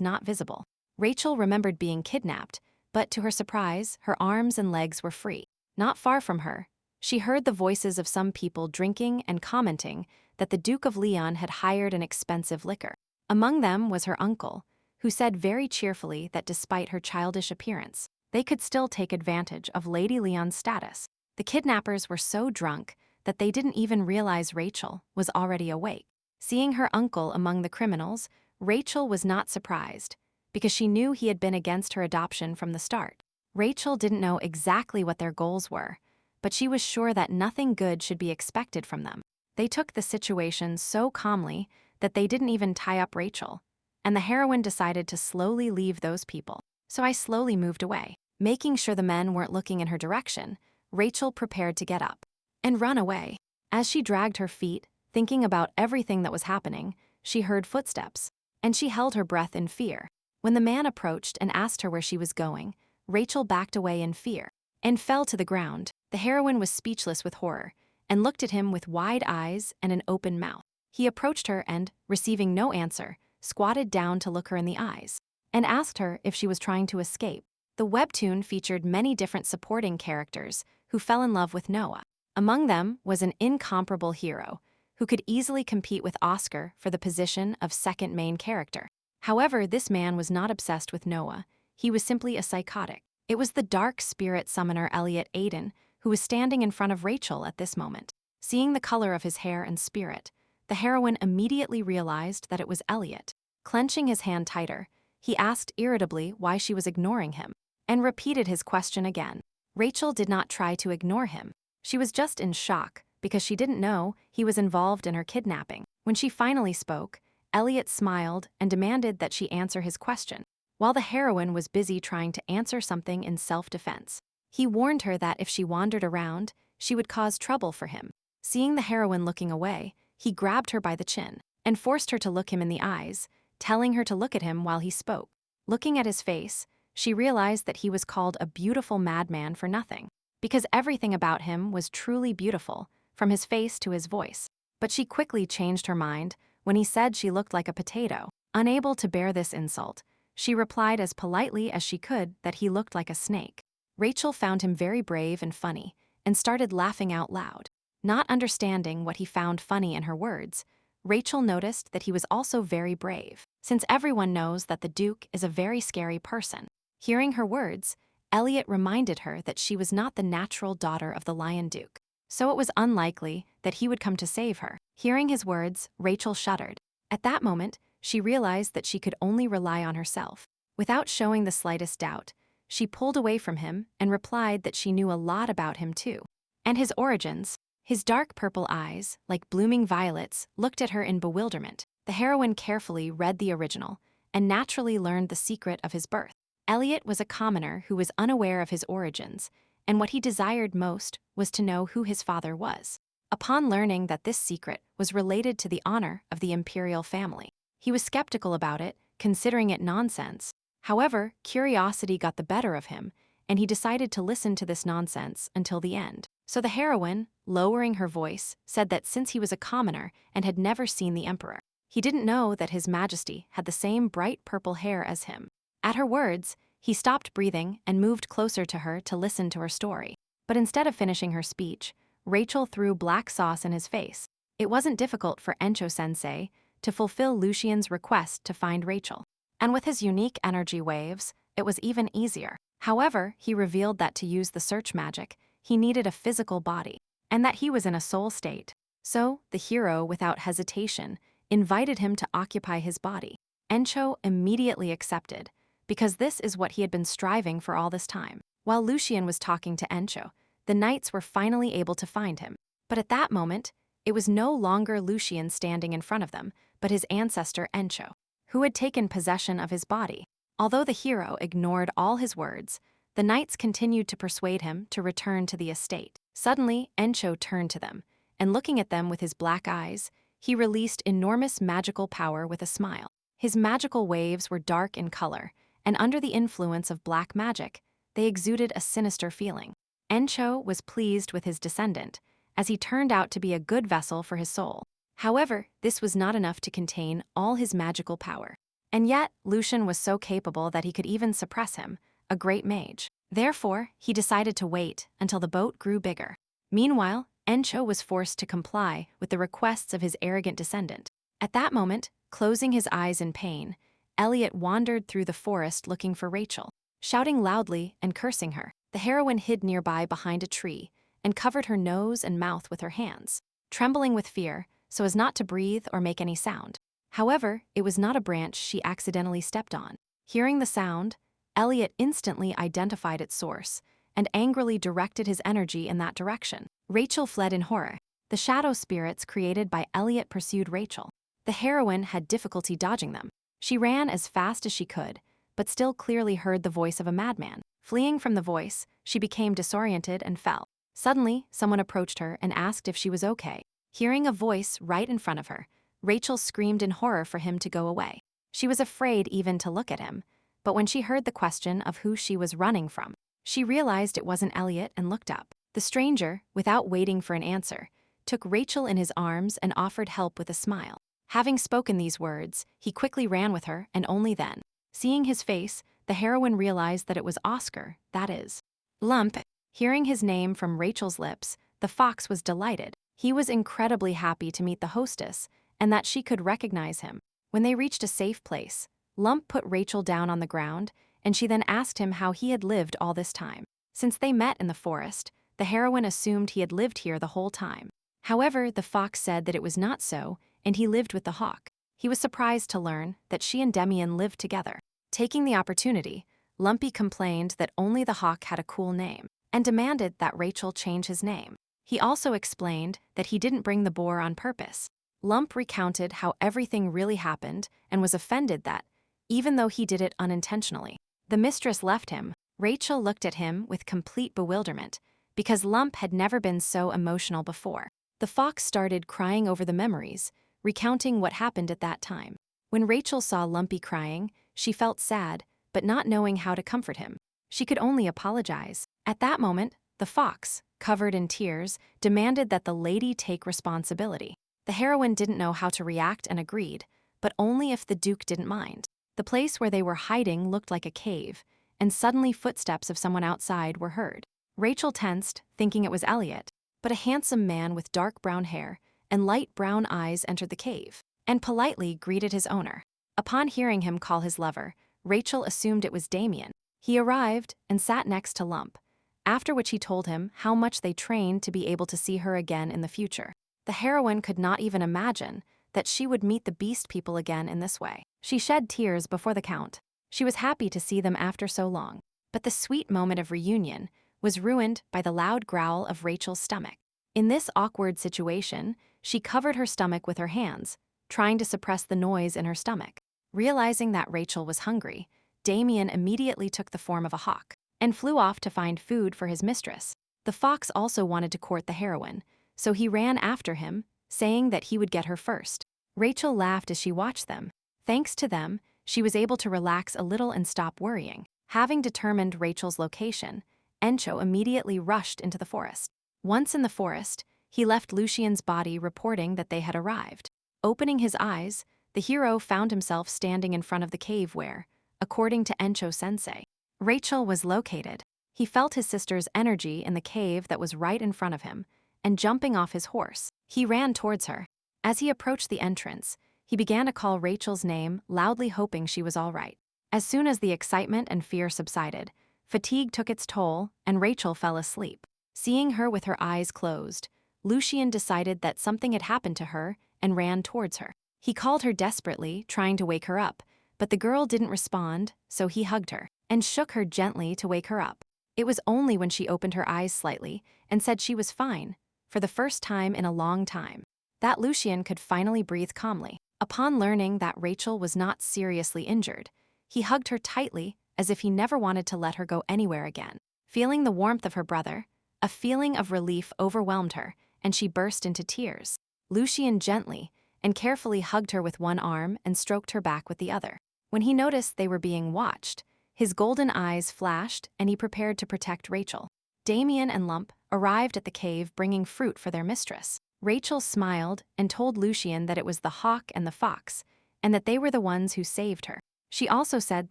not visible. Rachel remembered being kidnapped, but to her surprise, her arms and legs were free. Not far from her, she heard the voices of some people drinking and commenting that the Duke of Leon had hired an expensive liquor. Among them was her uncle, who said very cheerfully that despite her childish appearance, they could still take advantage of Lady Leon's status. The kidnappers were so drunk that they didn't even realize Rachel was already awake. Seeing her uncle among the criminals, Rachel was not surprised, because she knew he had been against her adoption from the start. Rachel didn't know exactly what their goals were, but she was sure that nothing good should be expected from them. They took the situation so calmly that they didn't even tie up Rachel, and the heroine decided to slowly leave those people. So I slowly moved away. Making sure the men weren't looking in her direction, Rachel prepared to get up and run away. As she dragged her feet, thinking about everything that was happening, she heard footsteps, and she held her breath in fear. When the man approached and asked her where she was going, Rachel backed away in fear and fell to the ground. The heroine was speechless with horror and looked at him with wide eyes and an open mouth. He approached her and, receiving no answer, squatted down to look her in the eyes and asked her if she was trying to escape. The webtoon featured many different supporting characters who fell in love with Noah. Among them was an incomparable hero who could easily compete with Oscar for the position of second main character. However, this man was not obsessed with Noah. He was simply a psychotic. It was the dark spirit summoner Elliot Aiden who was standing in front of Rachel at this moment. Seeing the color of his hair and spirit, the heroine immediately realized that it was Elliot. Clenching his hand tighter, he asked irritably why she was ignoring him, and repeated his question again. Rachel did not try to ignore him. She was just in shock because she didn't know he was involved in her kidnapping. When she finally spoke, Elliot smiled and demanded that she answer his question, while the heroine was busy trying to answer something in self-defense. He warned her that if she wandered around, she would cause trouble for him. Seeing the heroine looking away, he grabbed her by the chin and forced her to look him in the eyes, telling her to look at him while he spoke. Looking at his face, she realized that he was called a beautiful madman for nothing, because everything about him was truly beautiful, from his face to his voice. But she quickly changed her mind when he said she looked like a potato. Unable to bear this insult, she replied as politely as she could that he looked like a snake. Rachel found him very brave and funny, and started laughing out loud. Not understanding what he found funny in her words, Rachel noticed that he was also very brave, since everyone knows that the Duke is a very scary person. Hearing her words, Elliot reminded her that she was not the natural daughter of the Lion Duke, so it was unlikely that he would come to save her. Hearing his words, Rachel shuddered. At that moment, she realized that she could only rely on herself. Without showing the slightest doubt, she pulled away from him and replied that she knew a lot about him too, and his origins. His dark purple eyes, like blooming violets, looked at her in bewilderment. The heroine carefully read the original and naturally learned the secret of his birth. Elliot was a commoner who was unaware of his origins, and what he desired most was to know who his father was. Upon learning that this secret was related to the honor of the imperial family, he was skeptical about it, considering it nonsense. However, curiosity got the better of him, and he decided to listen to this nonsense until the end. So the heroine, lowering her voice, said that since he was a commoner and had never seen the emperor, he didn't know that his majesty had the same bright purple hair as him. At her words, he stopped breathing and moved closer to her to listen to her story. But instead of finishing her speech, Rachel threw black sauce in his face. It wasn't difficult for Encho-sensei to fulfill Lucian's request to find Rachel, and with his unique energy waves, it was even easier. However, he revealed that to use the search magic, he needed a physical body, and that he was in a soul state. So, the hero, without hesitation, invited him to occupy his body. Encho immediately accepted, because this is what he had been striving for all this time. While Lucian was talking to Encho, the knights were finally able to find him. But at that moment, it was no longer Lucian standing in front of them, but his ancestor Encho, who had taken possession of his body. Although the hero ignored all his words, the knights continued to persuade him to return to the estate. Suddenly, Encho turned to them, and looking at them with his black eyes, he released enormous magical power with a smile. His magical waves were dark in color, and under the influence of black magic, they exuded a sinister feeling. Encho was pleased with his descendant, as he turned out to be a good vessel for his soul. However, this was not enough to contain all his magical power. And yet, Lucian was so capable that he could even suppress him, a great mage. Therefore, he decided to wait until the boat grew bigger. Meanwhile, Encho was forced to comply with the requests of his arrogant descendant. At that moment, closing his eyes in pain, Elliot wandered through the forest looking for Rachel. Shouting loudly and cursing her, the heroine hid nearby behind a tree and covered her nose and mouth with her hands, trembling with fear so as not to breathe or make any sound. However, it was not a branch she accidentally stepped on. Hearing the sound, Elliot instantly identified its source and angrily directed his energy in that direction. Rachel fled in horror. The shadow spirits created by Elliot pursued Rachel. The heroine had difficulty dodging them. She ran as fast as she could, but still clearly heard the voice of a madman. Fleeing from the voice, she became disoriented and fell. Suddenly, someone approached her and asked if she was okay. Hearing a voice right in front of her, Rachel screamed in horror for him to go away. She was afraid even to look at him, but when she heard the question of who she was running from, she realized it wasn't Elliot and looked up. The stranger, without waiting for an answer, took Rachel in his arms and offered help with a smile. Having spoken these words, he quickly ran with her, and only then, seeing his face, the heroine realized that it was Oscar, that is, Lump. Hearing his name from Rachel's lips, the fox was delighted. He was incredibly happy to meet the hostess and that she could recognize him. When they reached a safe place, Lump put Rachel down on the ground, and she then asked him how he had lived all this time. Since they met in the forest, the heroine assumed he had lived here the whole time. However, the fox said that it was not so, and he lived with the hawk. He was surprised to learn that she and Demian lived together. Taking the opportunity, Lumpy complained that only the hawk had a cool name, and demanded that Rachel change his name. He also explained that he didn't bring the boar on purpose. Lump recounted how everything really happened and was offended that, even though he did it unintentionally, the mistress left him. Rachel looked at him with complete bewilderment, because Lump had never been so emotional before. The fox started crying over the memories, recounting what happened at that time. When Rachel saw Lumpy crying, she felt sad, but not knowing how to comfort him. She could only apologize. At that moment, the fox, covered in tears, demanded that the lady take responsibility. The heroine didn't know how to react and agreed, but only if the Duke didn't mind. The place where they were hiding looked like a cave, and suddenly footsteps of someone outside were heard. Rachel tensed, thinking it was Elliot, but a handsome man with dark brown hair and light brown eyes entered the cave, and politely greeted his owner. Upon hearing him call his lover, Rachel assumed it was Damian. He arrived and sat next to Lump, after which he told him how much they trained to be able to see her again in the future. The heroine could not even imagine that she would meet the beast people again in this way. She shed tears before the count. She was happy to see them after so long, but the sweet moment of reunion was ruined by the loud growl of Rachel's stomach. In this awkward situation, she covered her stomach with her hands, trying to suppress the noise in her stomach. Realizing that Rachel was hungry, Damian immediately took the form of a hawk and flew off to find food for his mistress. The fox also wanted to court the heroine, so he ran after him, saying that he would get her first. Rachel laughed as she watched them. Thanks to them, she was able to relax a little and stop worrying. Having determined Rachel's location, Encho immediately rushed into the forest. Once in the forest, he left Lucian's body reporting that they had arrived. Opening his eyes, the hero found himself standing in front of the cave where, according to Encho-sensei, Rachel was located. He felt his sister's energy in the cave that was right in front of him, and jumping off his horse, he ran towards her. As he approached the entrance, he began to call Rachel's name, loudly hoping she was all right. As soon as the excitement and fear subsided, fatigue took its toll and Rachel fell asleep. Seeing her with her eyes closed, Lucian decided that something had happened to her and ran towards her. He called her desperately, trying to wake her up, but the girl didn't respond, so he hugged her and shook her gently to wake her up. It was only when she opened her eyes slightly and said she was fine, for the first time in a long time, that Lucian could finally breathe calmly. Upon learning that Rachel was not seriously injured, he hugged her tightly as if he never wanted to let her go anywhere again. Feeling the warmth of her brother, a feeling of relief overwhelmed her, and she burst into tears. Lucian gently and carefully hugged her with one arm and stroked her back with the other. When he noticed they were being watched, his golden eyes flashed and he prepared to protect Rachel. Damian and Lump arrived at the cave bringing fruit for their mistress. Rachel smiled and told Lucian that it was the hawk and the fox, and that they were the ones who saved her. She also said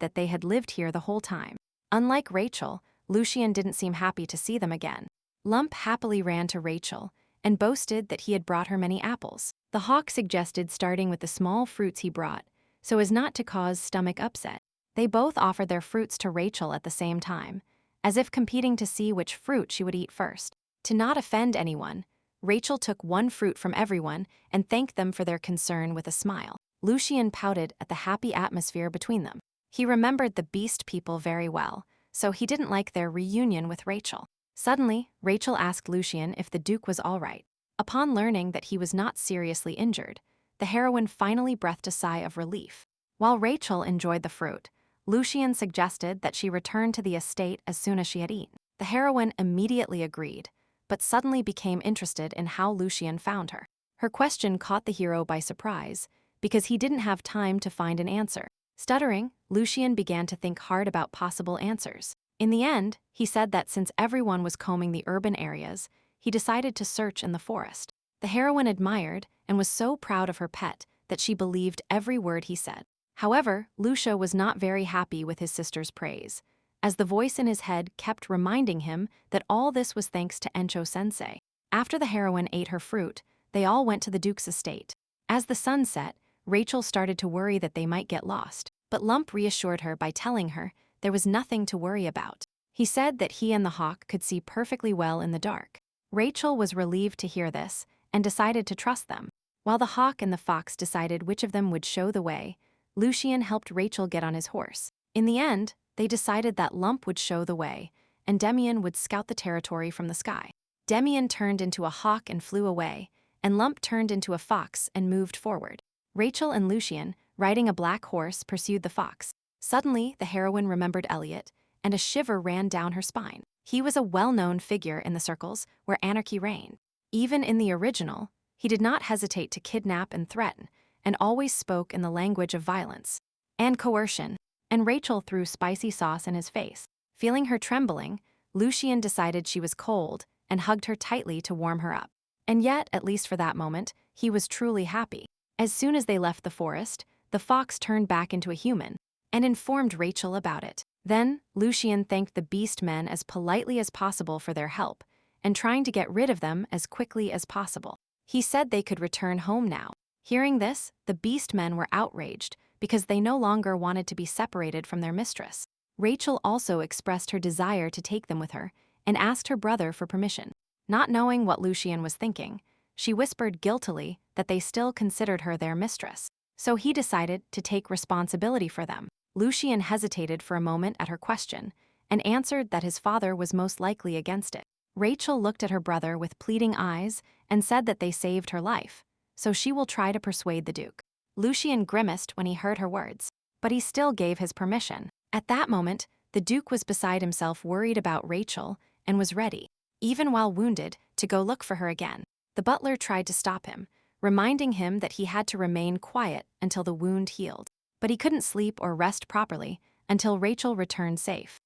that they had lived here the whole time. Unlike Rachel, Lucian didn't seem happy to see them again. Lump happily ran to Rachel and boasted that he had brought her many apples. The hawk suggested starting with the small fruits he brought, so as not to cause stomach upset. They both offered their fruits to Rachel at the same time, as if competing to see which fruit she would eat first. To not offend anyone, Rachel took one fruit from everyone and thanked them for their concern with a smile. Lucian pouted at the happy atmosphere between them. He remembered the beast people very well, so he didn't like their reunion with Rachel. Suddenly, Rachel asked Lucian if the Duke was all right. Upon learning that he was not seriously injured, the heroine finally breathed a sigh of relief. While Rachel enjoyed the fruit, Lucian suggested that she return to the estate as soon as she had eaten. The heroine immediately agreed, but suddenly became interested in how Lucian found her. Her question caught the hero by surprise, because he didn't have time to find an answer. Stuttering, Lucian began to think hard about possible answers. In the end, he said that since everyone was combing the urban areas, he decided to search in the forest. The heroine admired and was so proud of her pet that she believed every word he said. However, Lucia was not very happy with his sister's praise, as the voice in his head kept reminding him that all this was thanks to Encho-sensei. After the heroine ate her fruit, they all went to the Duke's estate. As the sun set, Rachel started to worry that they might get lost, but Lump reassured her by telling her there was nothing to worry about. He said that he and the hawk could see perfectly well in the dark. Rachel was relieved to hear this and decided to trust them. While the hawk and the fox decided which of them would show the way, Lucien helped Rachel get on his horse. In the end, they decided that Lump would show the way, and Demian would scout the territory from the sky. Demian turned into a hawk and flew away, and Lump turned into a fox and moved forward. Rachel and Lucien, riding a black horse, pursued the fox. Suddenly, the heroine remembered Elliot, and a shiver ran down her spine. He was a well-known figure in the circles where anarchy reigned. Even in the original, he did not hesitate to kidnap and threaten, and always spoke in the language of violence and coercion. And Rachel threw spicy sauce in his face. Feeling her trembling, Lucien decided she was cold and hugged her tightly to warm her up. And yet, at least for that moment, he was truly happy. As soon as they left the forest, the fox turned back into a human and informed Rachel about it. Then, Lucien thanked the beast men as politely as possible for their help, and trying to get rid of them as quickly as possible. He said they could return home now. Hearing this, the beast men were outraged because they no longer wanted to be separated from their mistress. Rachel also expressed her desire to take them with her and asked her brother for permission. Not knowing what Lucien was thinking, she whispered guiltily that they still considered her their mistress. So he decided to take responsibility for them. Lucien hesitated for a moment at her question and answered that his father was most likely against it. Rachel looked at her brother with pleading eyes and said that they saved her life, so she will try to persuade the Duke. Lucien grimaced when he heard her words, but he still gave his permission. At that moment, the Duke was beside himself, worried about Rachel, and was ready, even while wounded, to go look for her again. The butler tried to stop him, reminding him that he had to remain quiet until the wound healed. But he couldn't sleep or rest properly until Rachel returned safe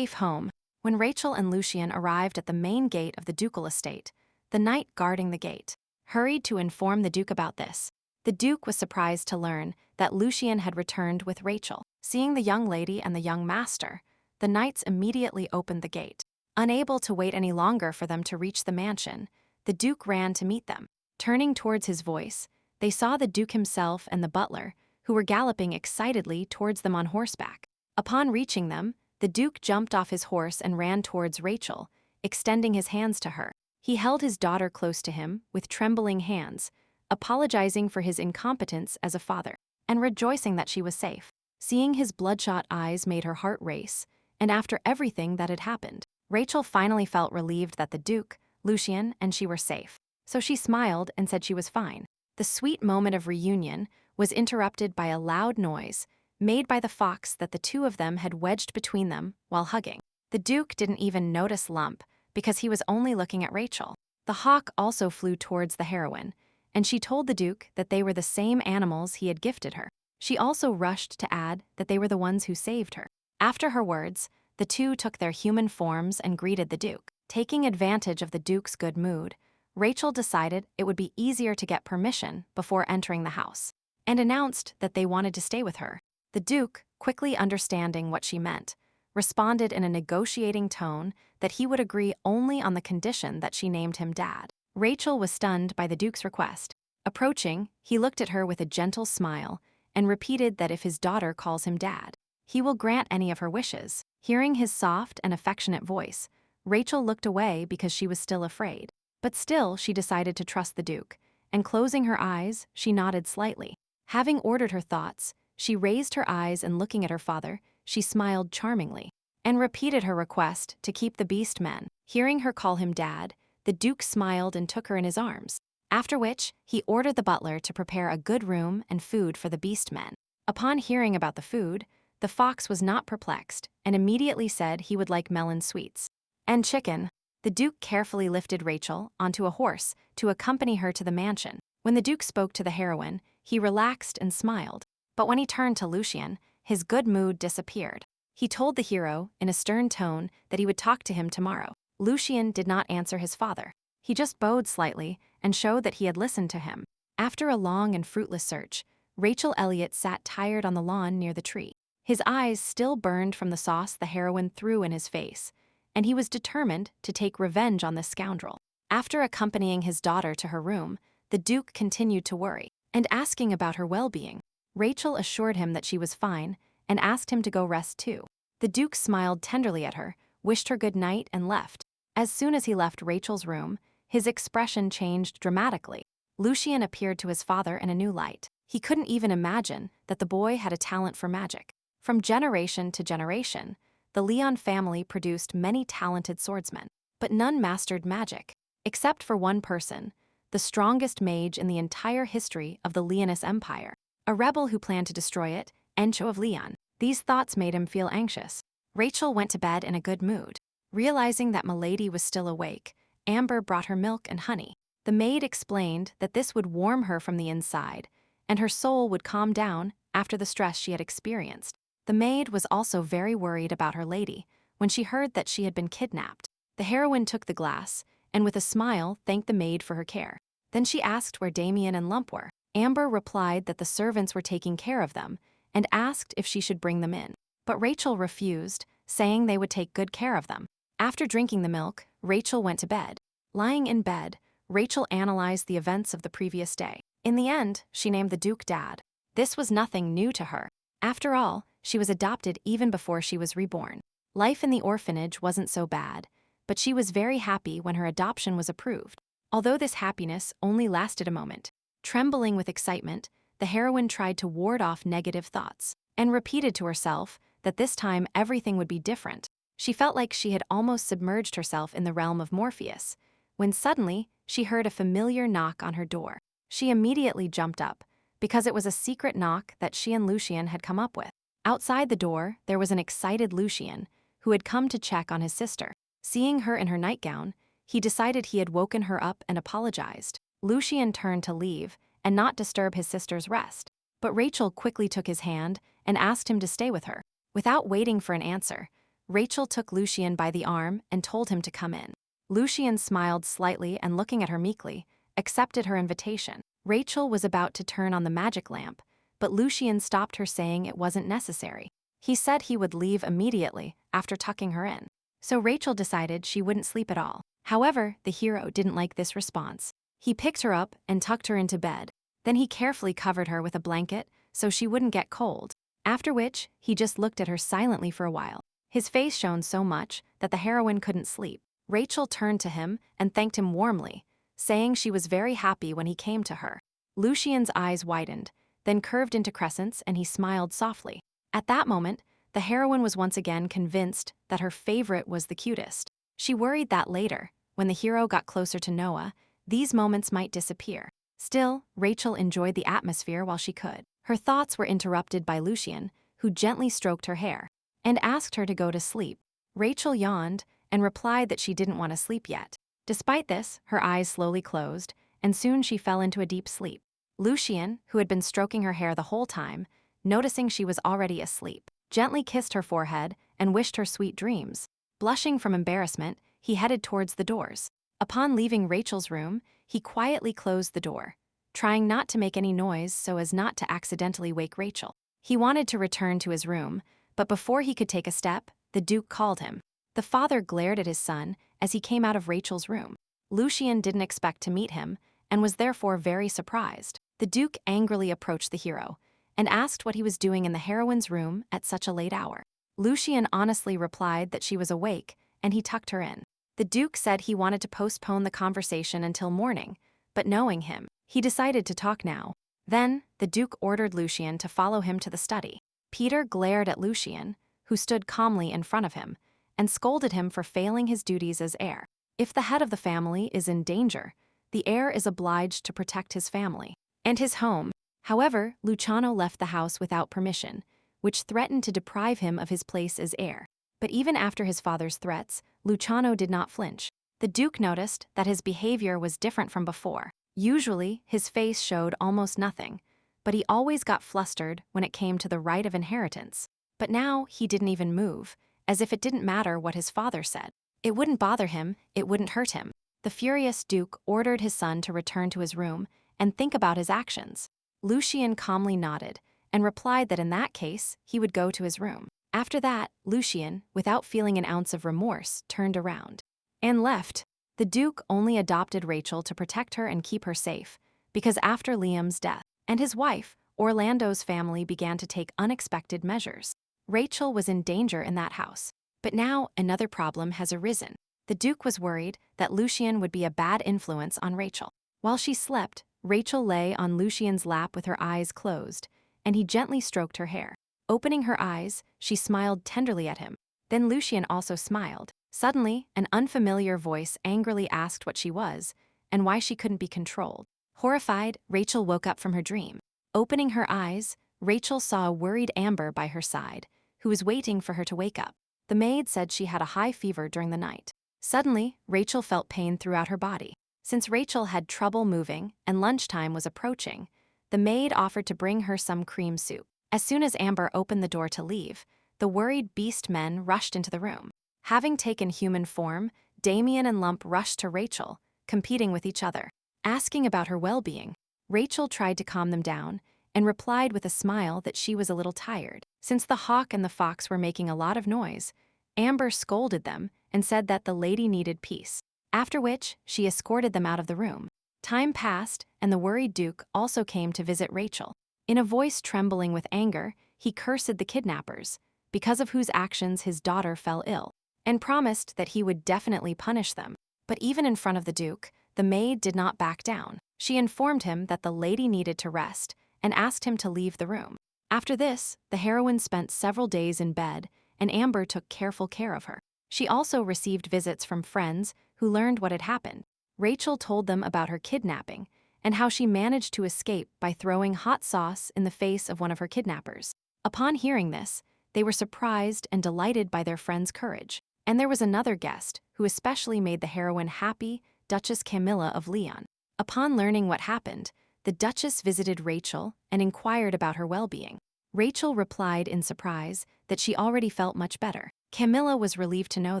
home. When Rachel and Lucien arrived at the main gate of the ducal estate, the knight guarding the gate hurried to inform the Duke about this. The Duke was surprised to learn that Lucien had returned with Rachel. Seeing the young lady and the young master, the knights immediately opened the gate. Unable to wait any longer for them to reach the mansion, the Duke ran to meet them. Turning towards his voice, they saw the Duke himself and the butler, who were galloping excitedly towards them on horseback. Upon reaching them, the Duke jumped off his horse and ran towards Rachel, extending his hands to her. He held his daughter close to him with trembling hands, apologizing for his incompetence as a father, and rejoicing that she was safe. Seeing his bloodshot eyes made her heart race, and after everything that had happened, Rachel finally felt relieved that the Duke, Lucien, and she were safe. So she smiled and said she was fine. The sweet moment of reunion was interrupted by a loud noise made by the fox that the two of them had wedged between them while hugging. The Duke didn't even notice Lump because he was only looking at Rachel. The hawk also flew towards the heroine, and she told the Duke that they were the same animals he had gifted her. She also rushed to add that they were the ones who saved her. After her words, the two took their human forms and greeted the Duke. Taking advantage of the Duke's good mood, Rachel decided it would be easier to get permission before entering the house, and announced that they wanted to stay with her. The Duke, quickly understanding what she meant, responded in a negotiating tone that he would agree only on the condition that she named him Dad. Rachel was stunned by the Duke's request. Approaching, he looked at her with a gentle smile and repeated that if his daughter calls him Dad, he will grant any of her wishes. Hearing his soft and affectionate voice, Rachel looked away because she was still afraid. But still, she decided to trust the Duke, and closing her eyes, she nodded slightly. Having ordered her thoughts, she raised her eyes and looking at her father, she smiled charmingly, and repeated her request to keep the beast men. Hearing her call him Dad, the Duke smiled and took her in his arms, after which he ordered the butler to prepare a good room and food for the beast men. Upon hearing about the food, the fox was not perplexed and immediately said he would like melon sweets and chicken. The Duke carefully lifted Rachel onto a horse to accompany her to the mansion. When the Duke spoke to the heroine, he relaxed and smiled. But when he turned to Lucien, his good mood disappeared. He told the hero, in a stern tone, that he would talk to him tomorrow. Lucien did not answer his father. He just bowed slightly and showed that he had listened to him. After a long and fruitless search, Rachel Elliott sat tired on the lawn near the tree. His eyes still burned from the sauce the heroine threw in his face, and he was determined to take revenge on this scoundrel. After accompanying his daughter to her room, the Duke continued to worry and asking about her well-being. Rachel assured him that she was fine and asked him to go rest too. The Duke smiled tenderly at her, wished her good night, and left. As soon as he left Rachel's room, his expression changed dramatically. Lucien appeared to his father in a new light. He couldn't even imagine that the boy had a talent for magic. From generation to generation, the Leon family produced many talented swordsmen, but none mastered magic, except for one person, the strongest mage in the entire history of the Leonese Empire, a rebel who planned to destroy it, Encho of Leon. These thoughts made him feel anxious. Rachel went to bed in a good mood. Realizing that Milady was still awake, Amber brought her milk and honey. The maid explained that this would warm her from the inside, and her soul would calm down after the stress she had experienced. The maid was also very worried about her lady when she heard that she had been kidnapped. The heroine took the glass and with a smile thanked the maid for her care. Then she asked where Damien and Lump were. Amber replied that the servants were taking care of them and asked if she should bring them in. But Rachel refused, saying they would take good care of them. After drinking the milk, Rachel went to bed. Lying in bed, Rachel analyzed the events of the previous day. In the end, she named the Duke Dad. This was nothing new to her. After all, she was adopted even before she was reborn. Life in the orphanage wasn't so bad, but she was very happy when her adoption was approved. Although this happiness only lasted a moment, trembling with excitement, the heroine tried to ward off negative thoughts and repeated to herself that this time everything would be different. She felt like she had almost submerged herself in the realm of Morpheus, when suddenly she heard a familiar knock on her door. She immediately jumped up, because it was a secret knock that she and Lucien had come up with. Outside the door, there was an excited Lucien, who had come to check on his sister. Seeing her in her nightgown, he decided he had woken her up and apologized. Lucien turned to leave and not disturb his sister's rest, but Rachel quickly took his hand and asked him to stay with her. Without waiting for an answer, Rachel took Lucien by the arm and told him to come in. Lucien smiled slightly and, looking at her meekly, accepted her invitation. Rachel was about to turn on the magic lamp, but Lucien stopped her, saying it wasn't necessary. He said he would leave immediately after tucking her in. So Rachel decided she wouldn't sleep at all. However, the hero didn't like this response. He picked her up and tucked her into bed. Then he carefully covered her with a blanket so she wouldn't get cold, after which he just looked at her silently for a while. His face shone so much that the heroine couldn't sleep. Rachel turned to him and thanked him warmly, saying she was very happy when he came to her. Lucien's eyes widened, then curved into crescents, and he smiled softly. At that moment, the heroine was once again convinced that her favorite was the cutest. She worried that later, when the hero got closer to Noah, these moments might disappear. Still, Rachel enjoyed the atmosphere while she could. Her thoughts were interrupted by Lucien, who gently stroked her hair and asked her to go to sleep. Rachel yawned and replied that she didn't want to sleep yet. Despite this, her eyes slowly closed, and soon she fell into a deep sleep. Lucien, who had been stroking her hair the whole time, noticing she was already asleep, gently kissed her forehead and wished her sweet dreams. Blushing from embarrassment, he headed towards the doors. Upon leaving Rachel's room, he quietly closed the door, trying not to make any noise so as not to accidentally wake Rachel. He wanted to return to his room, but before he could take a step, the Duke called him. The father glared at his son as he came out of Rachel's room. Lucien didn't expect to meet him and was therefore very surprised. The Duke angrily approached the hero and asked what he was doing in the heroine's room at such a late hour. Lucien honestly replied that she was awake, and he tucked her in. The Duke said he wanted to postpone the conversation until morning, but knowing him, he decided to talk now. Then, the Duke ordered Lucien to follow him to the study. Peter glared at Lucien, who stood calmly in front of him, and scolded him for failing his duties as heir. If the head of the family is in danger, the heir is obliged to protect his family and his home. However, Luciano left the house without permission, which threatened to deprive him of his place as heir. But even after his father's threats, Luciano did not flinch. The Duke noticed that his behavior was different from before. Usually, his face showed almost nothing, but he always got flustered when it came to the right of inheritance. But now he didn't even move, as if it didn't matter what his father said. It wouldn't bother him, it wouldn't hurt him. The furious Duke ordered his son to return to his room and think about his actions. Lucien calmly nodded and replied that in that case, he would go to his room. After that, Lucien, without feeling an ounce of remorse, turned around and left. The Duke only adopted Rachel to protect her and keep her safe, because after Liam's death and his wife, Orlando's family began to take unexpected measures. Rachel was in danger in that house. But now another problem has arisen. The Duke was worried that Lucien would be a bad influence on Rachel. While she slept, Rachel lay on Lucien's lap with her eyes closed, and he gently stroked her hair. Opening her eyes, she smiled tenderly at him. Then Lucien also smiled. Suddenly, an unfamiliar voice angrily asked what she was and why she couldn't be controlled. Horrified, Rachel woke up from her dream. Opening her eyes, Rachel saw a worried Amber by her side, who was waiting for her to wake up. The maid said she had a high fever during the night. Suddenly, Rachel felt pain throughout her body. Since Rachel had trouble moving and lunchtime was approaching, the maid offered to bring her some cream soup. As soon as Amber opened the door to leave, the worried beast men rushed into the room. Having taken human form, Damien and Lump rushed to Rachel, competing with each other. Asking about her well-being, Rachel tried to calm them down and replied with a smile that she was a little tired. Since the hawk and the fox were making a lot of noise, Amber scolded them and said that the lady needed peace, after which she escorted them out of the room. Time passed, and the worried Duke also came to visit Rachel. In a voice trembling with anger, he cursed the kidnappers, because of whose actions his daughter fell ill, and promised that he would definitely punish them. But even in front of the Duke, the maid did not back down. She informed him that the lady needed to rest and asked him to leave the room. After this, the heroine spent several days in bed, and Amber took careful care of her. She also received visits from friends who learned what had happened. Rachel told them about her kidnapping and how she managed to escape by throwing hot sauce in the face of one of her kidnappers. Upon hearing this, they were surprised and delighted by their friend's courage. And there was another guest who especially made the heroine happy, Duchess Camilla of Leon. Upon learning what happened, the Duchess visited Rachel and inquired about her well-being. Rachel replied in surprise that she already felt much better. Camilla was relieved to know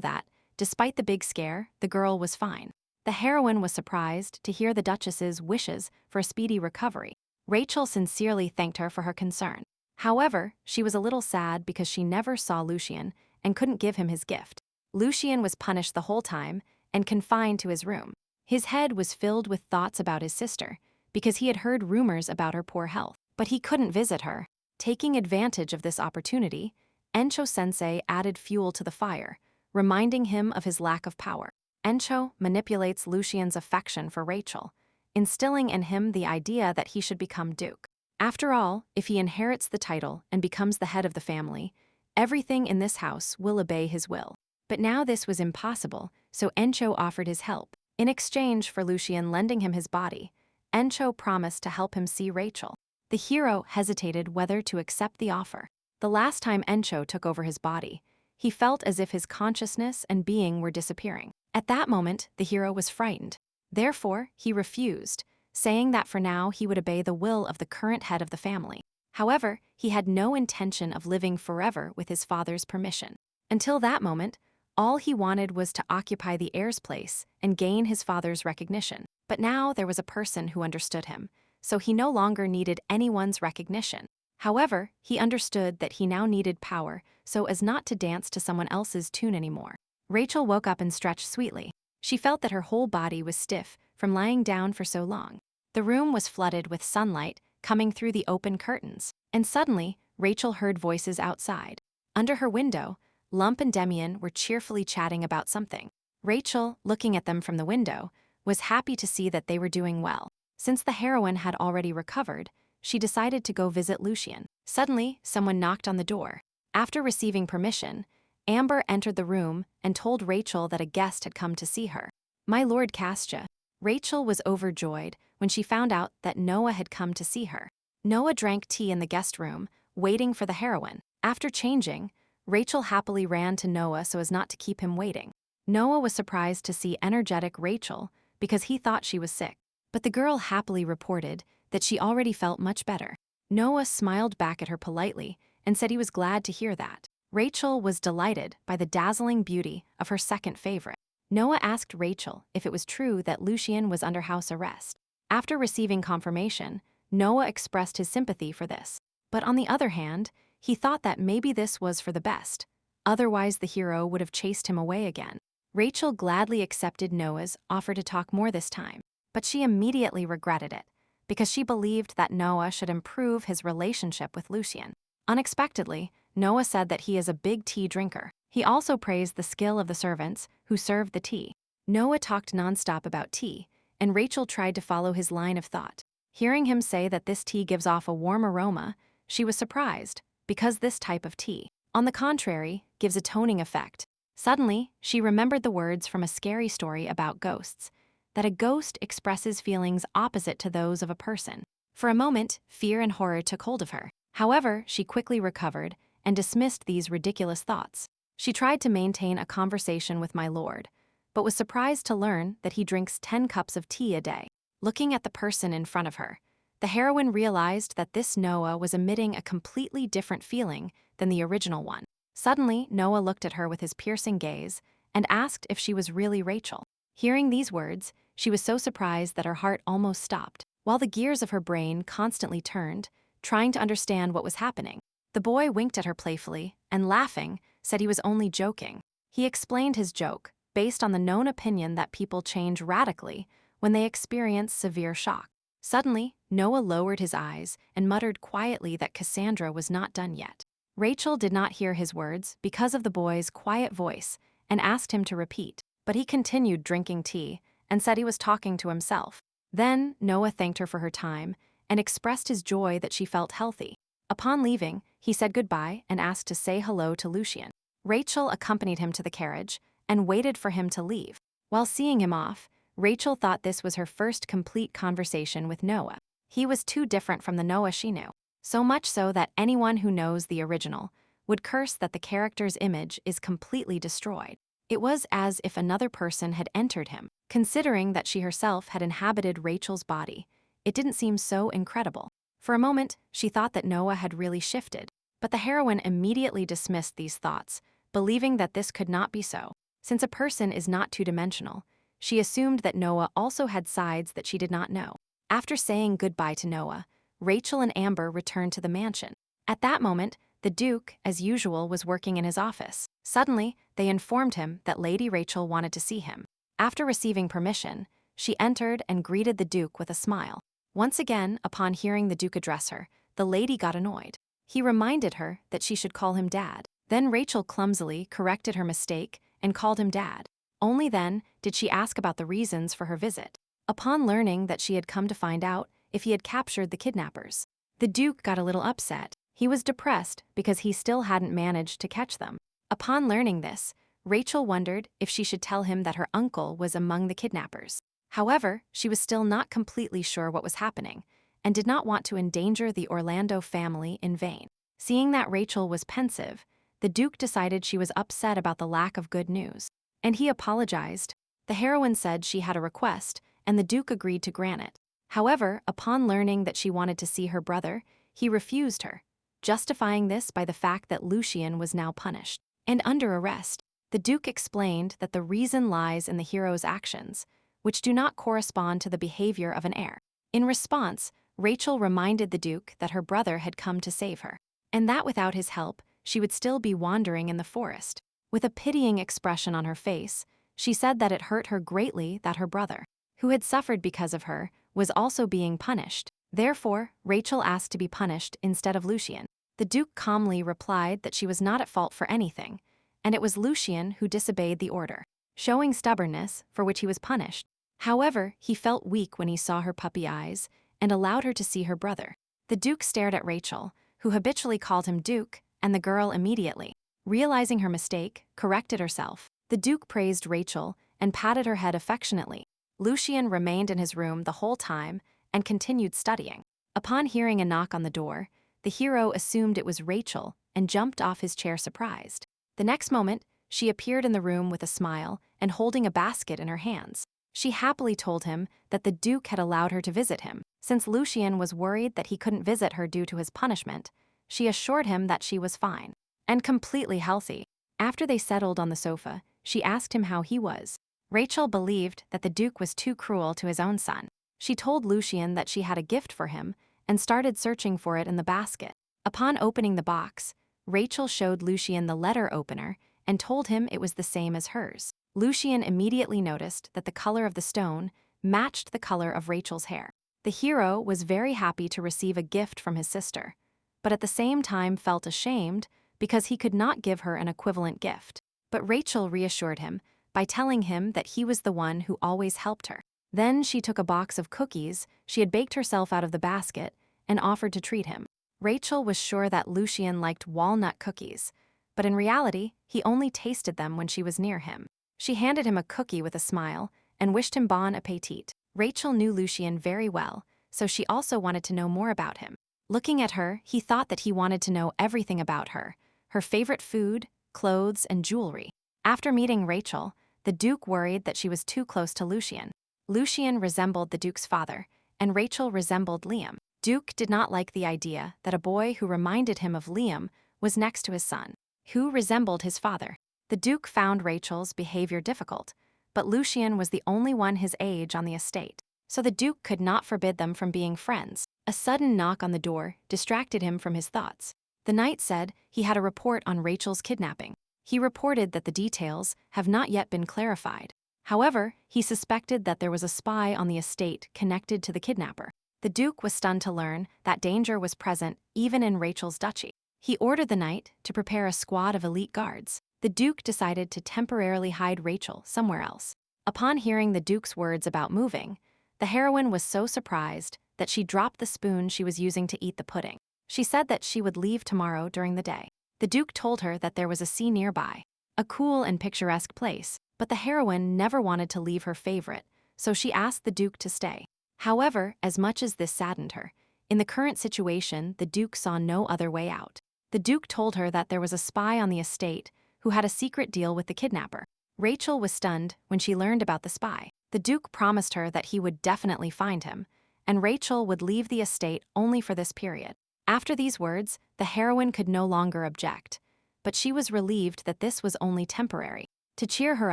that, despite the big scare, the girl was fine. The heroine was surprised to hear the Duchess's wishes for a speedy recovery. Rachel sincerely thanked her for her concern. However, she was a little sad because she never saw Lucien and couldn't give him his gift. Lucien was punished the whole time and confined to his room. His head was filled with thoughts about his sister because he had heard rumors about her poor health, but he couldn't visit her. Taking advantage of this opportunity, Encho-sensei added fuel to the fire, reminding him of his lack of power. Encho manipulates Lucien's affection for Rachel, instilling in him the idea that he should become duke. After all, if he inherits the title and becomes the head of the family, everything in this house will obey his will. But now this was impossible, so Encho offered his help. In exchange for Lucien lending him his body, Encho promised to help him see Rachel. The hero hesitated whether to accept the offer. The last time Encho took over his body, he felt as if his consciousness and being were disappearing. At that moment, the hero was frightened. Therefore, he refused, saying that for now he would obey the will of the current head of the family. However, he had no intention of living forever with his father's permission. Until that moment, all he wanted was to occupy the heir's place and gain his father's recognition. But now there was a person who understood him, so he no longer needed anyone's recognition. However, he understood that he now needed power so as not to dance to someone else's tune anymore. Rachel woke up and stretched sweetly. She felt that her whole body was stiff from lying down for so long. The room was flooded with sunlight coming through the open curtains, and suddenly, Rachel heard voices outside. Under her window, Lump and Damien were cheerfully chatting about something. Rachel, looking at them from the window, was happy to see that they were doing well. Since the heroine had already recovered, she decided to go visit Lucien. Suddenly, someone knocked on the door. After receiving permission, Amber entered the room and told Rachel that a guest had come to see her. My Lord Kastja. Rachel was overjoyed when she found out that Noah had come to see her. Noah drank tea in the guest room, waiting for the heroine. After changing, Rachel happily ran to Noah so as not to keep him waiting. Noah was surprised to see energetic Rachel because he thought she was sick, but the girl happily reported that she already felt much better. Noah smiled back at her politely and said he was glad to hear that. Rachel was delighted by the dazzling beauty of her second favorite. Noah asked Rachel if it was true that Lucien was under house arrest. After receiving confirmation, Noah expressed his sympathy for this. But on the other hand, he thought that maybe this was for the best. Otherwise, the hero would have chased him away again. Rachel gladly accepted Noah's offer to talk more this time, but she immediately regretted it because she believed that Noah should improve his relationship with Lucien. Unexpectedly, Noah said that he is a big tea drinker. He also praised the skill of the servants who served the tea. Noah talked nonstop about tea, and Rachel tried to follow his line of thought. Hearing him say that this tea gives off a warm aroma, she was surprised, because this type of tea, on the contrary, gives a toning effect. Suddenly, she remembered the words from a scary story about ghosts, that a ghost expresses feelings opposite to those of a person. For a moment, fear and horror took hold of her. However, she quickly recovered and dismissed these ridiculous thoughts. She tried to maintain a conversation with my lord, but was surprised to learn that he drinks 10 cups of tea a day. Looking at the person in front of her, the heroine realized that this Noah was emitting a completely different feeling than the original one. Suddenly, Noah looked at her with his piercing gaze and asked if she was really Rachel. Hearing these words, she was so surprised that her heart almost stopped, while the gears of her brain constantly turned, trying to understand what was happening. The boy winked at her playfully and, laughing, said he was only joking. He explained his joke, based on the known opinion that people change radically when they experience severe shock. Suddenly, Noah lowered his eyes and muttered quietly that Cassandra was not done yet. Rachel did not hear his words because of the boy's quiet voice and asked him to repeat, but he continued drinking tea and said he was talking to himself. Then, Noah thanked her for her time and expressed his joy that she felt healthy. Upon leaving, he said goodbye and asked to say hello to Lucien. Rachel accompanied him to the carriage and waited for him to leave. While seeing him off, Rachel thought this was her first complete conversation with Noah. He was too different from the Noah she knew, so much so that anyone who knows the original would curse that the character's image is completely destroyed. It was as if another person had entered him. Considering that she herself had inhabited Rachel's body, it didn't seem so incredible. For a moment, she thought that Noah had really shifted, but the heroine immediately dismissed these thoughts, believing that this could not be so. Since a person is not two-dimensional, she assumed that Noah also had sides that she did not know. After saying goodbye to Noah, Rachel and Amber returned to the mansion. At that moment, the Duke, as usual, was working in his office. Suddenly, they informed him that Lady Rachel wanted to see him. After receiving permission, she entered and greeted the Duke with a smile. Once again, upon hearing the Duke address her, the lady got annoyed. He reminded her that she should call him Dad. Then Rachel clumsily corrected her mistake and called him Dad. Only then did she ask about the reasons for her visit. Upon learning that she had come to find out if he had captured the kidnappers, the Duke got a little upset. He was depressed because he still hadn't managed to catch them. Upon learning this, Rachel wondered if she should tell him that her uncle was among the kidnappers. However, she was still not completely sure what was happening and did not want to endanger the Orlando family in vain. Seeing that Rachel was pensive, the Duke decided she was upset about the lack of good news, and he apologized. The heroine said she had a request, and the Duke agreed to grant it. However, upon learning that she wanted to see her brother, he refused her, justifying this by the fact that Lucien was now punished and under arrest. The Duke explained that the reason lies in the hero's actions, which do not correspond to the behavior of an heir. In response, Rachel reminded the Duke that her brother had come to save her, and that without his help, she would still be wandering in the forest. With a pitying expression on her face, she said that it hurt her greatly that her brother, who had suffered because of her, was also being punished. Therefore, Rachel asked to be punished instead of Lucien. The Duke calmly replied that she was not at fault for anything, and it was Lucien who disobeyed the order, showing stubbornness for which he was punished. However, he felt weak when he saw her puppy eyes and allowed her to see her brother. The Duke stared at Rachel, who habitually called him Duke, and the girl immediately, realizing her mistake, corrected herself. The Duke praised Rachel and patted her head affectionately. Lucien remained in his room the whole time and continued studying. Upon hearing a knock on the door, the hero assumed it was Rachel and jumped off his chair surprised. The next moment, she appeared in the room with a smile and holding a basket in her hands. She happily told him that the Duke had allowed her to visit him. Since Lucien was worried that he couldn't visit her due to his punishment, she assured him that she was fine and completely healthy. After they settled on the sofa, she asked him how he was. Rachel believed that the Duke was too cruel to his own son. She told Lucien that she had a gift for him and started searching for it in the basket. Upon opening the box, Rachel showed Lucien the letter opener and told him it was the same as hers. Lucien immediately noticed that the color of the stone matched the color of Rachel's hair. The hero was very happy to receive a gift from his sister, but at the same time felt ashamed because he could not give her an equivalent gift. But Rachel reassured him by telling him that he was the one who always helped her. Then she took a box of cookies she had baked herself out of the basket and offered to treat him. Rachel was sure that Lucien liked walnut cookies, but in reality, he only tasted them when she was near him. She handed him a cookie with a smile and wished him bon appetit. Rachel knew Lucien very well, so she also wanted to know more about him. Looking at her, he thought that he wanted to know everything about her favorite food, clothes, and jewelry. After meeting Rachel, the Duke worried that she was too close to Lucien. Lucien resembled the Duke's father, and Rachel resembled Liam. Duke did not like the idea that a boy who reminded him of Liam was next to his son, who resembled his father. The Duke found Rachel's behavior difficult, but Lucien was the only one his age on the estate, so the Duke could not forbid them from being friends. A sudden knock on the door distracted him from his thoughts. The knight said he had a report on Rachel's kidnapping. He reported that the details have not yet been clarified. However, he suspected that there was a spy on the estate connected to the kidnapper. The Duke was stunned to learn that danger was present even in Rachel's duchy. He ordered the knight to prepare a squad of elite guards. The Duke decided to temporarily hide Rachel somewhere else. Upon hearing the Duke's words about moving, the heroine was so surprised that she dropped the spoon she was using to eat the pudding. She said that she would leave tomorrow during the day. The Duke told her that there was a sea nearby, a cool and picturesque place, but the heroine never wanted to leave her favorite, so she asked the Duke to stay. However, as much as this saddened her, in the current situation, the Duke saw no other way out. The Duke told her that there was a spy on the estate who had a secret deal with the kidnapper. Rachel was stunned when she learned about the spy. The Duke promised her that he would definitely find him, and Rachel would leave the estate only for this period. After these words, the heroine could no longer object, but she was relieved that this was only temporary. To cheer her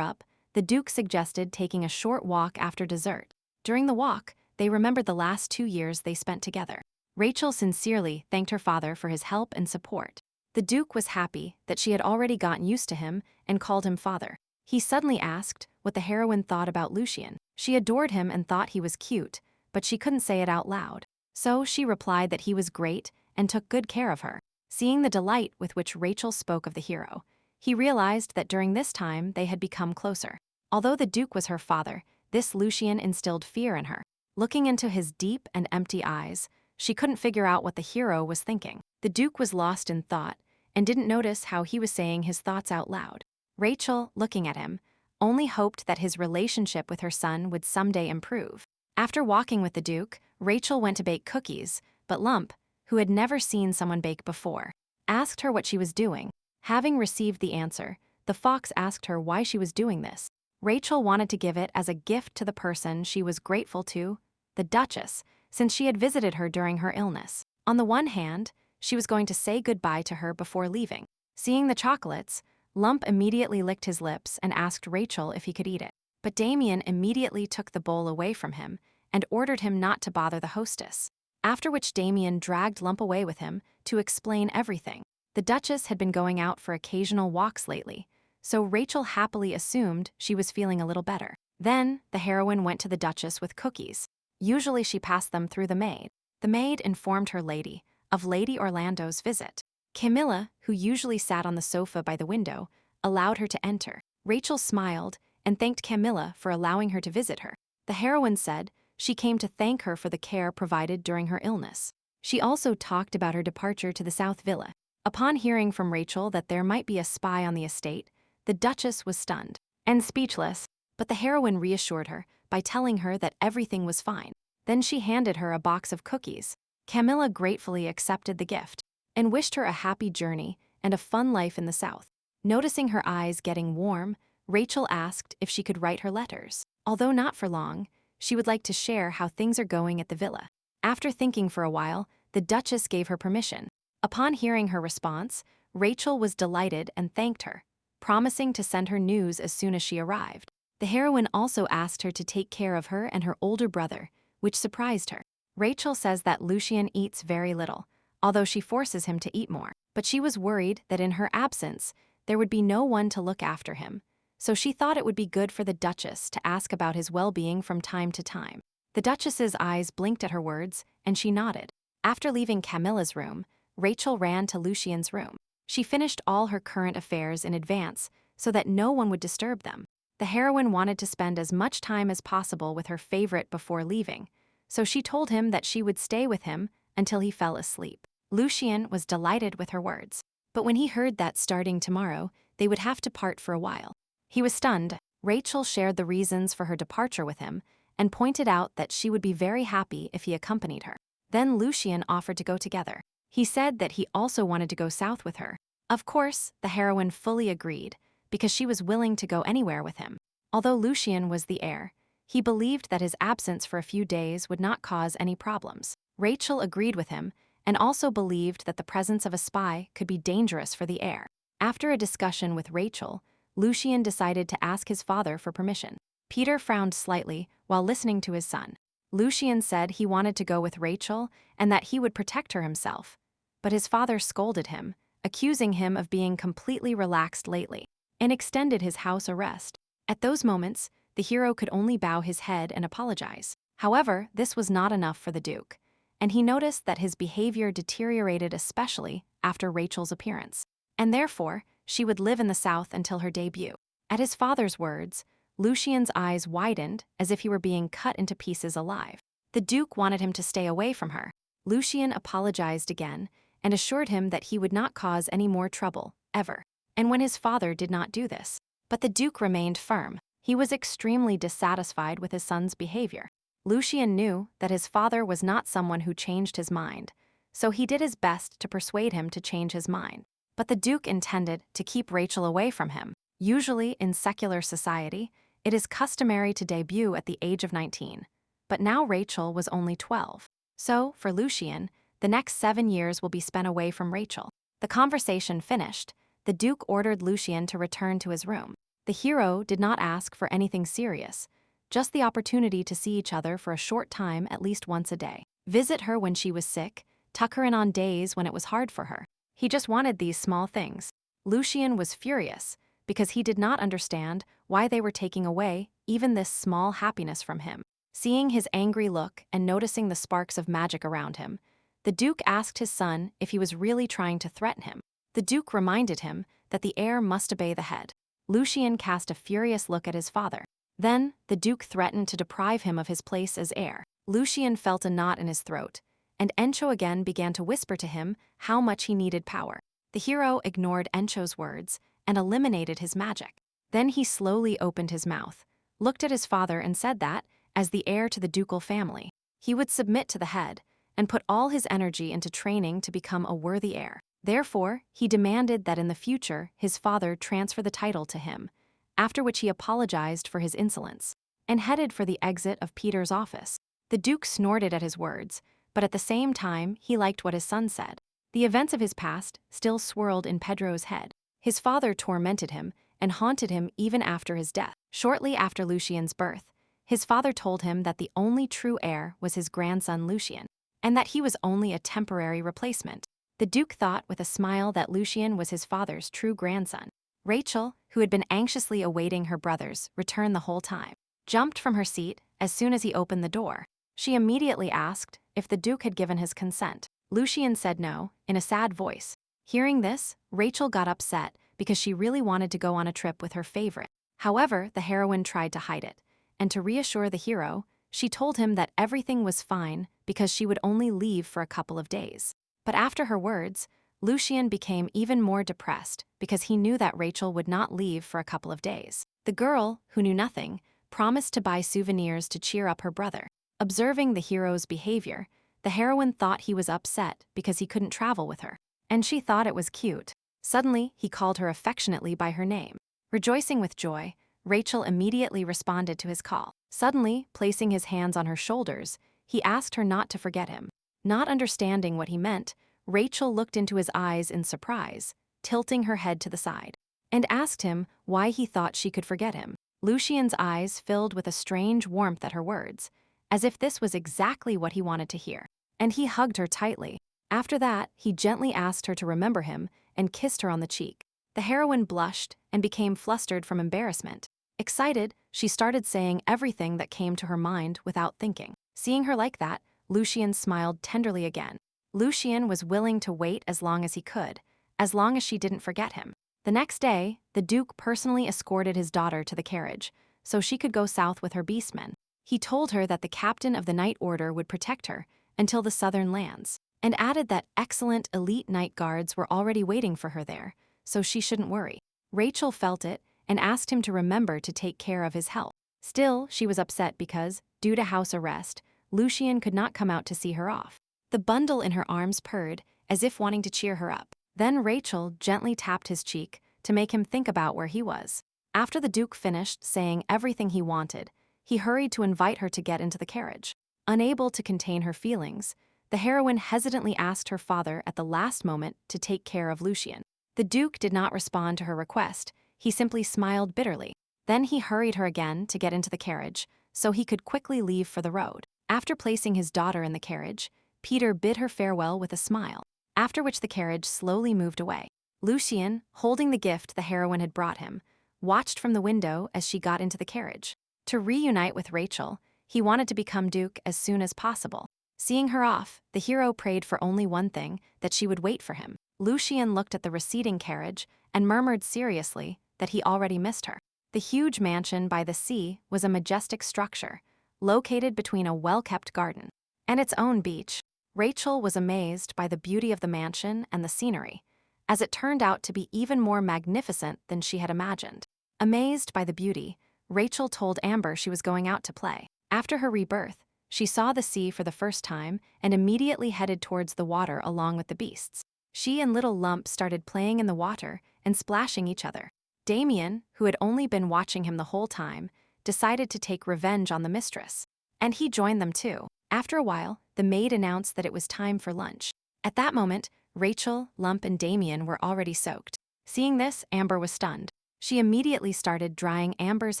up, the Duke suggested taking a short walk after dessert. During the walk, they remembered the last 2 years they spent together. Rachel sincerely thanked her father for his help and support. The Duke was happy that she had already gotten used to him and called him father. He suddenly asked what the heroine thought about Lucien. She adored him and thought he was cute, but she couldn't say it out loud. So she replied that he was great and took good care of her. Seeing the delight with which Rachel spoke of the hero, he realized that during this time they had become closer. Although the Duke was her father, this Lucien instilled fear in her. Looking into his deep and empty eyes, she couldn't figure out what the hero was thinking. The Duke was lost in thought and didn't notice how he was saying his thoughts out loud. Rachel, looking at him, only hoped that his relationship with her son would someday improve. After walking with the Duke, Rachel went to bake cookies, but Lump, who had never seen someone bake before, asked her what she was doing. Having received the answer, the fox asked her why she was doing this. Rachel wanted to give it as a gift to the person she was grateful to, the Duchess, since she had visited her during her illness. On the one hand, she was going to say goodbye to her before leaving. Seeing the chocolates, Lump immediately licked his lips and asked Rachel if he could eat it. But Damien immediately took the bowl away from him and ordered him not to bother the hostess. After which Damien dragged Lump away with him to explain everything. The Duchess had been going out for occasional walks lately, so Rachel happily assumed she was feeling a little better. Then, the heroine went to the Duchess with cookies. Usually she passed them through the maid. The maid informed her lady of Lady Orlando's visit. Camilla, who usually sat on the sofa by the window, allowed her to enter. Rachel smiled and thanked Camilla for allowing her to visit her. The heroine said she came to thank her for the care provided during her illness. She also talked about her departure to the South Villa. Upon hearing from Rachel that there might be a spy on the estate, the Duchess was stunned and speechless, but the heroine reassured her by telling her that everything was fine. Then she handed her a box of cookies. Camilla gratefully accepted the gift and wished her a happy journey and a fun life in the South. Noticing her eyes getting warm, Rachel asked if she could write her letters. Although not for long, she would like to share how things are going at the villa. After thinking for a while, the Duchess gave her permission. Upon hearing her response, Rachel was delighted and thanked her, promising to send her news as soon as she arrived. The heroine also asked her to take care of her and her older brother, which surprised her. Rachel says that Lucien eats very little, although she forces him to eat more. But she was worried that in her absence, there would be no one to look after him, so she thought it would be good for the Duchess to ask about his well-being from time to time. The Duchess's eyes blinked at her words, and she nodded. After leaving Camilla's room, Rachel ran to Lucien's room. She finished all her current affairs in advance so that no one would disturb them. The heroine wanted to spend as much time as possible with her favorite before leaving, so she told him that she would stay with him until he fell asleep. Lucien was delighted with her words. But when he heard that starting tomorrow, they would have to part for a while, he was stunned. Rachel shared the reasons for her departure with him and pointed out that she would be very happy if he accompanied her. Then Lucien offered to go together. He said that he also wanted to go south with her. Of course, the heroine fully agreed, because she was willing to go anywhere with him. Although Lucien was the heir, he believed that his absence for a few days would not cause any problems. Rachel agreed with him and also believed that the presence of a spy could be dangerous for the heir. After a discussion with Rachel, Lucien decided to ask his father for permission. Peter frowned slightly while listening to his son. Lucien said he wanted to go with Rachel and that he would protect her himself, but his father scolded him, accusing him of being completely relaxed lately, and extended his house arrest. At those moments, the hero could only bow his head and apologize. However, this was not enough for the Duke, and he noticed that his behavior deteriorated especially after Rachel's appearance, and therefore, she would live in the South until her debut. At his father's words, Lucien's eyes widened as if he were being cut into pieces alive. The Duke wanted him to stay away from her. Lucien apologized again and assured him that he would not cause any more trouble, ever. And when his father did not do this, but the Duke remained firm. He was extremely dissatisfied with his son's behavior. Lucien knew that his father was not someone who changed his mind, so he did his best to persuade him to change his mind. But the Duke intended to keep Rachel away from him. Usually, in secular society, it is customary to debut at the age of 19, but now Rachel was only 12. So, for Lucien, the next 7 years will be spent away from Rachel. The conversation finished, the Duke ordered Lucien to return to his room. The hero did not ask for anything serious, just the opportunity to see each other for a short time at least once a day. Visit her when she was sick, tuck her in on days when it was hard for her. He just wanted these small things. Lucien was furious because he did not understand why they were taking away even this small happiness from him. Seeing his angry look and noticing the sparks of magic around him, the Duke asked his son if he was really trying to threaten him. The Duke reminded him that the heir must obey the head. Lucien cast a furious look at his father. Then, the Duke threatened to deprive him of his place as heir. Lucien felt a knot in his throat, and Encho again began to whisper to him how much he needed power. The hero ignored Encho's words and eliminated his magic. Then he slowly opened his mouth, looked at his father and said that, as the heir to the ducal family, he would submit to the head and put all his energy into training to become a worthy heir. Therefore, he demanded that in the future his father transfer the title to him, after which he apologized for his insolence, and headed for the exit of Peter's office. The Duke snorted at his words, but at the same time he liked what his son said. The events of his past still swirled in Pedro's head. His father tormented him and haunted him even after his death. Shortly after Lucien's birth, his father told him that the only true heir was his grandson Lucien, and that he was only a temporary replacement. The Duke thought with a smile that Lucien was his father's true grandson. Rachel, who had been anxiously awaiting her brother's return the whole time, jumped from her seat as soon as he opened the door. She immediately asked if the Duke had given his consent. Lucien said no, in a sad voice. Hearing this, Rachel got upset because she really wanted to go on a trip with her favorite. However, the heroine tried to hide it, and to reassure the hero, she told him that everything was fine because she would only leave for a couple of days. But after her words, Lucien became even more depressed because he knew that Rachel would not leave for a couple of days. The girl, who knew nothing, promised to buy souvenirs to cheer up her brother. Observing the hero's behavior, the heroine thought he was upset because he couldn't travel with her, and she thought it was cute. Suddenly, he called her affectionately by her name. Rejoicing with joy, Rachel immediately responded to his call. Suddenly, placing his hands on her shoulders, he asked her not to forget him. Not understanding what he meant, Rachel looked into his eyes in surprise, tilting her head to the side, and asked him why he thought she could forget him. Lucien's eyes filled with a strange warmth at her words, as if this was exactly what he wanted to hear, and he hugged her tightly. After that, he gently asked her to remember him and kissed her on the cheek. The heroine blushed and became flustered from embarrassment. Excited, she started saying everything that came to her mind without thinking. Seeing her like that, Lucien smiled tenderly again. Lucien was willing to wait as long as he could, as long as she didn't forget him. The next day, the Duke personally escorted his daughter to the carriage, so she could go south with her beastmen. He told her that the captain of the Night Order would protect her until the southern lands, and added that excellent elite night guards were already waiting for her there, so she shouldn't worry. Rachel felt it and asked him to remember to take care of his health. Still, she was upset because, due to house arrest, Lucien could not come out to see her off. The bundle in her arms purred, as if wanting to cheer her up. Then Rachel gently tapped his cheek to make him think about where he was. After the Duke finished saying everything he wanted, he hurried to invite her to get into the carriage. Unable to contain her feelings, the heroine hesitantly asked her father at the last moment to take care of Lucien. The Duke did not respond to her request, he simply smiled bitterly. Then he hurried her again to get into the carriage, so he could quickly leave for the road. After placing his daughter in the carriage, Peter bid her farewell with a smile, after which the carriage slowly moved away. Lucien, holding the gift the heroine had brought him, watched from the window as she got into the carriage. To reunite with Rachel, he wanted to become Duke as soon as possible. Seeing her off, the hero prayed for only one thing, that she would wait for him. Lucien looked at the receding carriage and murmured seriously that he already missed her. The huge mansion by the sea was a majestic structure, located between a well-kept garden and its own beach. Rachel was amazed by the beauty of the mansion and the scenery, as it turned out to be even more magnificent than she had imagined. Amazed by the beauty, Rachel told Amber she was going out to play. After her rebirth, she saw the sea for the first time and immediately headed towards the water along with the beasts. She and little Lump started playing in the water and splashing each other. Damien, who had only been watching him the whole time, decided to take revenge on the mistress, and he joined them too. After a while, the maid announced that it was time for lunch. At that moment, Rachel, Lump, and Damien were already soaked. Seeing this, Amber was stunned. She immediately started drying Amber's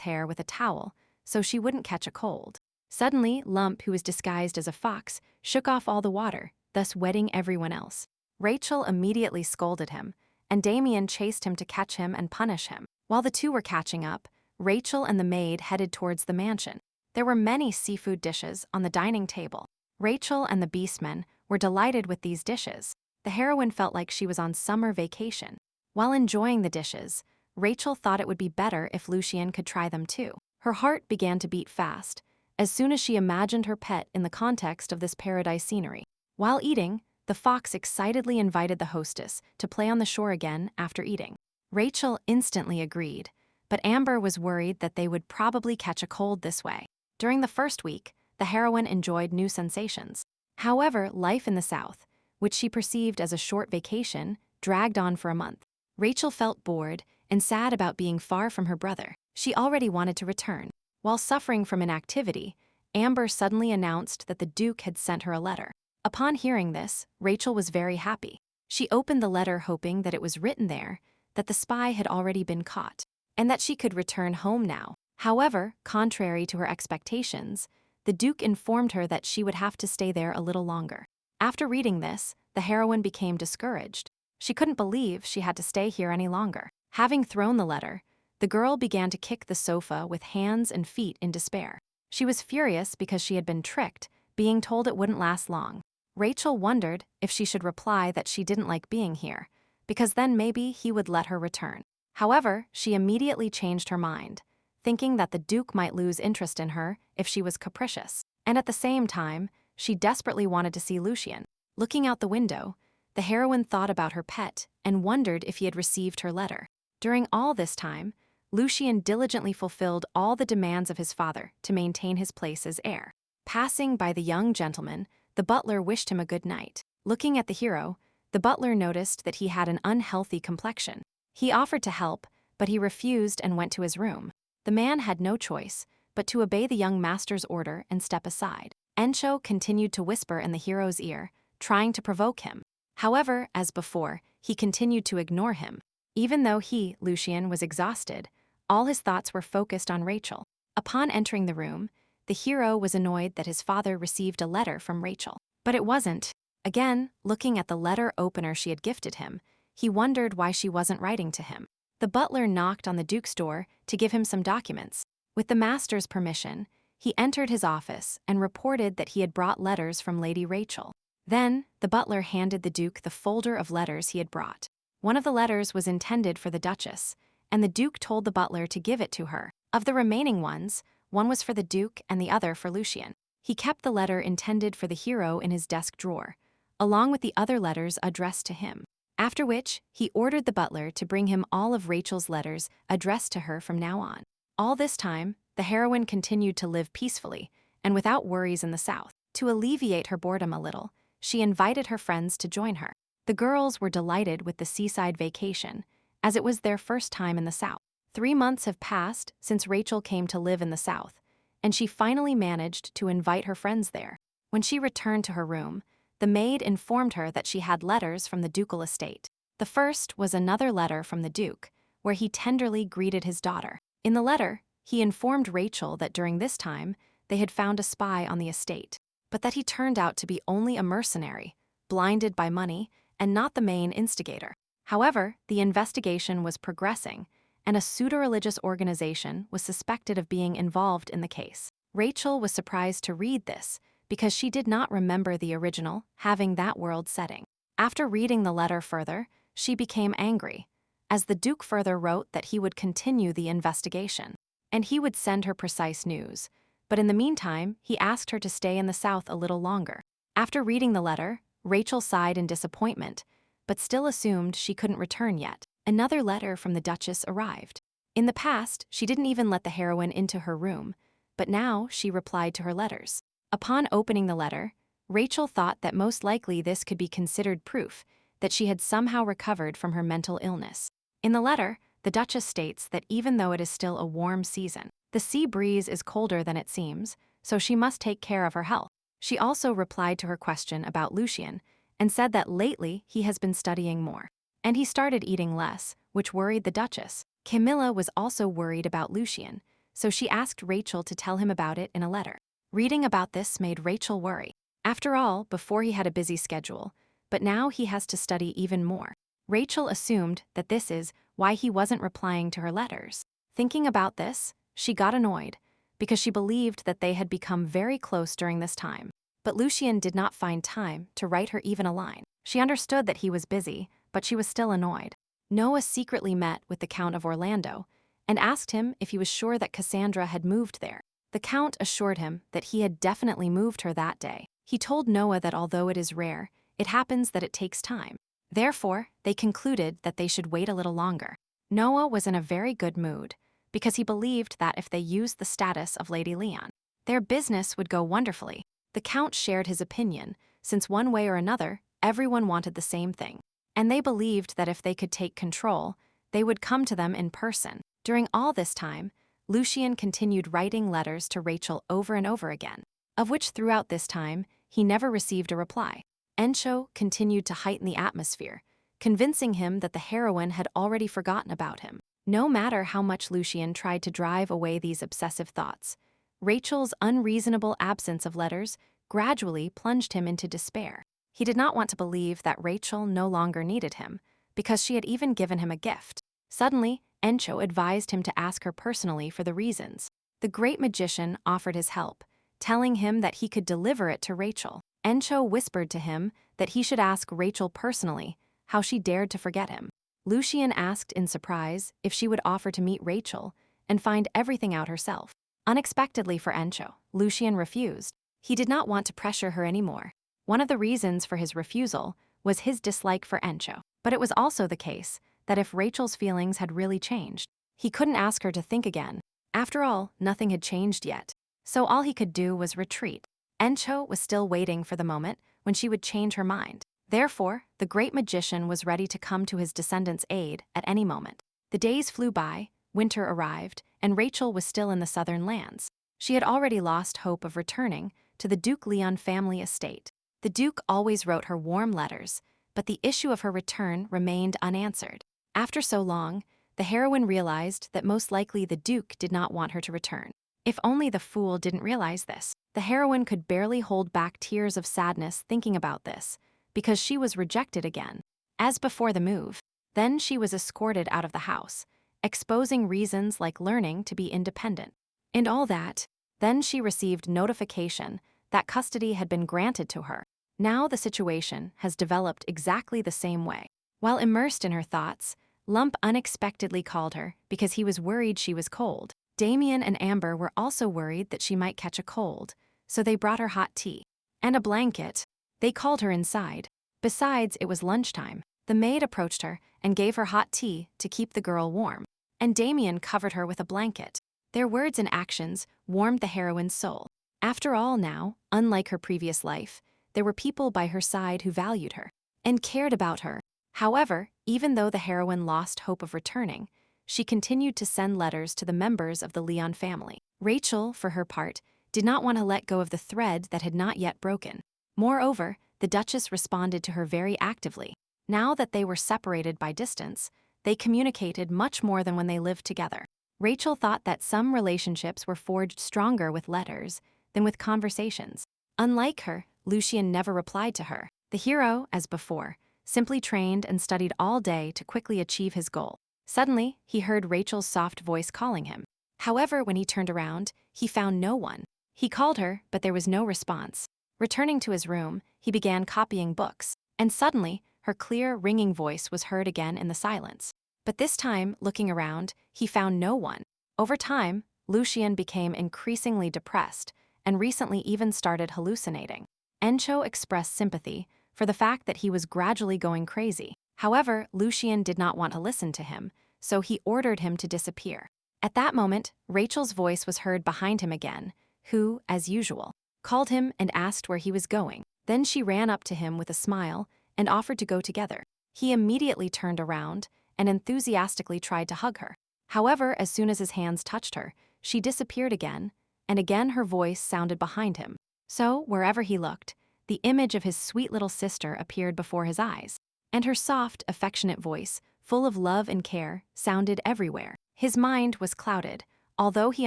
hair with a towel so she wouldn't catch a cold. Suddenly, Lump, who was disguised as a fox, shook off all the water, thus wetting everyone else. Rachel immediately scolded him, and Damien chased him to catch him and punish him. While the two were catching up, Rachel and the maid headed towards the mansion. There were many seafood dishes on the dining table. Rachel and the beastmen were delighted with these dishes. The heroine felt like she was on summer vacation. While enjoying the dishes, Rachel thought it would be better if Lucien could try them too. Her heart began to beat fast as soon as she imagined her pet in the context of this paradise scenery. While eating, the fox excitedly invited the hostess to play on the shore again after eating. Rachel instantly agreed, but Amber was worried that they would probably catch a cold this way. During the first week, the heroine enjoyed new sensations. However, life in the South, which she perceived as a short vacation, dragged on for a month. Rachel felt bored and sad about being far from her brother. She already wanted to return. While suffering from inactivity, Amber suddenly announced that the Duke had sent her a letter. Upon hearing this, Rachel was very happy. She opened the letter hoping that it was written there that the spy had already been caught, and that she could return home now. However, contrary to her expectations, the Duke informed her that she would have to stay there a little longer. After reading this, the heroine became discouraged. She couldn't believe she had to stay here any longer. Having thrown the letter, the girl began to kick the sofa with hands and feet in despair. She was furious because she had been tricked, being told it wouldn't last long. Rachel wondered if she should reply that she didn't like being here, because then maybe he would let her return. However, she immediately changed her mind, thinking that the Duke might lose interest in her if she was capricious. And at the same time, she desperately wanted to see Lucien. Looking out the window, the heroine thought about her pet and wondered if he had received her letter. During all this time, Lucien diligently fulfilled all the demands of his father to maintain his place as heir. Passing by the young gentleman, the butler wished him a good night. Looking at the hero, the butler noticed that he had an unhealthy complexion. He offered to help, but he refused and went to his room. The man had no choice but to obey the young master's order and step aside. Encho continued to whisper in the hero's ear, trying to provoke him. However, as before, he continued to ignore him. Even though he, Lucien, was exhausted, all his thoughts were focused on Rachel. Upon entering the room, the hero was annoyed that his father received a letter from Rachel. But it wasn't. Again, looking at the letter opener she had gifted him, He wondered why she wasn't writing to him. The butler knocked on the Duke's door to give him some documents. With the master's permission, he entered his office and reported that he had brought letters from Lady Rachel. Then, the butler handed the Duke the folder of letters he had brought. One of the letters was intended for the Duchess, and the Duke told the butler to give it to her. Of the remaining ones, one was for the Duke and the other for Lucien. He kept the letter intended for the hero in his desk drawer, along with the other letters addressed to him. After which, he ordered the butler to bring him all of Rachel's letters addressed to her from now on. All this time, the heroine continued to live peacefully and without worries in the South. To alleviate her boredom a little, she invited her friends to join her. The girls were delighted with the seaside vacation, as it was their first time in the South. 3 months have passed since Rachel came to live in the South, and she finally managed to invite her friends there. When she returned to her room, the maid informed her that she had letters from the ducal estate. The first was another letter from the Duke, where he tenderly greeted his daughter. In the letter, he informed Rachel that during this time, they had found a spy on the estate, but that he turned out to be only a mercenary, blinded by money, and not the main instigator. However, the investigation was progressing, and a pseudo-religious organization was suspected of being involved in the case. Rachel was surprised to read this, because she did not remember the original having that world setting. After reading the letter further, she became angry, as the Duke further wrote that he would continue the investigation, and he would send her precise news. But in the meantime, he asked her to stay in the South a little longer. After reading the letter, Rachel sighed in disappointment, but still assumed she couldn't return yet. Another letter from the Duchess arrived. In the past, she didn't even let the heroine into her room, but now she replied to her letters. Upon opening the letter, Rachel thought that most likely this could be considered proof that she had somehow recovered from her mental illness. In the letter, the Duchess states that even though it is still a warm season, the sea breeze is colder than it seems, so she must take care of her health. She also replied to her question about Lucien and said that lately he has been studying more, and he started eating less, which worried the Duchess. Camilla was also worried about Lucien, so she asked Rachel to tell him about it in a letter. Reading about this made Rachel worry. After all, before he had a busy schedule, but now he has to study even more. Rachel assumed that this is why he wasn't replying to her letters. Thinking about this, she got annoyed, because she believed that they had become very close during this time. But Lucien did not find time to write her even a line. She understood that he was busy, but she was still annoyed. Noah secretly met with the Count of Orlando and asked him if he was sure that Cassandra had moved there. The Count assured him that he had definitely moved her that day. He told Noah that although it is rare, it happens that it takes time. Therefore, they concluded that they should wait a little longer. Noah was in a very good mood, because he believed that if they used the status of Lady Leon, their business would go wonderfully. The Count shared his opinion, since one way or another, everyone wanted the same thing, and they believed that if they could take control, they would come to them in person. During all this time, Lucien continued writing letters to Rachel over and over again, of which throughout this time, he never received a reply. Encho continued to heighten the atmosphere, convincing him that the heroine had already forgotten about him. No matter how much Lucien tried to drive away these obsessive thoughts, Rachel's unreasonable absence of letters gradually plunged him into despair. He did not want to believe that Rachel no longer needed him, because she had even given him a gift. Suddenly, Encho advised him to ask her personally for the reasons. The great magician offered his help, telling him that he could deliver it to Rachel. Encho whispered to him that he should ask Rachel personally how she dared to forget him. Lucien asked in surprise if she would offer to meet Rachel and find everything out herself. Unexpectedly for Encho, Lucien refused. He did not want to pressure her anymore. One of the reasons for his refusal was his dislike for Encho, but it was also the case that if Rachel's feelings had really changed, he couldn't ask her to think again. After all, nothing had changed yet, so all he could do was retreat. Encho was still waiting for the moment when she would change her mind. Therefore, the great magician was ready to come to his descendants' aid at any moment. The days flew by, winter arrived, and Rachel was still in the southern lands. She had already lost hope of returning to the Duke Leon family estate. The Duke always wrote her warm letters, but the issue of her return remained unanswered. After so long, the heroine realized that most likely the Duke did not want her to return. If only the fool didn't realize this. The heroine could barely hold back tears of sadness thinking about this, because she was rejected again. As before the move, Then she was escorted out of the house, exposing reasons like learning to be independent. And all that, then she received notification that custody had been granted to her. Now the situation has developed exactly the same way. While immersed in her thoughts, Lump unexpectedly called her because he was worried she was cold. Damien and Amber were also worried that she might catch a cold, so they brought her hot tea and a blanket. They called her inside. Besides, it was lunchtime. The maid approached her and gave her hot tea to keep the girl warm, and Damien covered her with a blanket. Their words and actions warmed the heroine's soul. After all now, unlike her previous life, there were people by her side who valued her and cared about her. However, even though the heroine lost hope of returning, she continued to send letters to the members of the Leon family. Rachel, for her part, did not want to let go of the thread that had not yet broken. Moreover, the Duchess responded to her very actively. Now that they were separated by distance, they communicated much more than when they lived together. Rachel thought that some relationships were forged stronger with letters than with conversations. Unlike her, Lucien never replied to her. The hero, as before, simply trained and studied all day to quickly achieve his goal. Suddenly, he heard Rachel's soft voice calling him. However, when he turned around, he found no one. He called her, but there was no response. Returning to his room, he began copying books, and suddenly, her clear, ringing voice was heard again in the silence. But this time, looking around, he found no one. Over time, Lucien became increasingly depressed and recently even started hallucinating. Encho expressed sympathy for the fact that he was gradually going crazy. However, Lucien did not want to listen to him, so he ordered him to disappear. At that moment, Rachel's voice was heard behind him again, who, as usual, called him and asked where he was going. Then she ran up to him with a smile and offered to go together. He immediately turned around and enthusiastically tried to hug her. However, as soon as his hands touched her, she disappeared again, and again her voice sounded behind him. So, wherever he looked, the image of his sweet little sister appeared before his eyes, and her soft, affectionate voice, full of love and care, sounded everywhere. His mind was clouded, although he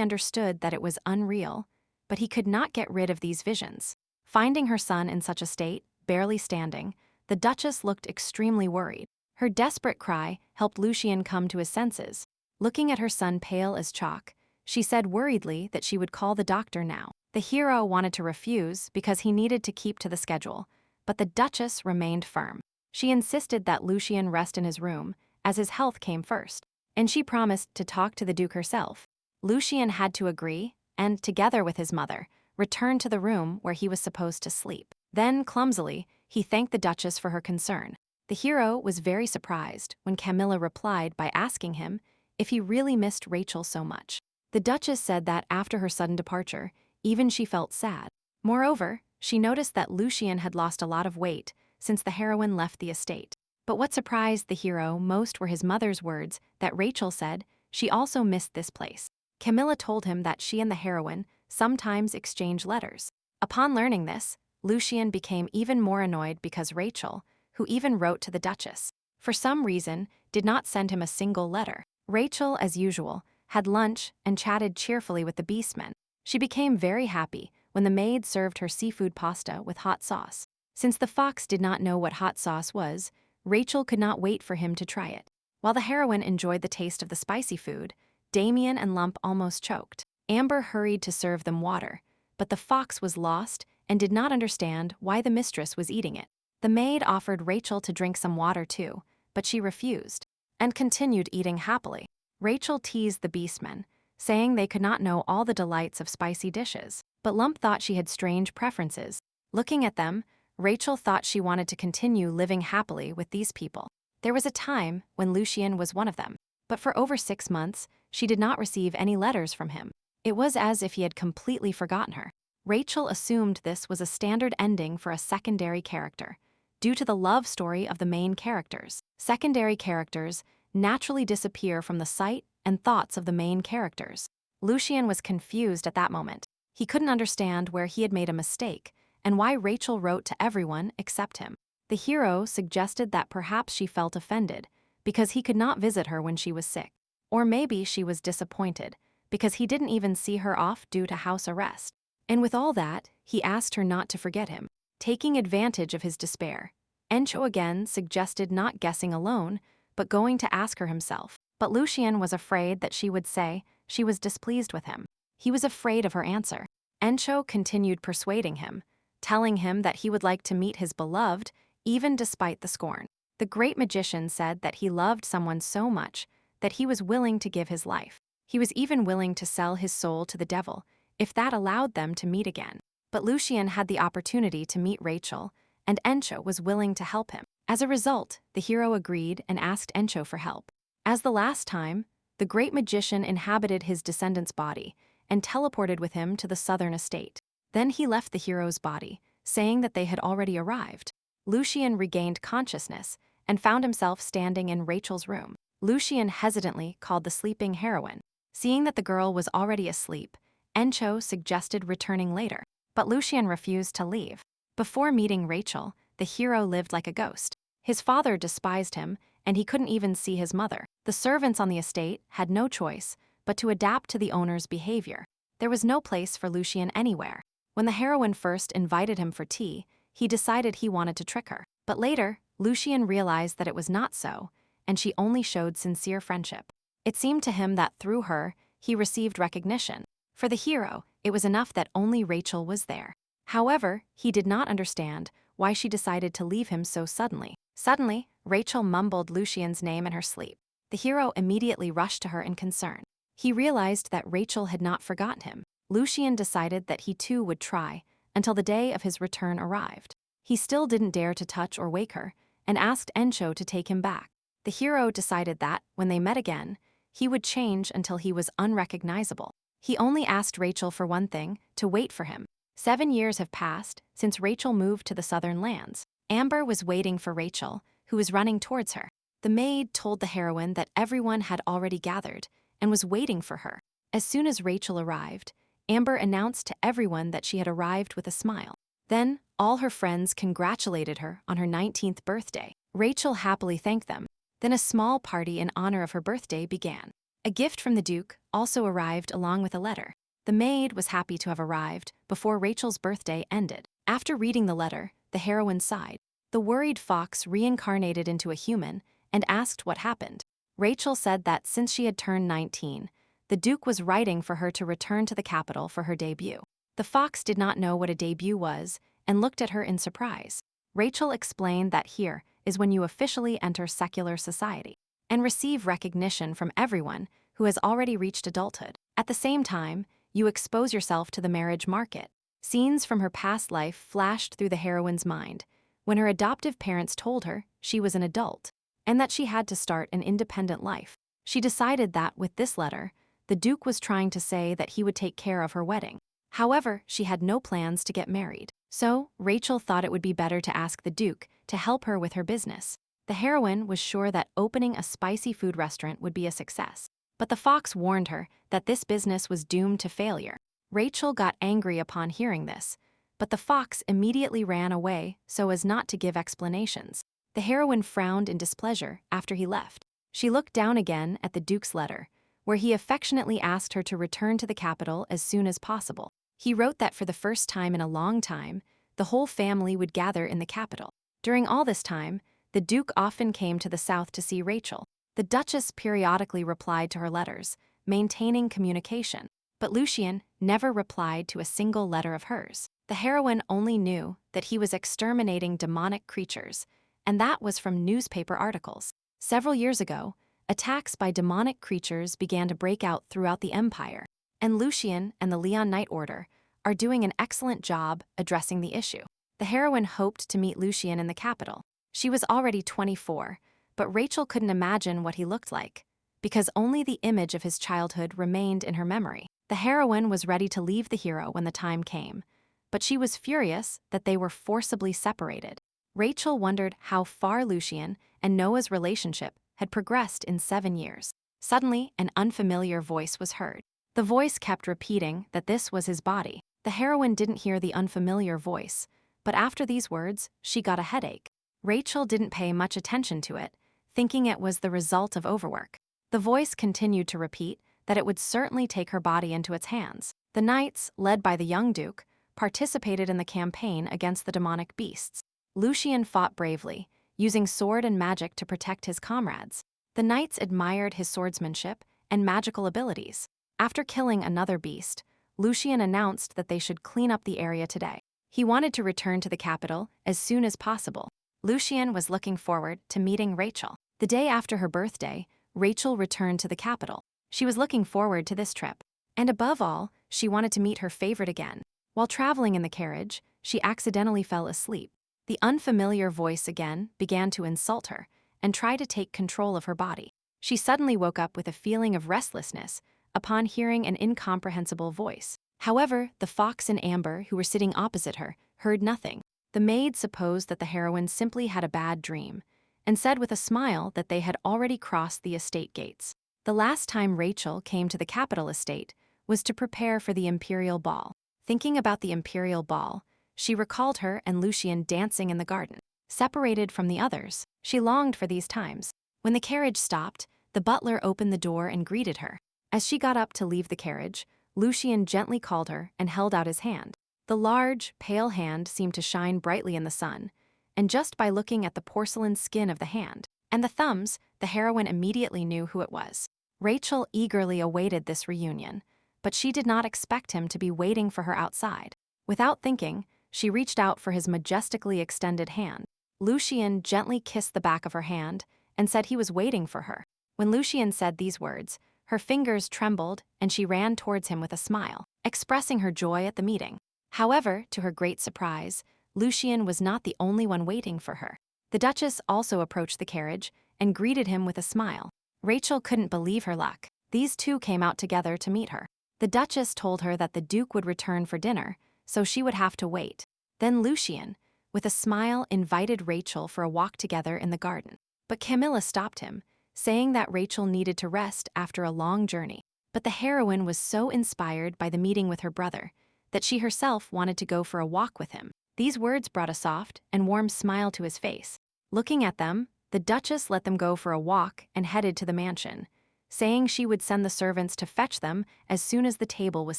understood that it was unreal, but he could not get rid of these visions. Finding her son in such a state, barely standing, the Duchess looked extremely worried. Her desperate cry helped Lucien come to his senses. Looking at her son pale as chalk, she said worriedly that she would call the doctor now. The hero wanted to refuse because he needed to keep to the schedule, but the Duchess remained firm. She insisted that Lucien rest in his room, as his health came first, and she promised to talk to the Duke herself. Lucien had to agree, and, together with his mother, returned to the room where he was supposed to sleep. Then, clumsily, he thanked the Duchess for her concern. The hero was very surprised when Camilla replied by asking him if he really missed Rachel so much. The Duchess said that after her sudden departure, even she felt sad. Moreover, she noticed that Lucien had lost a lot of weight since the heroine left the estate. But what surprised the hero most were his mother's words that Rachel said she also missed this place. Camilla told him that she and the heroine sometimes exchange letters. Upon learning this, Lucien became even more annoyed because Rachel, who even wrote to the Duchess, for some reason, did not send him a single letter. Rachel, as usual, had lunch and chatted cheerfully with the beastmen. She became very happy when the maid served her seafood pasta with hot sauce. Since the fox did not know what hot sauce was, Rachel could not wait for him to try it. While the heroine enjoyed the taste of the spicy food, Damien and Lump almost choked. Amber hurried to serve them water, but the fox was lost and did not understand why the mistress was eating it. The maid offered Rachel to drink some water too, but she refused, and continued eating happily. Rachel teased the beastmen, saying they could not know all the delights of spicy dishes, but Lump thought she had strange preferences. Looking at them, Rachel thought she wanted to continue living happily with these people. There was a time when Lucien was one of them, but for over 6 months, she did not receive any letters from him. It was as if he had completely forgotten her. Rachel assumed this was a standard ending for a secondary character, due to the love story of the main characters. Secondary characters naturally disappear from the sight and thoughts of the main characters. Lucien was confused at that moment. He couldn't understand where he had made a mistake and why Rachel wrote to everyone except him. The hero suggested that perhaps she felt offended because he could not visit her when she was sick. Or maybe she was disappointed because he didn't even see her off due to house arrest. And with all that, he asked her not to forget him. Taking advantage of his despair, Encho again suggested not guessing alone, but going to ask her himself. But Lucien was afraid that she would say she was displeased with him. He was afraid of her answer. Encho continued persuading him, telling him that he would like to meet his beloved, even despite the scorn. The great magician said that he loved someone so much that he was willing to give his life. He was even willing to sell his soul to the devil if that allowed them to meet again. But Lucien had the opportunity to meet Rachel, and Encho was willing to help him. As a result, the hero agreed and asked Encho for help. As the last time, the great magician inhabited his descendant's body and teleported with him to the southern estate. Then he left the hero's body, saying that they had already arrived. Lucien regained consciousness and found himself standing in Rachel's room. Lucien hesitantly called the sleeping heroine. Seeing that the girl was already asleep, Encho suggested returning later, but Lucien refused to leave. Before meeting Rachel, the hero lived like a ghost. His father despised him, and he couldn't even see his mother. The servants on the estate had no choice but to adapt to the owner's behavior. There was no place for Lucien anywhere. When the heroine first invited him for tea, he decided he wanted to trick her. But later, Lucien realized that it was not so, and she only showed sincere friendship. It seemed to him that through her, he received recognition. For the hero, it was enough that only Rachel was there. However, he did not understand why she decided to leave him so suddenly. Suddenly, Rachel mumbled Lucien's name in her sleep. The hero immediately rushed to her in concern. He realized that Rachel had not forgotten him. Lucien decided that he too would try until the day of his return arrived. He still didn't dare to touch or wake her, and asked Encho to take him back. The hero decided that, when they met again, he would change until he was unrecognizable. He only asked Rachel for one thing: to wait for him. 7 years have passed since Rachel moved to the southern lands. Amber was waiting for Rachel, who was running towards her. The maid told the heroine that everyone had already gathered and was waiting for her. As soon as Rachel arrived, Amber announced to everyone that she had arrived with a smile. Then, all her friends congratulated her on her 19th birthday. Rachel happily thanked them. Then a small party in honor of her birthday began. A gift from the Duke also arrived along with a letter. The maid was happy to have arrived before Rachel's birthday ended. After reading the letter, the heroine sighed. The worried fox reincarnated into a human and asked what happened. Rachel said that since she had turned 19, the Duke was writing for her to return to the capital for her debut. The fox did not know what a debut was and looked at her in surprise. Rachel explained that here is when you officially enter secular society and receive recognition from everyone who has already reached adulthood. At the same time, you expose yourself to the marriage market. Scenes from her past life flashed through the heroine's mind when her adoptive parents told her she was an adult and that she had to start an independent life. She decided that with this letter, the Duke was trying to say that he would take care of her wedding. However, she had no plans to get married. So, Rachel thought it would be better to ask the Duke to help her with her business. The heroine was sure that opening a spicy food restaurant would be a success. But the fox warned her that this business was doomed to failure. Rachel got angry upon hearing this, but the fox immediately ran away so as not to give explanations. The heroine frowned in displeasure after he left. She looked down again at the Duke's letter, where he affectionately asked her to return to the capital as soon as possible. He wrote that for the first time in a long time, the whole family would gather in the capital. During all this time, the Duke often came to the south to see Rachel. The Duchess periodically replied to her letters, maintaining communication. But Lucien never replied to a single letter of hers. The heroine only knew that he was exterminating demonic creatures, and that was from newspaper articles. Several years ago, attacks by demonic creatures began to break out throughout the empire, and Lucien and the Leon Knight Order are doing an excellent job addressing the issue. The heroine hoped to meet Lucien in the capital. She was already 24, but Rachel couldn't imagine what he looked like, because only the image of his childhood remained in her memory. The heroine was ready to leave the hero when the time came, but she was furious that they were forcibly separated. Rachel wondered how far Lucien and Noah's relationship had progressed in 7 years. Suddenly, an unfamiliar voice was heard. The voice kept repeating that this was his body. The heroine didn't hear the unfamiliar voice, but after these words, she got a headache. Rachel didn't pay much attention to it, thinking it was the result of overwork. The voice continued to repeat that it would certainly take her body into its hands. The knights, led by the young Duke, participated in the campaign against the demonic beasts. Lucien fought bravely, using sword and magic to protect his comrades. The knights admired his swordsmanship and magical abilities. After killing another beast, Lucian announced that they should clean up the area today. He wanted to return to the capital as soon as possible. Lucian was looking forward to meeting Rachel. The day after her birthday, Rachel returned to the capital. She was looking forward to this trip. And above all, she wanted to meet her favorite again. While traveling in the carriage, she accidentally fell asleep. The unfamiliar voice again began to insult her and try to take control of her body. She suddenly woke up with a feeling of restlessness upon hearing an incomprehensible voice. However, the fox and Amber, who were sitting opposite her, heard nothing. The maid supposed that the heroine simply had a bad dream and said with a smile that they had already crossed the estate gates. The last time Rachel came to the capital estate was to prepare for the imperial ball. Thinking about the imperial ball, she recalled her and Lucian dancing in the garden. Separated from the others, she longed for these times. When the carriage stopped, the butler opened the door and greeted her. As she got up to leave the carriage, Lucian gently called her and held out his hand. The large, pale hand seemed to shine brightly in the sun, and just by looking at the porcelain skin of the hand and the thumbs, the heroine immediately knew who it was. Rachel eagerly awaited this reunion, but she did not expect him to be waiting for her outside. Without thinking, she reached out for his majestically extended hand. Lucian gently kissed the back of her hand and said he was waiting for her. When Lucian said these words, her fingers trembled and she ran towards him with a smile, expressing her joy at the meeting. However, to her great surprise, Lucian was not the only one waiting for her. The Duchess also approached the carriage and greeted him with a smile. Rachel couldn't believe her luck. These two came out together to meet her. The Duchess told her that the Duke would return for dinner, so she would have to wait. Then Lucian, with a smile, invited Rachel for a walk together in the garden. But Camilla stopped him, saying that Rachel needed to rest after a long journey. But the heroine was so inspired by the meeting with her brother that she herself wanted to go for a walk with him. These words brought a soft and warm smile to his face. Looking at them, the Duchess let them go for a walk and headed to the mansion, saying she would send the servants to fetch them as soon as the table was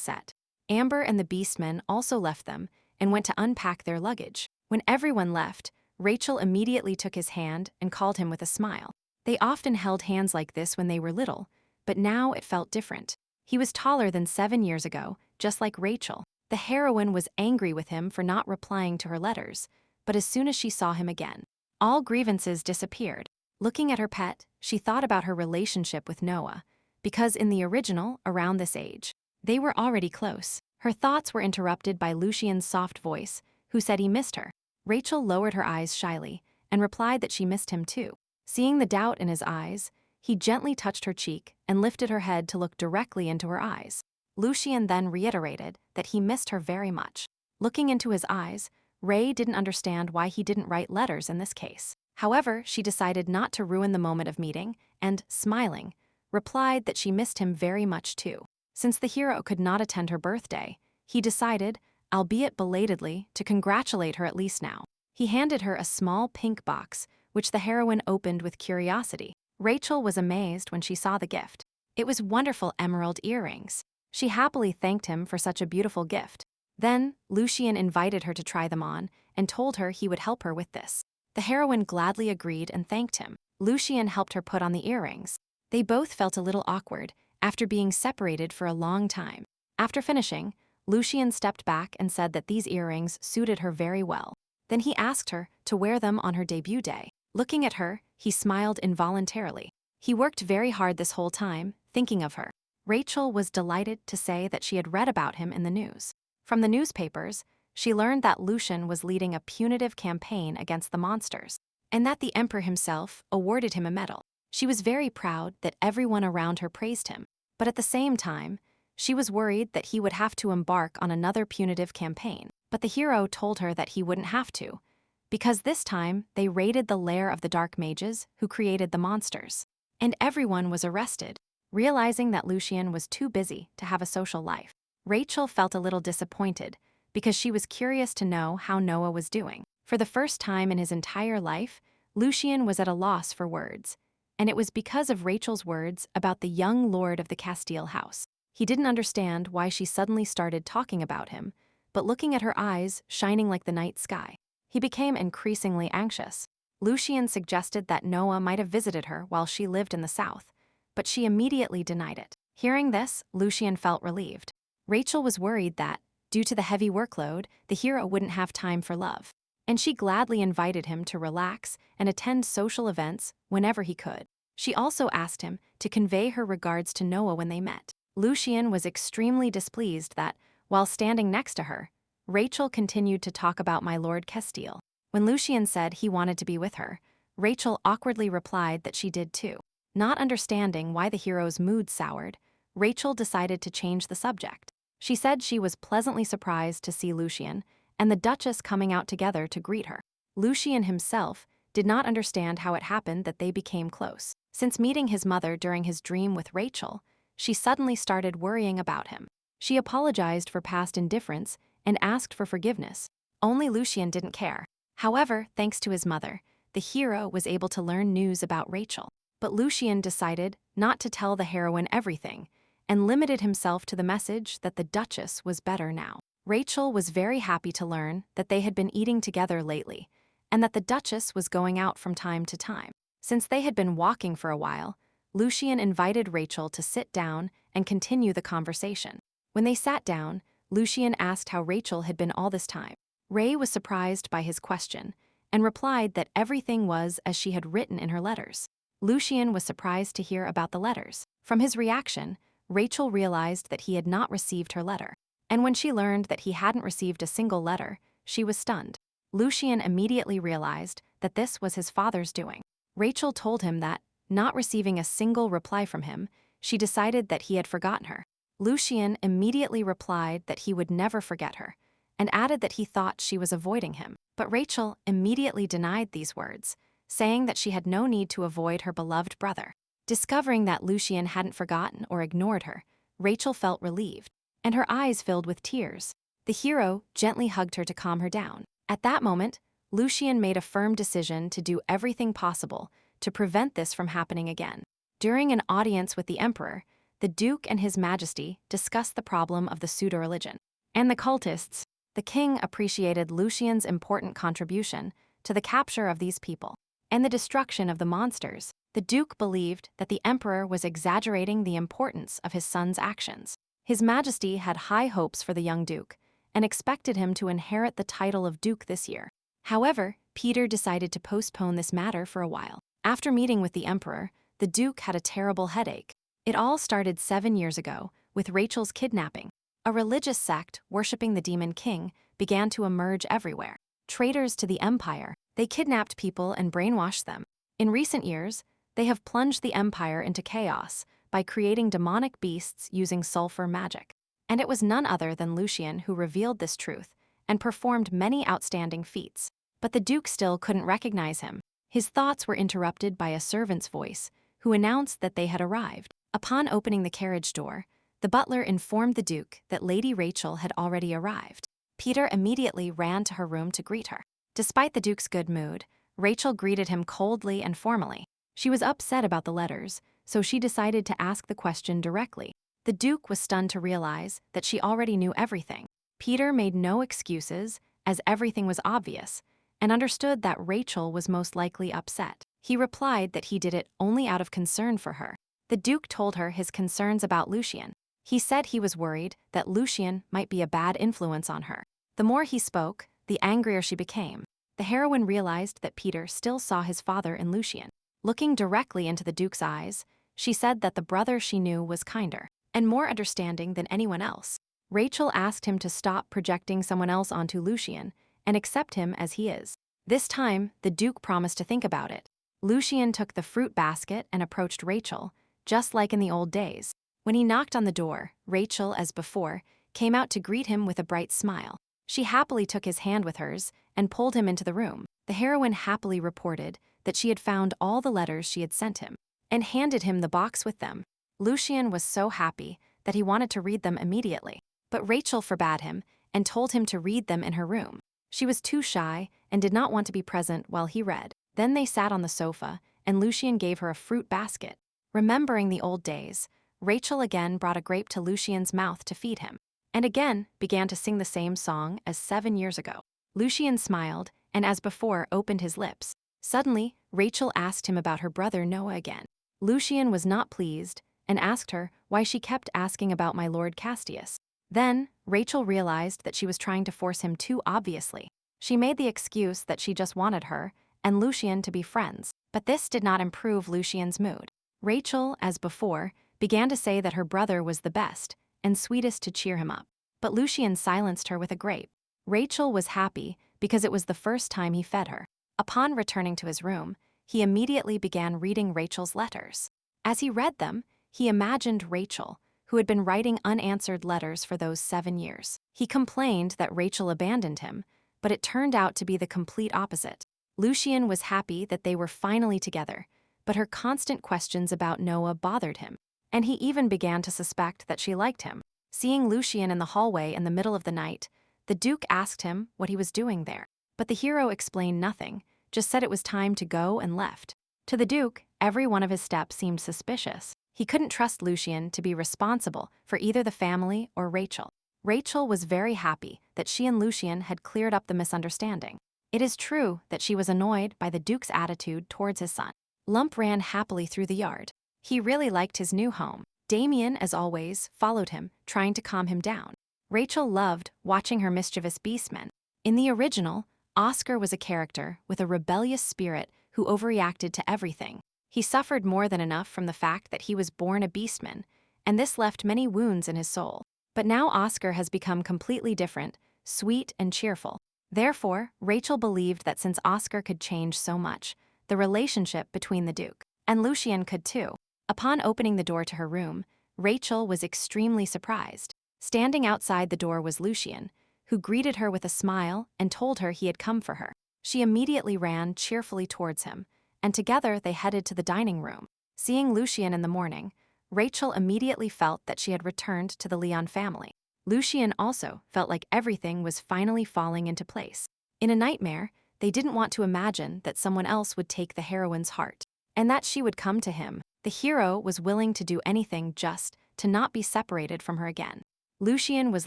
set. Amber and the beastmen also left them and went to unpack their luggage. When everyone left, Rachel immediately took his hand and called him with a smile. They often held hands like this when they were little, but now it felt different. He was taller than 7 years ago, just like Rachel. The heroine was angry with him for not replying to her letters, but as soon as she saw him again, all grievances disappeared. Looking at her pet, she thought about her relationship with Noah, because in the original, around this age, they were already close. Her thoughts were interrupted by Lucian's soft voice, who said he missed her. Rachel lowered her eyes shyly and replied that she missed him too. Seeing the doubt in his eyes, he gently touched her cheek and lifted her head to look directly into her eyes. Lucian then reiterated that he missed her very much. Looking into his eyes, Ray didn't understand why he didn't write letters in this case. However, she decided not to ruin the moment of meeting and, smiling, replied that she missed him very much too. Since the hero could not attend her birthday, he decided, albeit belatedly, to congratulate her at least now. He handed her a small pink box, which the heroine opened with curiosity. Rachel was amazed when she saw the gift. It was wonderful emerald earrings. She happily thanked him for such a beautiful gift. Then, Lucian invited her to try them on and told her he would help her with this. The heroine gladly agreed and thanked him. Lucian helped her put on the earrings. They both felt a little awkward after being separated for a long time. After finishing, Lucian stepped back and said that these earrings suited her very well. Then he asked her to wear them on her debut day. Looking at her, he smiled involuntarily. He worked very hard this whole time, thinking of her. Rachel was delighted to say that she had read about him in the news. From the newspapers, she learned that Lucian was leading a punitive campaign against the monsters, and that the emperor himself awarded him a medal. She was very proud that everyone around her praised him, but at the same time, she was worried that he would have to embark on another punitive campaign. But the hero told her that he wouldn't have to, because this time they raided the lair of the dark mages who created the monsters, and everyone was arrested. Realizing that Lucian was too busy to have a social life, Rachel felt a little disappointed because she was curious to know how Noah was doing. For the first time in his entire life, Lucian was at a loss for words, and it was because of Rachel's words about the young lord of the Castile house. He didn't understand why she suddenly started talking about him, but looking at her eyes shining like the night sky, he became increasingly anxious. Lucien suggested that Noah might have visited her while she lived in the south, but she immediately denied it. Hearing this, Lucien felt relieved. Rachel was worried that, due to the heavy workload, the hero wouldn't have time for love, and she gladly invited him to relax and attend social events whenever he could. She also asked him to convey her regards to Noah when they met. Lucien was extremely displeased that, while standing next to her, Rachel continued to talk about my Lord Castile. When Lucien said he wanted to be with her, Rachel awkwardly replied that she did too. Not understanding why the hero's mood soured, Rachel decided to change the subject. She said she was pleasantly surprised to see Lucien and the Duchess coming out together to greet her. Lucien himself did not understand how it happened that they became close. Since meeting his mother during his dream with Rachel, she suddenly started worrying about him. She apologized for past indifference and asked for forgiveness. Only Lucien didn't care. However, thanks to his mother, the hero was able to learn news about Rachel. But Lucien decided not to tell the heroine everything and limited himself to the message that the Duchess was better now. Rachel was very happy to learn that they had been eating together lately and that the Duchess was going out from time to time. Since they had been walking for a while, Lucien invited Rachel to sit down and continue the conversation. When they sat down, Lucien asked how Rachel had been all this time. Ray was surprised by his question and replied that everything was as she had written in her letters. Lucien was surprised to hear about the letters. From his reaction, Rachel realized that he had not received her letter. And when she learned that he hadn't received a single letter, she was stunned. Lucien immediately realized that this was his father's doing. Rachel told him that, not receiving a single reply from him, she decided that he had forgotten her. Lucien immediately replied that he would never forget her, and added that he thought she was avoiding him. But Rachel immediately denied these words, saying that she had no need to avoid her beloved brother. Discovering that Lucien hadn't forgotten or ignored her, Rachel felt relieved, and her eyes filled with tears. The hero gently hugged her to calm her down. At that moment, Lucien made a firm decision to do everything possible to prevent this from happening again. During an audience with the emperor, the Duke and His Majesty discussed the problem of the pseudo-religion and the cultists. The king appreciated Lucien's important contribution to the capture of these people and the destruction of the monsters. The Duke believed that the emperor was exaggerating the importance of his son's actions. His Majesty had high hopes for the young Duke and expected him to inherit the title of Duke this year. However, Peter decided to postpone this matter for a while. After meeting with the emperor, the Duke had a terrible headache. It all started 7 years ago with Rachel's kidnapping. A religious sect worshipping the demon king began to emerge everywhere. Traitors to the empire, they kidnapped people and brainwashed them. In recent years, they have plunged the empire into chaos by creating demonic beasts using sulfur magic. And it was none other than Lucien who revealed this truth and performed many outstanding feats. But the Duke still couldn't recognize him. His thoughts were interrupted by a servant's voice, who announced that they had arrived. Upon opening the carriage door, the butler informed the Duke that Lady Rachel had already arrived. Peter immediately ran to her room to greet her. Despite the Duke's good mood, Rachel greeted him coldly and formally. She was upset about the letters, so she decided to ask the question directly. The Duke was stunned to realize that she already knew everything. Peter made no excuses, as everything was obvious, and understood that Rachel was most likely upset. He replied that he did it only out of concern for her. The Duke told her his concerns about Lucien. He said he was worried that Lucien might be a bad influence on her. The more he spoke, the angrier she became. The heroine realized that Peter still saw his father in Lucien. Looking directly into the Duke's eyes, she said that the brother she knew was kinder and more understanding than anyone else. Rachel asked him to stop projecting someone else onto Lucien and accept him as he is. This time, the Duke promised to think about it. Lucien took the fruit basket and approached Rachel, just like in the old days. When he knocked on the door, Rachel, as before, came out to greet him with a bright smile. She happily took his hand with hers and pulled him into the room. The heroine happily reported that she had found all the letters she had sent him and handed him the box with them. Lucien was so happy that he wanted to read them immediately, but Rachel forbade him and told him to read them in her room. She was too shy and did not want to be present while he read. Then they sat on the sofa, and Lucien gave her a fruit basket. Remembering the old days, Rachel again brought a grape to Lucien's mouth to feed him, and again began to sing the same song as 7 years ago. Lucien smiled and, as before, opened his lips. Suddenly, Rachel asked him about her brother Noah again. Lucian was not pleased and asked her why she kept asking about my Lord Castius. Then, Rachel realized that she was trying to force him too obviously. She made the excuse that she just wanted her and Lucian to be friends, but this did not improve Lucian's mood. Rachel, as before, began to say that her brother was the best and sweetest to cheer him up. But Lucian silenced her with a grape. Rachel was happy because it was the first time he fed her. Upon returning to his room, he immediately began reading Rachel's letters. As he read them, he imagined Rachel, who had been writing unanswered letters for those 7 years. He complained that Rachel abandoned him, but it turned out to be the complete opposite. Lucian was happy that they were finally together, but her constant questions about Noah bothered him, and he even began to suspect that she liked him. Seeing Lucian in the hallway in the middle of the night, the Duke asked him what he was doing there, but the hero explained nothing, just said it was time to go and left. To the Duke, every one of his steps seemed suspicious. He couldn't trust Lucian to be responsible for either the family or Rachel. Rachel was very happy that she and Lucian had cleared up the misunderstanding. It is true that she was annoyed by the Duke's attitude towards his son. Lump ran happily through the yard. He really liked his new home. Damien, as always, followed him, trying to calm him down. Rachel loved watching her mischievous beastmen. In the original, Oscar was a character with a rebellious spirit who overreacted to everything. He suffered more than enough from the fact that he was born a beastman, and this left many wounds in his soul. But now Oscar has become completely different, sweet and cheerful. Therefore, Rachel believed that since Oscar could change so much, the relationship between the Duke and Lucian could too. Upon opening the door to her room, Rachel was extremely surprised. Standing outside the door was Lucian, who greeted her with a smile and told her he had come for her. She immediately ran cheerfully towards him, and together they headed to the dining room. Seeing Lucian in the morning, Rachel immediately felt that she had returned to the Leon family. Lucian also felt like everything was finally falling into place. In a nightmare, they didn't want to imagine that someone else would take the heroine's heart, and that she would come to him. The hero was willing to do anything just to not be separated from her again. Lucian was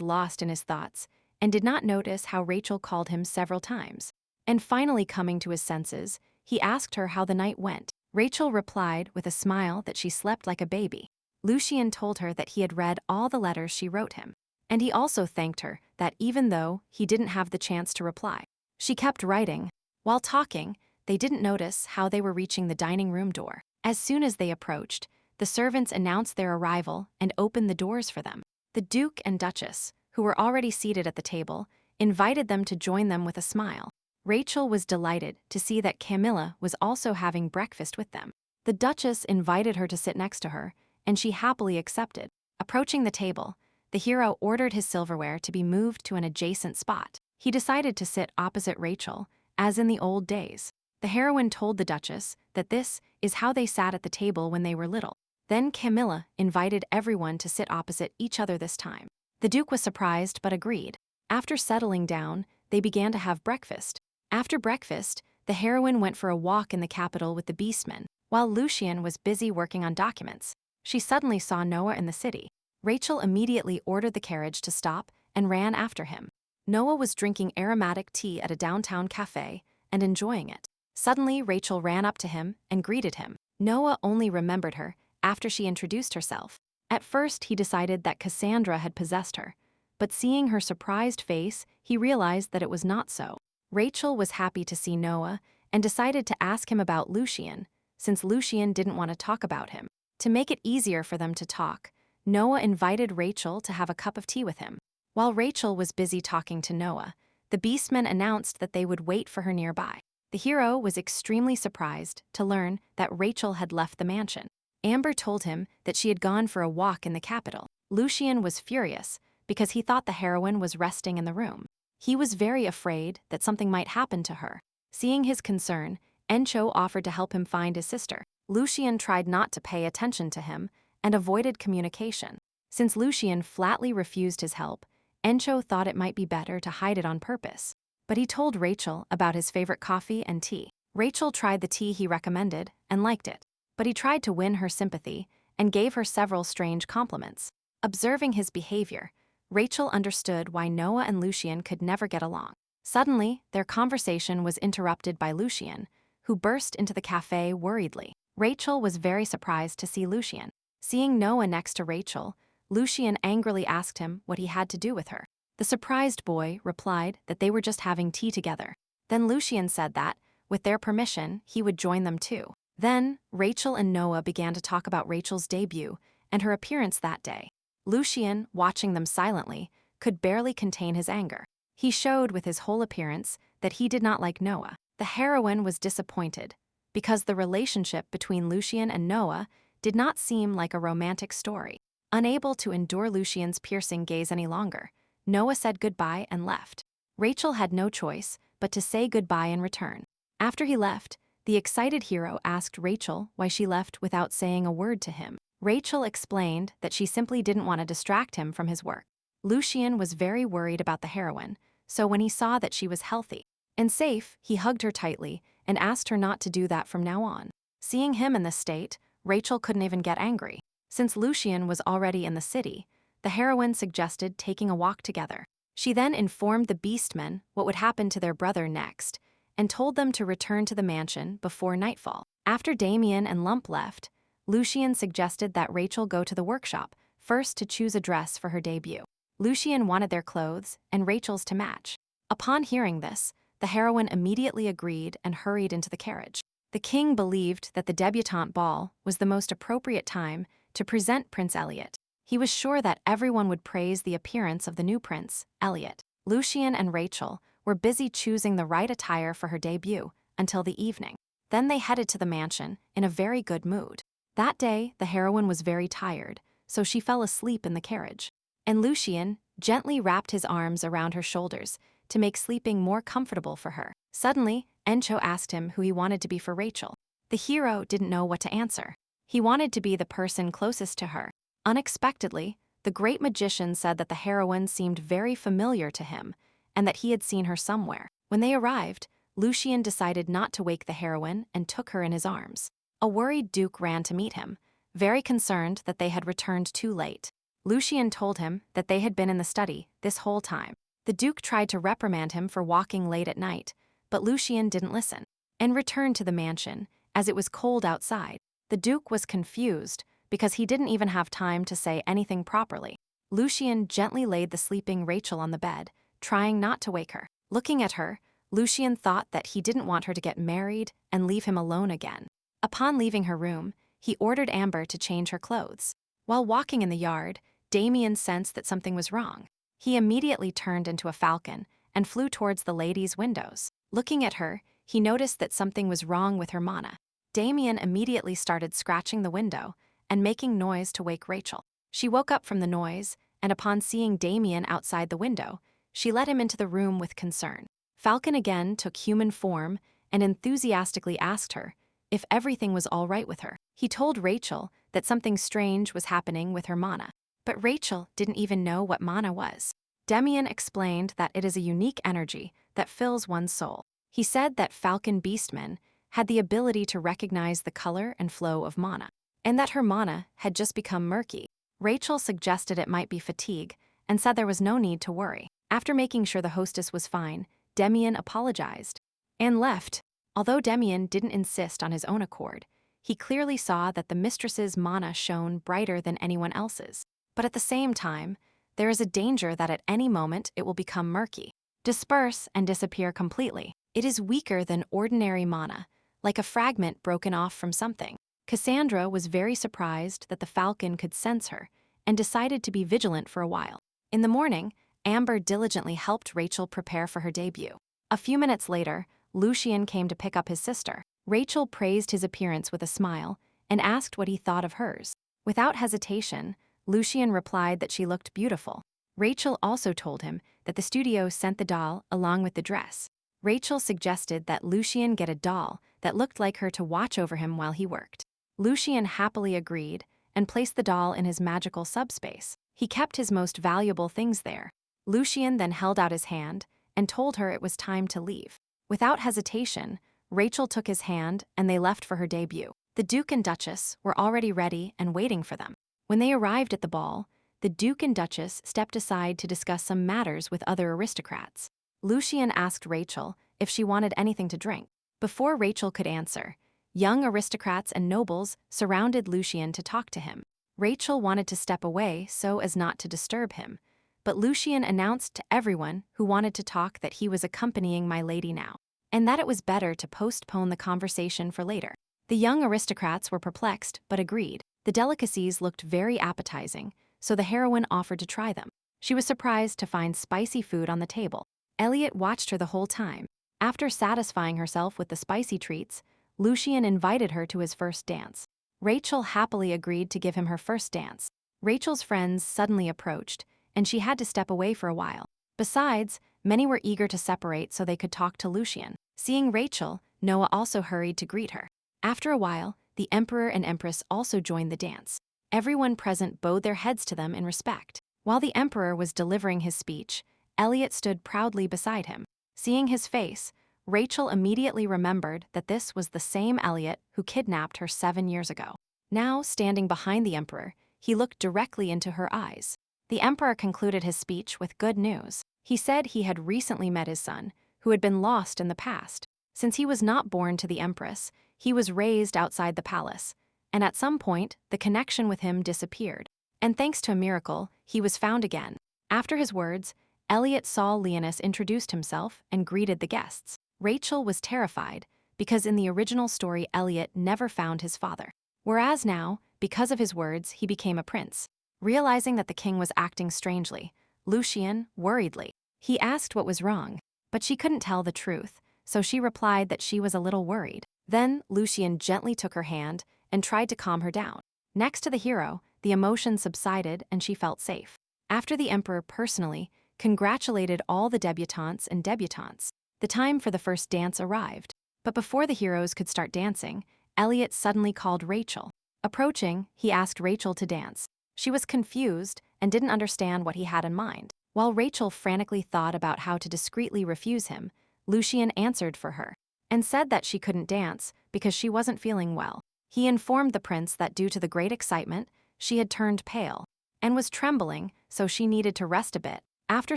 lost in his thoughts and did not notice how Rachel called him several times. And finally coming to his senses, he asked her how the night went. Rachel replied with a smile that she slept like a baby. Lucian told her that he had read all the letters she wrote him, and he also thanked her that even though he didn't have the chance to reply, she kept writing. While talking, they didn't notice how they were reaching the dining room door. As soon as they approached, the servants announced their arrival and opened the doors for them. The Duke and Duchess, who were already seated at the table, invited them to join them with a smile. Rachel was delighted to see that Camilla was also having breakfast with them. The Duchess invited her to sit next to her, and she happily accepted. Approaching the table, the hero ordered his silverware to be moved to an adjacent spot. He decided to sit opposite Rachel, as in the old days. The heroine told the Duchess that this is how they sat at the table when they were little. Then Camilla invited everyone to sit opposite each other this time. The Duke was surprised but agreed. After settling down, they began to have breakfast. After breakfast, the heroine went for a walk in the capital with the beastmen, while Lucian was busy working on documents. She suddenly saw Noah in the city. Rachel immediately ordered the carriage to stop and ran after him. Noah was drinking aromatic tea at a downtown cafe and enjoying it. Suddenly, Rachel ran up to him and greeted him. Noah only remembered her after she introduced herself. At first, he decided that Cassandra had possessed her, but seeing her surprised face, he realized that it was not so. Rachel was happy to see Noah and decided to ask him about Lucian, since Lucian didn't want to talk about him. To make it easier for them to talk, Noah invited Rachel to have a cup of tea with him. While Rachel was busy talking to Noah, the beastmen announced that they would wait for her nearby. The hero was extremely surprised to learn that Rachel had left the mansion. Amber told him that she had gone for a walk in the capital. Lucian was furious because he thought the heroine was resting in the room. He was very afraid that something might happen to her. Seeing his concern, Encho offered to help him find his sister. Lucian tried not to pay attention to him and avoided communication. Since Lucian flatly refused his help, Encho thought it might be better to hide it on purpose. But he told Rachel about his favorite coffee and tea. Rachel tried the tea he recommended and liked it, but he tried to win her sympathy and gave her several strange compliments. Observing his behavior, Rachel understood why Noah and Lucian could never get along. Suddenly, their conversation was interrupted by Lucian, who burst into the cafe worriedly. Rachel was very surprised to see Lucien. Seeing Noah next to Rachel, Lucien angrily asked him what he had to do with her. The surprised boy replied that they were just having tea together. Then Lucien said that, with their permission, he would join them too. Then, Rachel and Noah began to talk about Rachel's debut and her appearance that day. Lucien, watching them silently, could barely contain his anger. He showed with his whole appearance that he did not like Noah. The heroine was disappointed, because the relationship between Lucien and Noah did not seem like a romantic story. Unable to endure Lucien's piercing gaze any longer, Noah said goodbye and left. Rachel had no choice but to say goodbye in return. After he left, the excited hero asked Rachel why she left without saying a word to him. Rachel explained that she simply didn't want to distract him from his work. Lucien was very worried about the heroine, so when he saw that she was healthy and safe, he hugged her tightly and asked her not to do that from now on. Seeing him in this state, Rachel couldn't even get angry. Since Lucien was already in the city, the heroine suggested taking a walk together. She then informed the beastmen what would happen to their brother next, and told them to return to the mansion before nightfall. After Damien and Lump left, Lucien suggested that Rachel go to the workshop first to choose a dress for her debut. Lucien wanted their clothes and Rachel's to match. Upon hearing this, the heroine immediately agreed and hurried into the carriage. The king believed that the debutante ball was the most appropriate time to present Prince Elliot. He was sure that everyone would praise the appearance of the new prince, Elliot. Lucien and Rachel were busy choosing the right attire for her debut until the evening. Then they headed to the mansion in a very good mood. That day, the heroine was very tired, so she fell asleep in the carriage. And Lucien gently wrapped his arms around her shoulders to make sleeping more comfortable for her. Suddenly, Encho asked him who he wanted to be for Rachel. The hero didn't know what to answer. He wanted to be the person closest to her. Unexpectedly, the great magician said that the heroine seemed very familiar to him and that he had seen her somewhere. When they arrived, Lucien decided not to wake the heroine and took her in his arms. A worried Duke ran to meet him, very concerned that they had returned too late. Lucien told him that they had been in the study this whole time. The Duke tried to reprimand him for walking late at night, but Lucien didn't listen and returned to the mansion as it was cold outside. The Duke was confused because he didn't even have time to say anything properly. Lucien gently laid the sleeping Rachel on the bed, trying not to wake her. Looking at her, Lucien thought that he didn't want her to get married and leave him alone again. Upon leaving her room, he ordered Amber to change her clothes. While walking in the yard, Damien sensed that something was wrong. He immediately turned into a falcon and flew towards the lady's windows. Looking at her, he noticed that something was wrong with her mana. Damien immediately started scratching the window and making noise to wake Rachel. She woke up from the noise, and upon seeing Damien outside the window, she let him into the room with concern. Falcon again took human form and enthusiastically asked her if everything was all right with her. He told Rachel that something strange was happening with her mana. But Rachel didn't even know what mana was. Damien explained that it is a unique energy that fills one's soul. He said that Falcon Beastmen had the ability to recognize the color and flow of mana, and that her mana had just become murky. Rachel suggested it might be fatigue and said there was no need to worry. After making sure the hostess was fine, Damien apologized and left. Although Damien didn't insist on his own accord, he clearly saw that the mistress's mana shone brighter than anyone else's. But at the same time, there is a danger that at any moment it will become murky, disperse, and disappear completely. It is weaker than ordinary mana, like a fragment broken off from something. Cassandra was very surprised that the falcon could sense her and decided to be vigilant for a while. In the morning, Amber diligently helped Rachel prepare for her debut. A few minutes later, Lucien came to pick up his sister. Rachel praised his appearance with a smile and asked what he thought of hers. Without hesitation, Lucien replied that she looked beautiful. Rachel also told him that the studio sent the doll along with the dress. Rachel suggested that Lucien get a doll that looked like her to watch over him while he worked. Lucien happily agreed and placed the doll in his magical subspace. He kept his most valuable things there. Lucien then held out his hand and told her it was time to leave. Without hesitation, Rachel took his hand and they left for her debut. The Duke and Duchess were already ready and waiting for them. When they arrived at the ball, the Duke and Duchess stepped aside to discuss some matters with other aristocrats. Lucien asked Rachel if she wanted anything to drink. Before Rachel could answer, young aristocrats and nobles surrounded Lucien to talk to him. Rachel wanted to step away so as not to disturb him, but Lucien announced to everyone who wanted to talk that he was accompanying my lady now, and that it was better to postpone the conversation for later. The young aristocrats were perplexed but agreed. The delicacies looked very appetizing, so the heroine offered to try them. She was surprised to find spicy food on the table. Elliot watched her the whole time. After satisfying herself with the spicy treats, Lucien invited her to his first dance. Rachel happily agreed to give him her first dance. Rachel's friends suddenly approached, and she had to step away for a while. Besides, many were eager to separate so they could talk to Lucien. Seeing Rachel, Noah also hurried to greet her. After a while, the emperor and empress also joined the dance. Everyone present bowed their heads to them in respect. While the emperor was delivering his speech, Elliot stood proudly beside him. Seeing his face, Rachel immediately remembered that this was the same Elliot who kidnapped her 7 years ago. Now, standing behind the emperor, he looked directly into her eyes. The emperor concluded his speech with good news. He said he had recently met his son, who had been lost in the past. Since he was not born to the empress, he was raised outside the palace, and at some point, the connection with him disappeared. And thanks to a miracle, he was found again. After his words, Elliot saw Leonis introduced himself and greeted the guests. Rachel was terrified, because in the original story Elliot never found his father. Whereas now, because of his words, he became a prince. Realizing that the king was acting strangely, Lucien worriedly. He asked what was wrong, but she couldn't tell the truth, so she replied that she was a little worried. Then Lucien gently took her hand and tried to calm her down. Next to the hero, the emotion subsided and she felt safe. After the emperor personally congratulated all the debutantes and debutantes, the time for the first dance arrived. But before the heroes could start dancing, Elliot suddenly called Rachel. Approaching, he asked Rachel to dance. She was confused and didn't understand what he had in mind. While Rachel frantically thought about how to discreetly refuse him, Lucien answered for her and said that she couldn't dance because she wasn't feeling well. He informed the prince that due to the great excitement, she had turned pale and was trembling, so she needed to rest a bit. After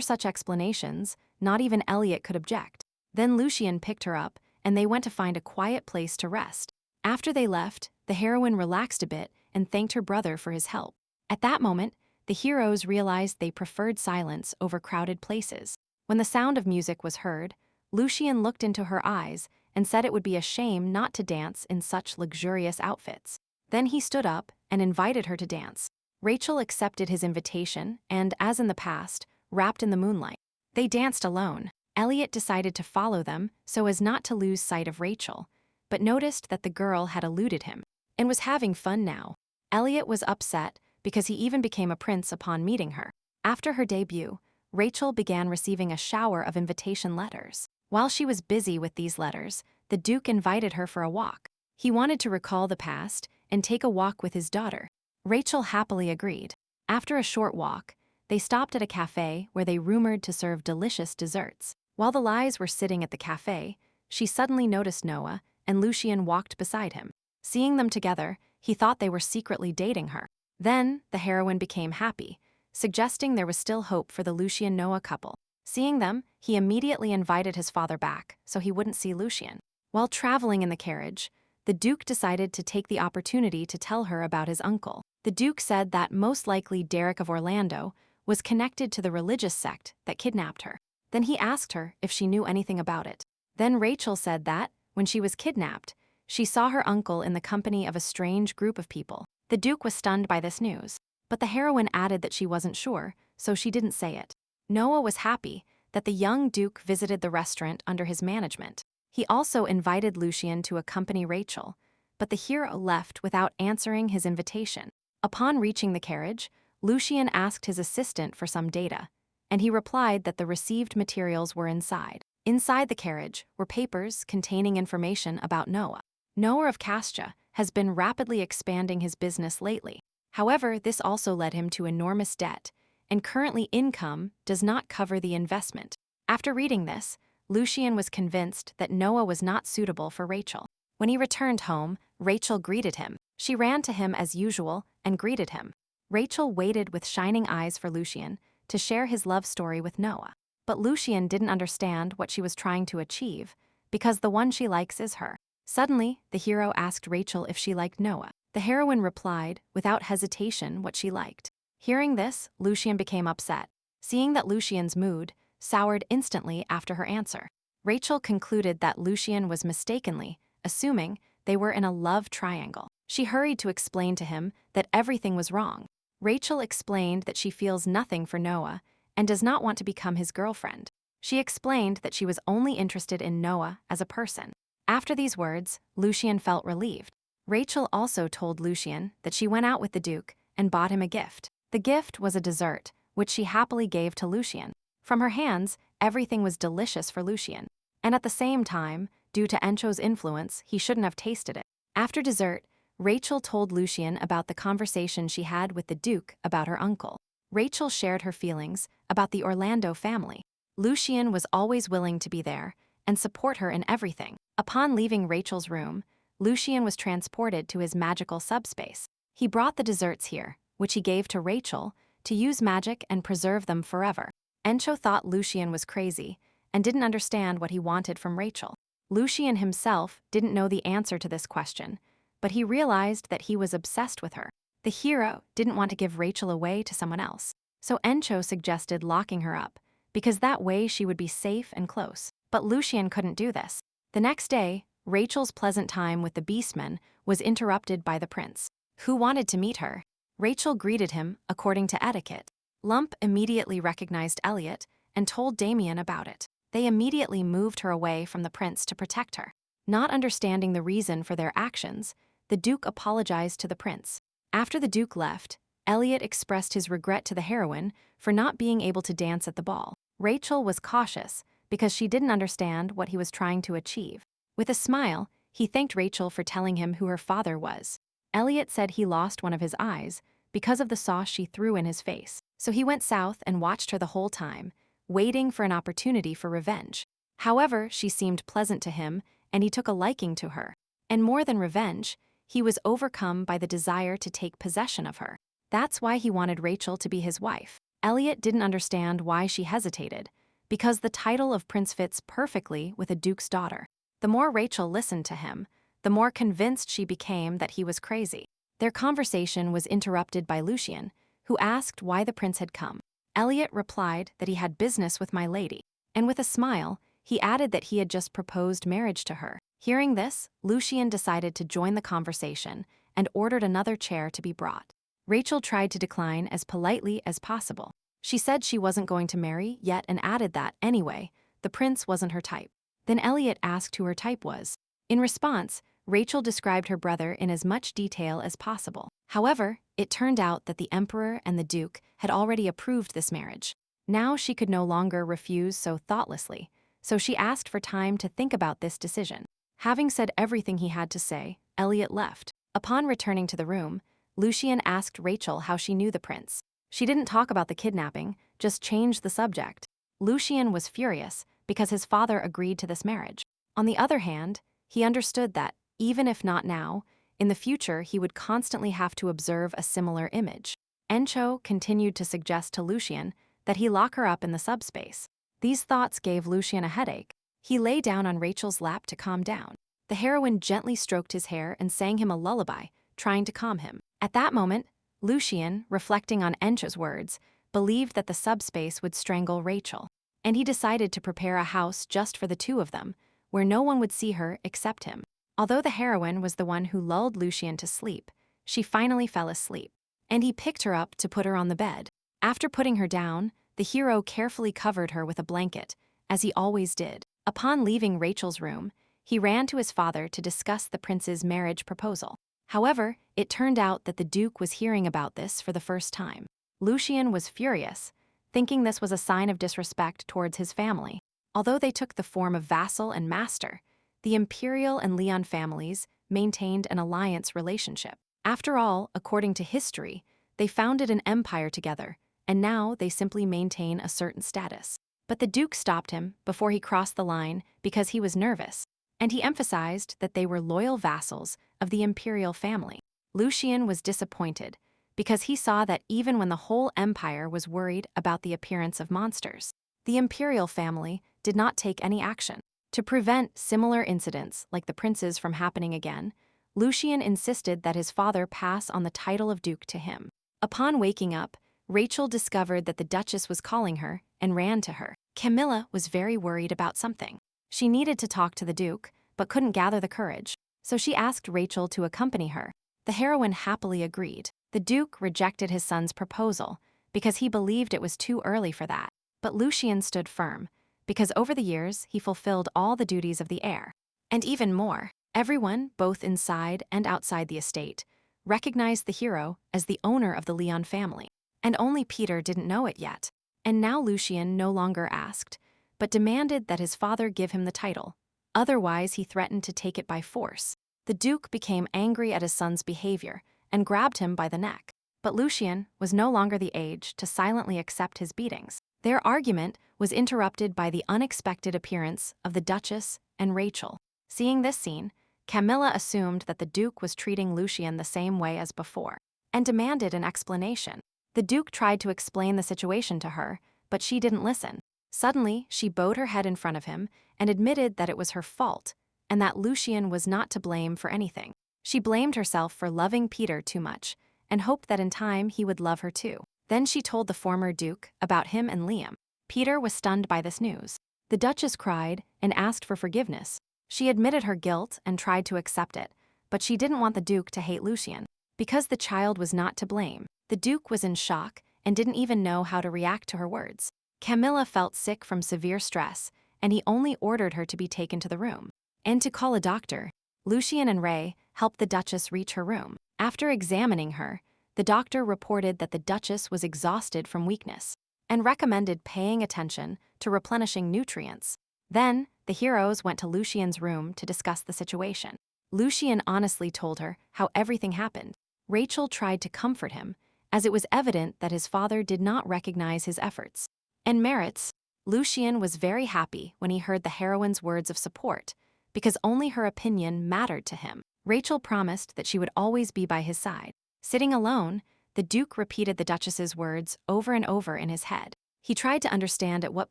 such explanations, not even Elliot could object. Then Lucien picked her up, and they went to find a quiet place to rest. After they left, the heroine relaxed a bit and thanked her brother for his help. At that moment, the heroes realized they preferred silence over crowded places. When the sound of music was heard, Lucien looked into her eyes and said it would be a shame not to dance in such luxurious outfits. Then he stood up and invited her to dance. Rachel accepted his invitation and, as in the past, wrapped in the moonlight. They danced alone. Elliot decided to follow them so as not to lose sight of Rachel, but noticed that the girl had eluded him and was having fun now. Elliot was upset because he even became a prince upon meeting her. After her debut, Rachel began receiving a shower of invitation letters. While she was busy with these letters, the Duke invited her for a walk. He wanted to recall the past and take a walk with his daughter. Rachel happily agreed. After a short walk, they stopped at a cafe where they rumored to serve delicious desserts. While the Lies were sitting at the cafe, she suddenly noticed Noah, and Lucien walked beside him. Seeing them together, he thought they were secretly dating her. Then, the heroine became happy, suggesting there was still hope for the Lucien-Noah couple. Seeing them, he immediately invited his father back so he wouldn't see Lucien. While traveling in the carriage, the Duke decided to take the opportunity to tell her about his uncle. The Duke said that most likely Derek of Orlando was connected to the religious sect that kidnapped her. Then he asked her if she knew anything about it. Then Rachel said that, when she was kidnapped, she saw her uncle in the company of a strange group of people. The Duke was stunned by this news, but the heroine added that she wasn't sure, so she didn't say it. Noah was happy that the young Duke visited the restaurant under his management. He also invited Lucien to accompany Rachel, but the hero left without answering his invitation. Upon reaching the carriage, Lucien asked his assistant for some data, and he replied that the received materials were inside. Inside the carriage were papers containing information about Noah. Noah of Castia has been rapidly expanding his business lately. However, this also led him to enormous debt, and currently income does not cover the investment. After reading this, Lucien was convinced that Noah was not suitable for Rachel. When he returned home, Rachel greeted him. She ran to him as usual and greeted him. Rachel waited with shining eyes for Lucien to share his love story with Noah. But Lucien didn't understand what she was trying to achieve because the one she likes is her. Suddenly, the hero asked Rachel if she liked Noah. The heroine replied, without hesitation, what she liked. Hearing this, Lucien became upset. Seeing that Lucien's mood soured instantly after her answer, Rachel concluded that Lucien was mistakenly assuming they were in a love triangle. She hurried to explain to him that everything was wrong. Rachel explained that she feels nothing for Noah and does not want to become his girlfriend. She explained that she was only interested in Noah as a person. After these words, Lucien felt relieved. Rachel also told Lucien that she went out with the Duke and bought him a gift. The gift was a dessert, which she happily gave to Lucien. From her hands, everything was delicious for Lucien. And at the same time, due to Encho's influence, he shouldn't have tasted it. After dessert, Rachel told Lucien about the conversation she had with the Duke about her uncle. Rachel shared her feelings about the Orlando family. Lucien was always willing to be there and support her in everything. Upon leaving Rachel's room, Lucien was transported to his magical subspace. He brought the desserts here, which he gave to Rachel, to use magic and preserve them forever. Encho thought Lucien was crazy and didn't understand what he wanted from Rachel. Lucien himself didn't know the answer to this question, but he realized that he was obsessed with her. The hero didn't want to give Rachel away to someone else, so Encho suggested locking her up, because that way she would be safe and close. But Lucien couldn't do this. The next day, Rachel's pleasant time with the beastmen was interrupted by the prince, who wanted to meet her. Rachel greeted him according to etiquette. Lump immediately recognized Elliot and told Damien about it. They immediately moved her away from the prince to protect her. Not understanding the reason for their actions, the Duke apologized to the prince. After the Duke left, Elliot expressed his regret to the heroine for not being able to dance at the ball. Rachel was cautious because she didn't understand what he was trying to achieve. With a smile, he thanked Rachel for telling him who her father was. Elliot said he lost one of his eyes because of the sauce she threw in his face, so he went south and watched her the whole time, waiting for an opportunity for revenge. However, she seemed pleasant to him, and he took a liking to her. And more than revenge, he was overcome by the desire to take possession of her. That's why he wanted Rachel to be his wife. Elliot didn't understand why she hesitated, because the title of prince fits perfectly with a duke's daughter. The more Rachel listened to him, the more convinced she became that he was crazy. Their conversation was interrupted by Lucien, who asked why the prince had come. Elliot replied that he had business with my lady, and with a smile, he added that he had just proposed marriage to her. Hearing this, Lucien decided to join the conversation and ordered another chair to be brought. Rachel tried to decline as politely as possible. She said she wasn't going to marry yet and added that, anyway, the prince wasn't her type. Then Elliot asked who her type was. In response, Rachel described her brother in as much detail as possible. However, it turned out that the emperor and the duke had already approved this marriage. Now she could no longer refuse so thoughtlessly, so she asked for time to think about this decision. Having said everything he had to say, Elliot left. Upon returning to the room, Lucien asked Rachel how she knew the prince. She didn't talk about the kidnapping, just changed the subject. Lucien was furious because his father agreed to this marriage. On the other hand, he understood that, even if not now, in the future he would constantly have to observe a similar image. Encho continued to suggest to Lucien that he lock her up in the subspace. These thoughts gave Lucien a headache. He lay down on Rachel's lap to calm down. The heroine gently stroked his hair and sang him a lullaby, trying to calm him. At that moment, Lucien, reflecting on Encho's words, believed that the subspace would strangle Rachel, and he decided to prepare a house just for the two of them, where no one would see her except him. Although the heroine was the one who lulled Lucien to sleep, she finally fell asleep, and he picked her up to put her on the bed. After putting her down, the hero carefully covered her with a blanket, as he always did. Upon leaving Rachel's room, he ran to his father to discuss the prince's marriage proposal. However, it turned out that the Duke was hearing about this for the first time. Lucien was furious, thinking this was a sign of disrespect towards his family. Although they took the form of vassal and master, the Imperial and Leon families maintained an alliance relationship. After all, according to history, they founded an empire together, and now they simply maintain a certain status. But the Duke stopped him before he crossed the line because he was nervous, and he emphasized that they were loyal vassals of the imperial family. Lucien was disappointed because he saw that even when the whole empire was worried about the appearance of monsters, the imperial family did not take any action. To prevent similar incidents like the prince's from happening again, Lucian insisted that his father pass on the title of duke to him. Upon waking up, Rachel discovered that the Duchess was calling her and ran to her. Camilla was very worried about something. She needed to talk to the Duke, but couldn't gather the courage, so she asked Rachel to accompany her. The heroine happily agreed. The Duke rejected his son's proposal because he believed it was too early for that. But Lucian stood firm, because over the years he fulfilled all the duties of the heir. And even more, everyone, both inside and outside the estate, recognized the hero as the owner of the Leon family. And only Peter didn't know it yet. And now Lucian no longer asked, but demanded that his father give him the title. Otherwise, he threatened to take it by force. The Duke became angry at his son's behavior and grabbed him by the neck. But Lucian was no longer the age to silently accept his beatings. Their argument was interrupted by the unexpected appearance of the Duchess and Rachel. Seeing this scene, Camilla assumed that the Duke was treating Lucian the same way as before, and demanded an explanation. The Duke tried to explain the situation to her, but she didn't listen. Suddenly, she bowed her head in front of him and admitted that it was her fault, and that Lucian was not to blame for anything. She blamed herself for loving Peter too much, and hoped that in time he would love her too. Then she told the former Duke about him and Liam. Peter was stunned by this news. The Duchess cried and asked for forgiveness. She admitted her guilt and tried to accept it, but she didn't want the Duke to hate Lucian. Because the child was not to blame, the Duke was in shock and didn't even know how to react to her words. Camilla felt sick from severe stress, and he only ordered her to be taken to the room and to call a doctor. Lucian and Ray helped the Duchess reach her room. After examining her, the doctor reported that the Duchess was exhausted from weakness and recommended paying attention to replenishing nutrients. Then, the heroes went to Lucian's room to discuss the situation. Lucian honestly told her how everything happened. Rachel tried to comfort him, as it was evident that his father did not recognize his efforts and merits. Lucian was very happy when he heard the heroine's words of support, because only her opinion mattered to him. Rachel promised that she would always be by his side. Sitting alone, the Duke repeated the Duchess's words over and over in his head. He tried to understand at what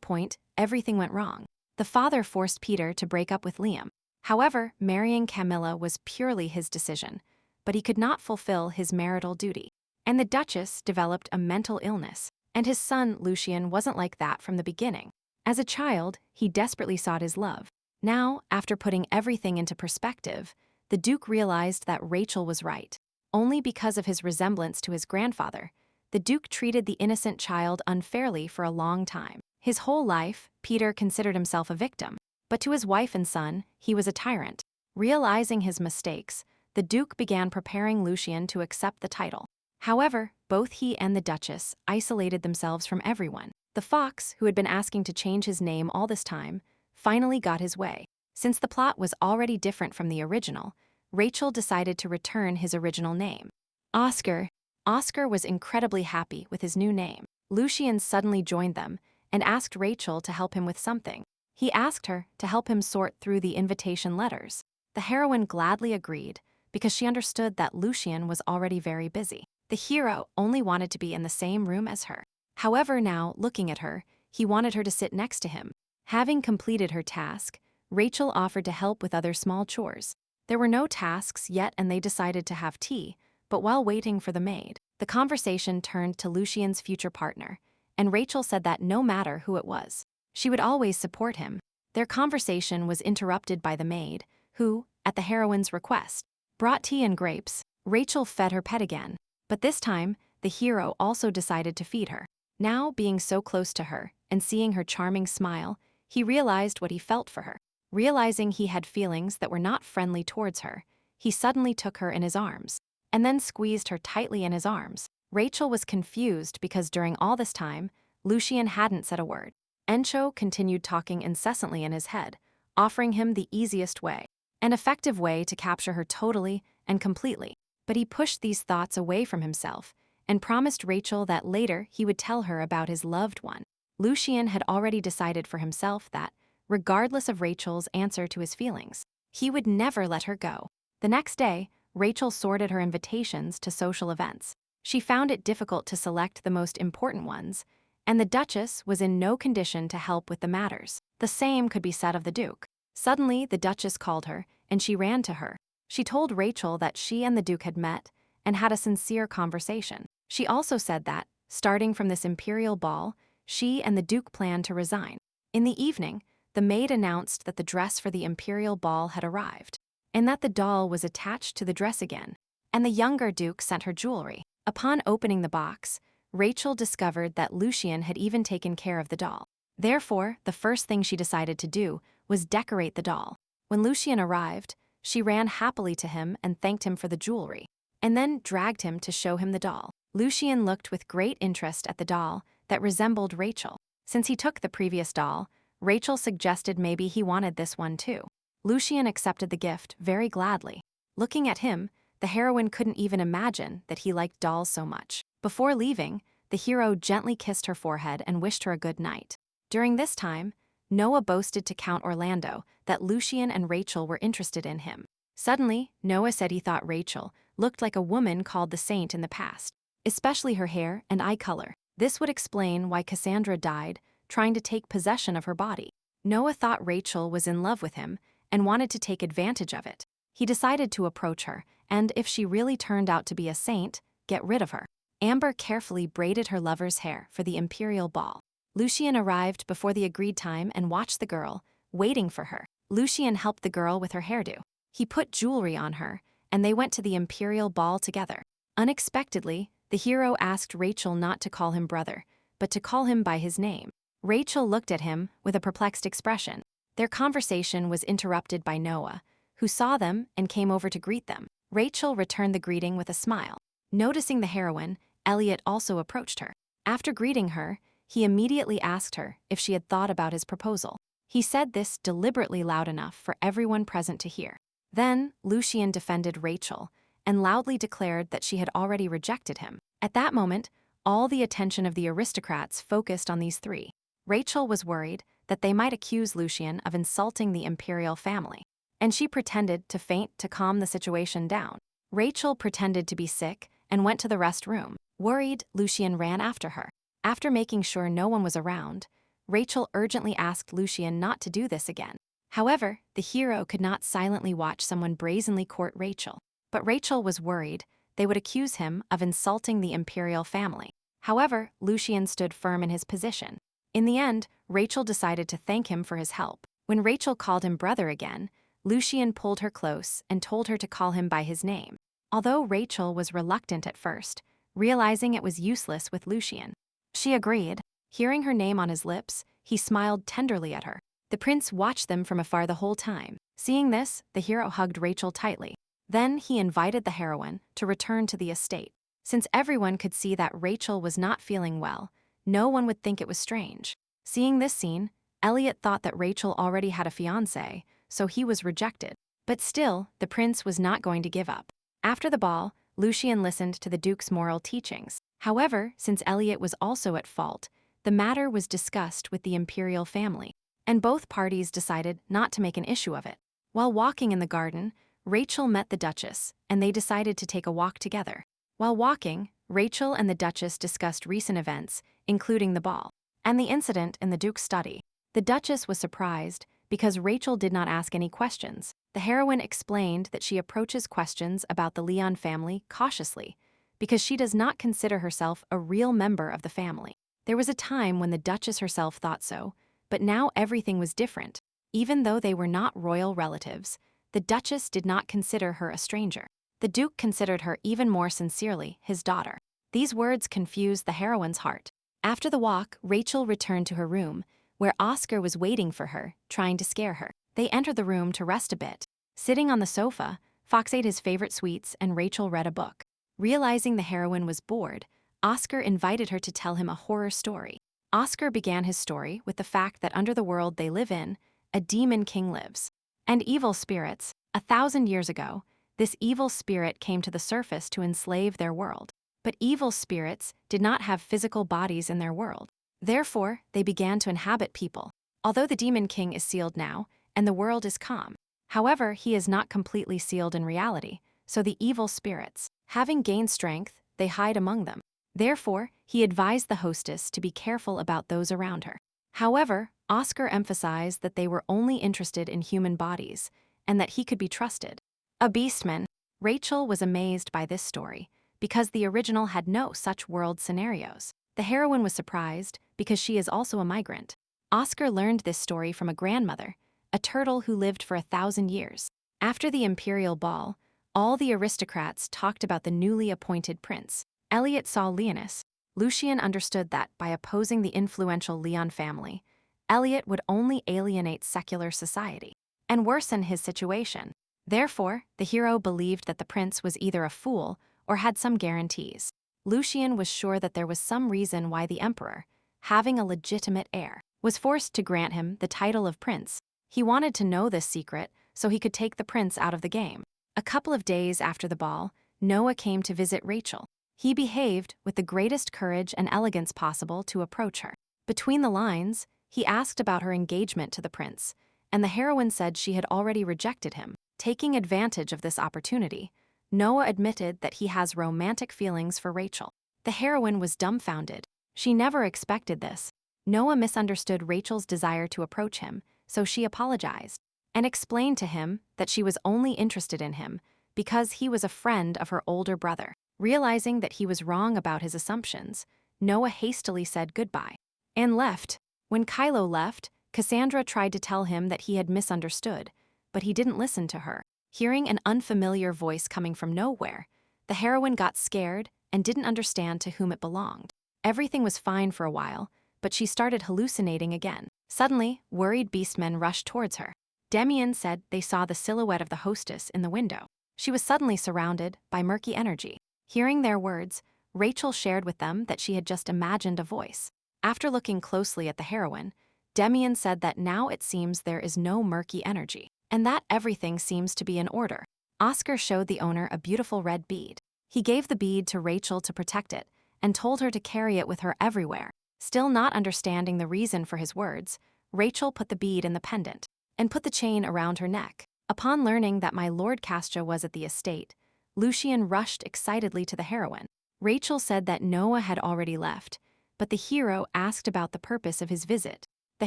point everything went wrong. The father forced Peter to break up with Liam. However, marrying Camilla was purely his decision, but he could not fulfill his marital duty. And the Duchess developed a mental illness, and his son Lucian wasn't like that from the beginning. As a child, he desperately sought his love. Now, after putting everything into perspective, the Duke realized that Rachel was right. Only because of his resemblance to his grandfather, the Duke treated the innocent child unfairly for a long time. His whole life, Peter considered himself a victim, but to his wife and son, he was a tyrant. Realizing his mistakes, the Duke began preparing Lucian to accept the title. However, both he and the Duchess isolated themselves from everyone. The fox, who had been asking to change his name all this time, finally got his way. Since the plot was already different from the original, Rachel decided to return his original name, Oscar. Oscar was incredibly happy with his new name. Lucian suddenly joined them and asked Rachel to help him with something. He asked her to help him sort through the invitation letters. The heroine gladly agreed because she understood that Lucian was already very busy. The hero only wanted to be in the same room as her. However, now, looking at her, he wanted her to sit next to him. Having completed her task, Rachel offered to help with other small chores. There were no tasks yet and they decided to have tea, but while waiting for the maid, the conversation turned to Lucian's future partner, and Rachel said that no matter who it was, she would always support him. Their conversation was interrupted by the maid, who, at the heroine's request, brought tea and grapes. Rachel fed her pet again, but this time, the hero also decided to feed her. Now, being so close to her and seeing her charming smile, he realized what he felt for her. Realizing he had feelings that were not friendly towards her, he suddenly took her in his arms, and then squeezed her tightly in his arms. Rachel was confused because during all this time, Lucian hadn't said a word. Encho continued talking incessantly in his head, offering him the easiest way, an effective way to capture her totally and completely. But he pushed these thoughts away from himself and promised Rachel that later he would tell her about his loved one. Lucian had already decided for himself that, regardless of Rachel's answer to his feelings, he would never let her go. The next day, Rachel sorted her invitations to social events. She found it difficult to select the most important ones, and the Duchess was in no condition to help with the matters. The same could be said of the Duke. Suddenly, the Duchess called her, and she ran to her. She told Rachel that she and the Duke had met and had a sincere conversation. She also said that, starting from this imperial ball, she and the Duke planned to resign. In the evening, the maid announced that the dress for the imperial ball had arrived, and that the doll was attached to the dress again, and the younger Duke sent her jewelry. Upon opening the box, Rachel discovered that Lucien had even taken care of the doll. Therefore, the first thing she decided to do was decorate the doll. When Lucien arrived, she ran happily to him and thanked him for the jewelry, and then dragged him to show him the doll. Lucien looked with great interest at the doll that resembled Rachel. Since he took the previous doll, Rachel suggested maybe he wanted this one too. Lucien accepted the gift very gladly. Looking at him, the heroine couldn't even imagine that he liked dolls so much. Before leaving, the hero gently kissed her forehead and wished her a good night. During this time, Noah boasted to Count Orlando that Lucien and Rachel were interested in him. Suddenly, Noah said he thought Rachel looked like a woman called the Saint in the past, especially her hair and eye color. This would explain why Cassandra died, trying to take possession of her body. Noah thought Rachel was in love with him and wanted to take advantage of it. He decided to approach her, and if she really turned out to be a saint, get rid of her. Amber carefully braided her lover's hair for the imperial ball. Lucien arrived before the agreed time and watched the girl, waiting for her. Lucien helped the girl with her hairdo. He put jewelry on her, and they went to the imperial ball together. Unexpectedly, the hero asked Rachel not to call him brother, but to call him by his name. Rachel looked at him with a perplexed expression. Their conversation was interrupted by Noah, who saw them and came over to greet them. Rachel returned the greeting with a smile. Noticing the heroine, Elliot also approached her. After greeting her, he immediately asked her if she had thought about his proposal. He said this deliberately loud enough for everyone present to hear. Then, Lucien defended Rachel and loudly declared that she had already rejected him. At that moment, all the attention of the aristocrats focused on these three. Rachel was worried that they might accuse Lucien of insulting the imperial family, and she pretended to faint to calm the situation down. Rachel pretended to be sick and went to the rest room. Worried, Lucien ran after her. After making sure no one was around, Rachel urgently asked Lucien not to do this again. However, the hero could not silently watch someone brazenly court Rachel. But Rachel was worried they would accuse him of insulting the imperial family. However, Lucien stood firm in his position. In the end, Rachel decided to thank him for his help. When Rachel called him brother again, Lucien pulled her close and told her to call him by his name. Although Rachel was reluctant at first, realizing it was useless with Lucien, she agreed. Hearing her name on his lips, he smiled tenderly at her. The prince watched them from afar the whole time. Seeing this, the hero hugged Rachel tightly. Then he invited the heroine to return to the estate. Since everyone could see that Rachel was not feeling well, no one would think it was strange. Seeing this scene, Elliot thought that Rachel already had a fiancé, so he was rejected. But still, the prince was not going to give up. After the ball, Lucien listened to the Duke's moral teachings. However, since Elliot was also at fault, the matter was discussed with the imperial family, and both parties decided not to make an issue of it. While walking in the garden, Rachel met the Duchess, and they decided to take a walk together. While walking, Rachel and the Duchess discussed recent events, including the ball, and the incident in the Duke's study. The Duchess was surprised because Rachel did not ask any questions. The heroine explained that she approaches questions about the Leon family cautiously, because she does not consider herself a real member of the family. There was a time when the Duchess herself thought so, but now everything was different. Even though they were not royal relatives, the Duchess did not consider her a stranger. The Duke considered her even more sincerely his daughter. These words confused the heroine's heart. After the walk, Rachel returned to her room, where Oscar was waiting for her, trying to scare her. They entered the room to rest a bit. Sitting on the sofa, Fox ate his favorite sweets and Rachel read a book. Realizing the heroine was bored, Oscar invited her to tell him a horror story. Oscar began his story with the fact that under the world they live in, a demon king lives. And evil spirits, 1,000 years ago, this evil spirit came to the surface to enslave their world. But evil spirits did not have physical bodies in their world. Therefore, they began to inhabit people. Although the demon king is sealed now, and the world is calm. However, he is not completely sealed in reality, so the evil spirits, having gained strength, they hide among them. Therefore, he advised the hostess to be careful about those around her. However, Oscar emphasized that they were only interested in human bodies and that he could be trusted. A beastman, Rachel was amazed by this story because the original had no such world scenarios. The heroine was surprised because she is also a migrant. Oscar learned this story from a grandmother, a turtle who lived for 1,000 years. After the imperial ball, all the aristocrats talked about the newly appointed prince. Elliot saw Leonis. Lucian understood that by opposing the influential Leon family, Elliot would only alienate secular society and worsen his situation. Therefore, the hero believed that the prince was either a fool or had some guarantees. Lucian was sure that there was some reason why the emperor, having a legitimate heir, was forced to grant him the title of prince. He wanted to know this secret so he could take the prince out of the game. A couple of days after the ball, Noah came to visit Rachel. He behaved with the greatest courage and elegance possible to approach her. Between the lines, he asked about her engagement to the prince, and the heroine said she had already rejected him. Taking advantage of this opportunity, Noah admitted that he has romantic feelings for Rachel. The heroine was dumbfounded. She never expected this. Noah misunderstood Rachel's desire to approach him, so she apologized and explained to him that she was only interested in him because he was a friend of her older brother. Realizing that he was wrong about his assumptions, Noah hastily said goodbye and left. When Kylo left, Cassandra tried to tell him that he had misunderstood, but he didn't listen to her. Hearing an unfamiliar voice coming from nowhere, the heroine got scared and didn't understand to whom it belonged. Everything was fine for a while, but she started hallucinating again. Suddenly, worried beastmen rushed towards her. Demian said they saw the silhouette of the hostess in the window. She was suddenly surrounded by murky energy. Hearing their words, Rachel shared with them that she had just imagined a voice. After looking closely at the heroine, Demian said that now it seems there is no murky energy, and that everything seems to be in order. Oscar showed the owner a beautiful red bead. He gave the bead to Rachel to protect it and told her to carry it with her everywhere. Still not understanding the reason for his words, Rachel put the bead in the pendant and put the chain around her neck. Upon learning that my Lord Castra was at the estate, Lucian rushed excitedly to the heroine. Rachel said that Noah had already left, but the hero asked about the purpose of his visit. The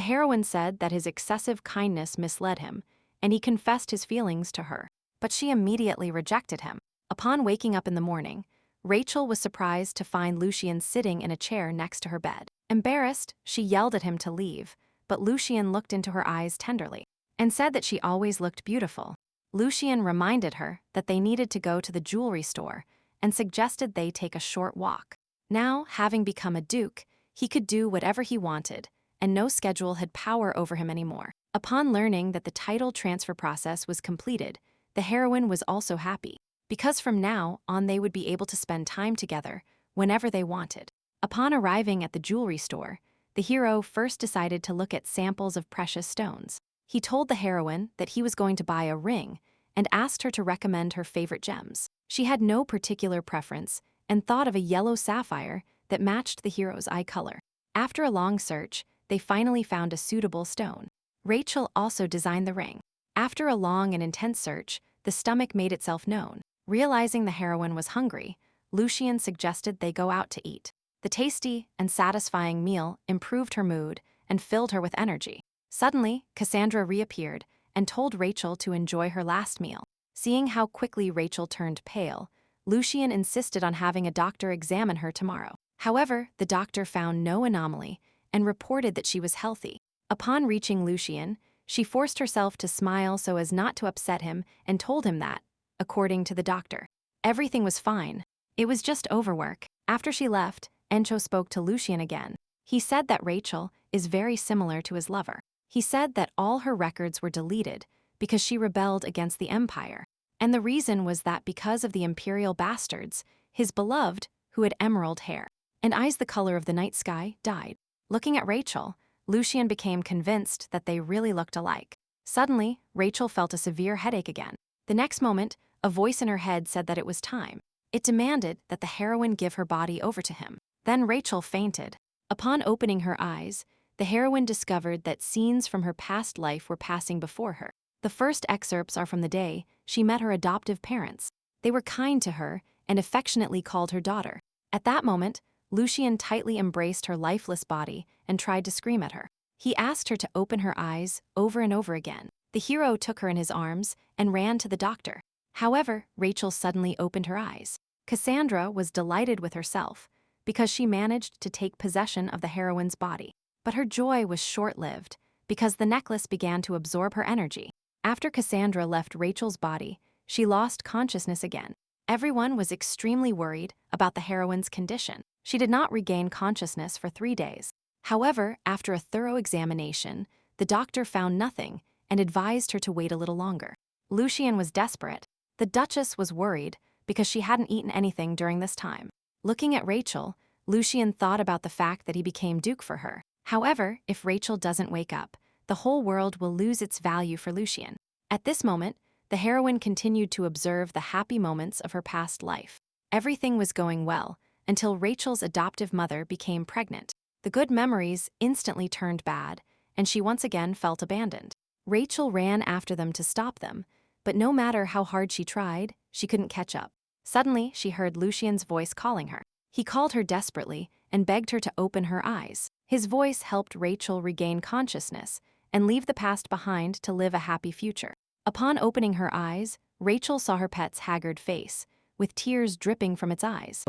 heroine said that his excessive kindness misled him, and he confessed his feelings to her, but she immediately rejected him. Upon waking up in the morning, Rachel was surprised to find Lucian sitting in a chair next to her bed. Embarrassed, she yelled at him to leave, but Lucian looked into her eyes tenderly and said that she always looked beautiful. Lucian reminded her that they needed to go to the jewelry store and suggested they take a short walk. Now, having become a duke, he could do whatever he wanted, and no schedule had power over him anymore. Upon learning that the title transfer process was completed, the heroine was also happy, because from now on they would be able to spend time together whenever they wanted. Upon arriving at the jewelry store, the hero first decided to look at samples of precious stones. He told the heroine that he was going to buy a ring and asked her to recommend her favorite gems. She had no particular preference and thought of a yellow sapphire that matched the hero's eye color. After a long search, they finally found a suitable stone. Rachel also designed the ring. After a long and intense search, the stomach made itself known. Realizing the heroine was hungry, Lucian suggested they go out to eat. The tasty and satisfying meal improved her mood and filled her with energy. Suddenly, Cassandra reappeared and told Rachel to enjoy her last meal. Seeing how quickly Rachel turned pale, Lucian insisted on having a doctor examine her tomorrow. However, the doctor found no anomaly and reported that she was healthy. Upon reaching Lucian, she forced herself to smile so as not to upset him and told him that, according to the doctor, everything was fine. It was just overwork. After she left, Encho spoke to Lucian again. He said that Rachel is very similar to his lover. He said that all her records were deleted because she rebelled against the Empire, and the reason was that because of the imperial bastards, his beloved, who had emerald hair and eyes the color of the night sky, died. Looking at Rachel, Lucian became convinced that they really looked alike. Suddenly, Rachel felt a severe headache again. The next moment, a voice in her head said that it was time. It demanded that the heroine give her body over to him. Then Rachel fainted. Upon opening her eyes, the heroine discovered that scenes from her past life were passing before her. The first excerpts are from the day she met her adoptive parents. They were kind to her and affectionately called her daughter. At that moment, Lucian tightly embraced her lifeless body and tried to scream at her. He asked her to open her eyes over and over again. The hero took her in his arms and ran to the doctor. However, Rachel suddenly opened her eyes. Cassandra was delighted with herself because she managed to take possession of the heroine's body. But her joy was short-lived because the necklace began to absorb her energy. After Cassandra left Rachel's body, she lost consciousness again. Everyone was extremely worried about the heroine's condition. She did not regain consciousness for 3 days. However, after a thorough examination, the doctor found nothing and advised her to wait a little longer. Lucien was desperate. The Duchess was worried because she hadn't eaten anything during this time. Looking at Rachel, Lucien thought about the fact that he became Duke for her. However, if Rachel doesn't wake up, the whole world will lose its value for Lucien. At this moment, the heroine continued to observe the happy moments of her past life. Everything was going well until Rachel's adoptive mother became pregnant. The good memories instantly turned bad, and she once again felt abandoned. Rachel ran after them to stop them, but no matter how hard she tried, she couldn't catch up. Suddenly, she heard Lucien's voice calling her. He called her desperately and begged her to open her eyes. His voice helped Rachel regain consciousness and leave the past behind to live a happy future. Upon opening her eyes, Rachel saw her pet's haggard face, with tears dripping from its eyes.